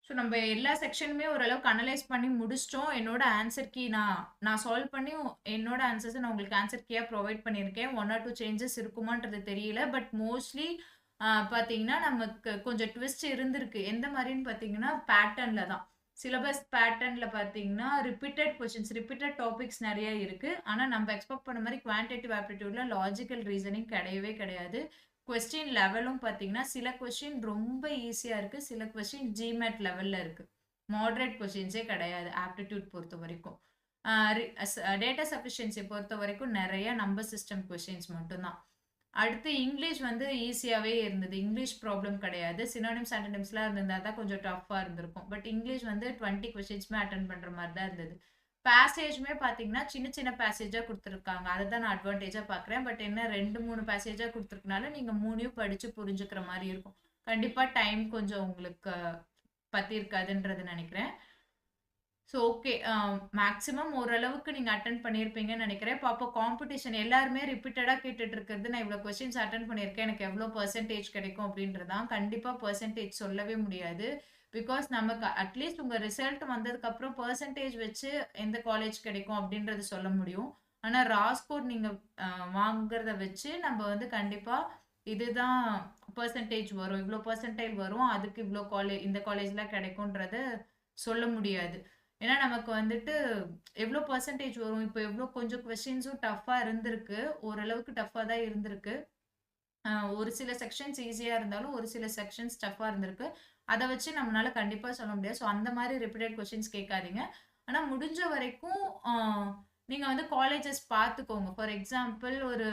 ஸோ நம்ம எல்லா செக்ஷனுமே ஓரளவுக்கு அனலைஸ் பண்ணி முடிச்சிட்டோம். என்னோட ஆன்சர் கீ நான் சால்வ் பண்ணி என்னோட ஆன்சர்ஸை நான் உங்களுக்கு ஆன்சர் கீயாக ப்ரொவைட் பண்ணியிருக்கேன். 1 or 2 சேஞ்சஸ் இருக்குமான்றது தெரியல. பட் மோஸ்ட்லி பார்த்தீங்கன்னா நமக்கு கொஞ்சம் ட்விஸ்ட் இருந்திருக்கு. எந்த மாதிரின்னு பார்த்தீங்கன்னா பேட்டர்னில் தான். சிலபஸ் பேட்டர்னில் பார்த்தீங்கன்னா ரிப்பீட்டட் கொஷின்ஸ், ரிப்பீட்டட் டாபிக்ஸ் நிறைய இருக்குது. ஆனால் நம்ம எக்ஸ்பெக்ட் பண்ண மாதிரி குவான்டிட்டிவ் ஆப்டிடியூடில் லாஜிக்கல் ரீசனிங் கிடையவே கிடையாது. கொஸ்டின் லெவலும் பார்த்தீங்கன்னா சில கொஸ்டின் ரொம்ப ஈஸியாக இருக்குது, சில கொஸ்டின் ஜிமேட் லெவலில் இருக்குது. மாடரேட் கொஸ்டின்ஸே கிடையாது ஆப்டிடியூட் பொறுத்த வரைக்கும். டேட்டா சஃபிஷியன்சி பொறுத்த வரைக்கும் நிறைய நம்பர் சிஸ்டம் கொஸ்டின்ஸ் மட்டும்தான். அடுத்து இங்கிலீஷ் வந்து ஈஸியாகவே இருந்தது. இங்கிலீஷ் ப்ராப்ளம் கிடையாது. சினோனிம்ஸ் ஆன்டனிம்ஸ்லாம் இருந்திருந்தா தான் கொஞ்சம் டஃப்பாக இருந்திருக்கும். பட் இங்கிலீஷ் வந்து 20 கொஸ்டின்ஸுமே அட்டன் பண்ணுற மாதிரி தான் இருந்தது. பேசேஜுமே பார்த்தீங்கன்னா சின்ன சின்ன பேசேஜாக கொடுத்துருக்காங்க. அதை தான் நான் அட்வான்டேஜாக பார்க்குறேன். பட் என்ன 2-3 பேசேஜாக கொடுத்துருக்கனால நீங்கள் 3 படித்து புரிஞ்சுக்கிற மாதிரி இருக்கும். கண்டிப்பாக டைம் கொஞ்சம் உங்களுக்கு பற்றி இருக்காதுன்றது நினைக்கிறேன். ஸோ ஓகே, மேக்ஸிமம் ஓரளவுக்கு நீங்கள் அட்டன் பண்ணியிருப்பீங்கன்னு நினைக்கிறேன். இப்போ அப்போ காம்படிஷன் எல்லாருமே ரிப்பீட்டடாக கேட்டுட்டு இருக்கிறது, நான் இவ்வளோ கொஸ்டின்ஸ் அட்டன் பண்ணியிருக்கேன், எனக்கு எவ்வளோ பர்சன்டேஜ் கிடைக்கும் அப்படின்றதான். கண்டிப்பாக பர்சன்டேஜ் சொல்லவே முடியாது. பிகாஸ் நமக்கு அட்லீஸ்ட் உங்கள் ரிசல்ட் வந்ததுக்கப்புறம் பர்சன்டேஜ் வச்சு எந்த காலேஜ் கிடைக்கும் அப்படின்றது சொல்ல முடியும். ஆனால் ராஸ்கோட் நீங்கள் வாங்குறத வச்சு நம்ம வந்து கண்டிப்பாக இதுதான் பர்சன்டேஜ் வரும், இவ்வளோ பர்சன்டேஜ் வரும், அதுக்கு இவ்வளோ இந்த காலேஜில் கிடைக்கும்ன்றத சொல்ல முடியாது. ஏன்னா நமக்கு வந்துட்டு எவ்வளோ பர்சன்டேஜ் வரும், இப்போ எவ்வளோ கொஞ்சம் கொஸ்டின்ஸும் டஃப்பாக இருந்திருக்கு, ஓரளவுக்கு டஃப்பாக தான் இருந்திருக்கு. ஒரு சில செக்ஷன்ஸ் ஈஸியா இருந்தாலும், ஒரு சில செக்ஷன்ஸ் டஃப்பா இருந்திருக்கு. அத வச்சு நம்மனால கண்டிப்பா சொல்ல முடியாது. ஸோ அந்த மாரி ரிப்பீட்டட் கொஸ்டின்ஸ் கேட்காதீங்க. ஆனா முடிஞ்ச வரைக்கும் நீங்க வந்து காலேஜஸ் பார்த்துக்கோங்க. ஃபார் எக்ஸாம்பிள் ஒரு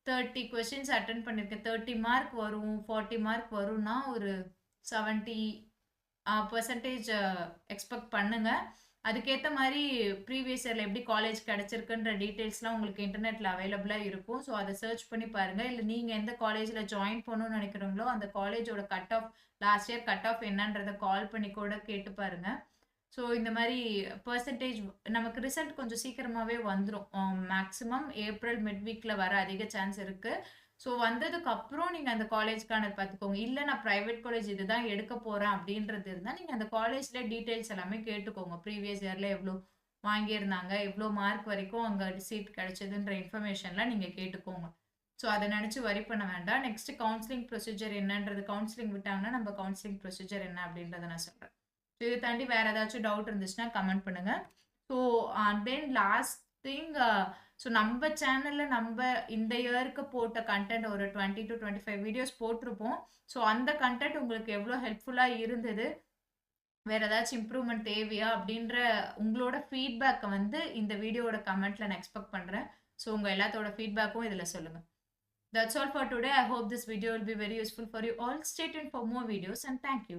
30 கொஸ்டின்ஸ் அட்டெண்ட் பண்ணியிருக்கேன். 30 மார்க் வரும், 40 மார்க் வரும்னா, ஒரு 70 பெர்சன்டேஜ் எக்ஸ்பெக்ட் பண்ணுங்க. அதுக்கேத்த மாரி ப்ரீவியஸ் இயர்ல எப்படி காலேஜ் கிடைச்சிருக்குன்ற டீட்டெயில்ஸ்லாம் உங்களுக்கு இன்டர்நெட்ல அவைலபிளா இருக்கும். ஸோ அத சர்ச் பண்ணி பாருங்க. இல்ல நீங்க எந்த காலேஜ்ல ஜாயின் பண்ணணும்னு நினைக்கிறீங்களோ, அந்த காலேஜோட cut off last year cut off என்னன்றத கால் பண்ணி கூட கேட்டு பாருங்க. ஸோ இந்த மாரி பெர்சன்டேஜ் நமக்கு ரிசல்ட் கொஞ்சம் சீக்கிரமாவே வந்துரும். மேக்ஸிமம் ஏப்ரல் மிட் வீக்ல வர அதிக சான்ஸ் இருக்கு. ஸோ வந்ததுக்கு அப்புறம் நீங்க அந்த காலேஜ்க்கானது பார்த்துக்கோங்க. இல்ல நான் பிரைவேட் காலேஜ் இதுதான் எடுக்க போறேன் அப்படின்றது இருந்தா, நீங்க அந்த காலேஜ்ல டீட்டெயில்ஸ் எல்லாமே கேட்டுக்கோங்க. ப்ரீவியஸ் இயர்ல எவ்ளோ வாங்கியிருந்தாங்க, எவ்ளோ மார்க் வரைக்கும் அங்க சீட் கிடைச்சதுன்ற இன்ஃபர்மேஷன்லாம் நீங்க கேட்டுக்கோங்க. ஸோ அத நினைச்சு வரி பண்ண வேண்டாம். நெக்ஸ்ட் கவுன்சிலிங் ப்ரொசீஜர் என்னன்றது, கவுன்சிலிங் விட்டாங்கன்னா நம்ம கவுன்சிலிங் ப்ரொசீஜர் என்ன அப்படின்றத நான் சொல்றேன். ஸோ இதை தாண்டி வேற ஏதாச்சும் டவுட் இருந்துச்சுன்னா கமெண்ட் பண்ணுங்க. So then last thing, so நம்ம சேனல்ல நம்ம இந்த இயருக்கு போட்ட கண்டென்ட் ஒரு 20 to 25 வீடியோஸ் போட்டிருப்போம். ஸோ அந்த கண்டென்ட் உங்களுக்கு எவ்வளோ ஹெல்ப்ஃபுல்லாக இருந்தது, வேற ஏதாச்சும் இம்ப்ரூவ்மெண்ட் தேவையா அப்படின்ற உங்களோட ஃபீட்பேக்கை வந்து இந்த வீடியோட கமெண்ட்ல நான் எக்ஸ்பெக்ட் பண்றேன். ஸோ உங்க எல்லாத்தோட ஃபீட்பேக்கும் இதில் சொல்லுங்க. That's all for today. I hope this video will be very useful for you all. Stay tuned for more videos and thank you.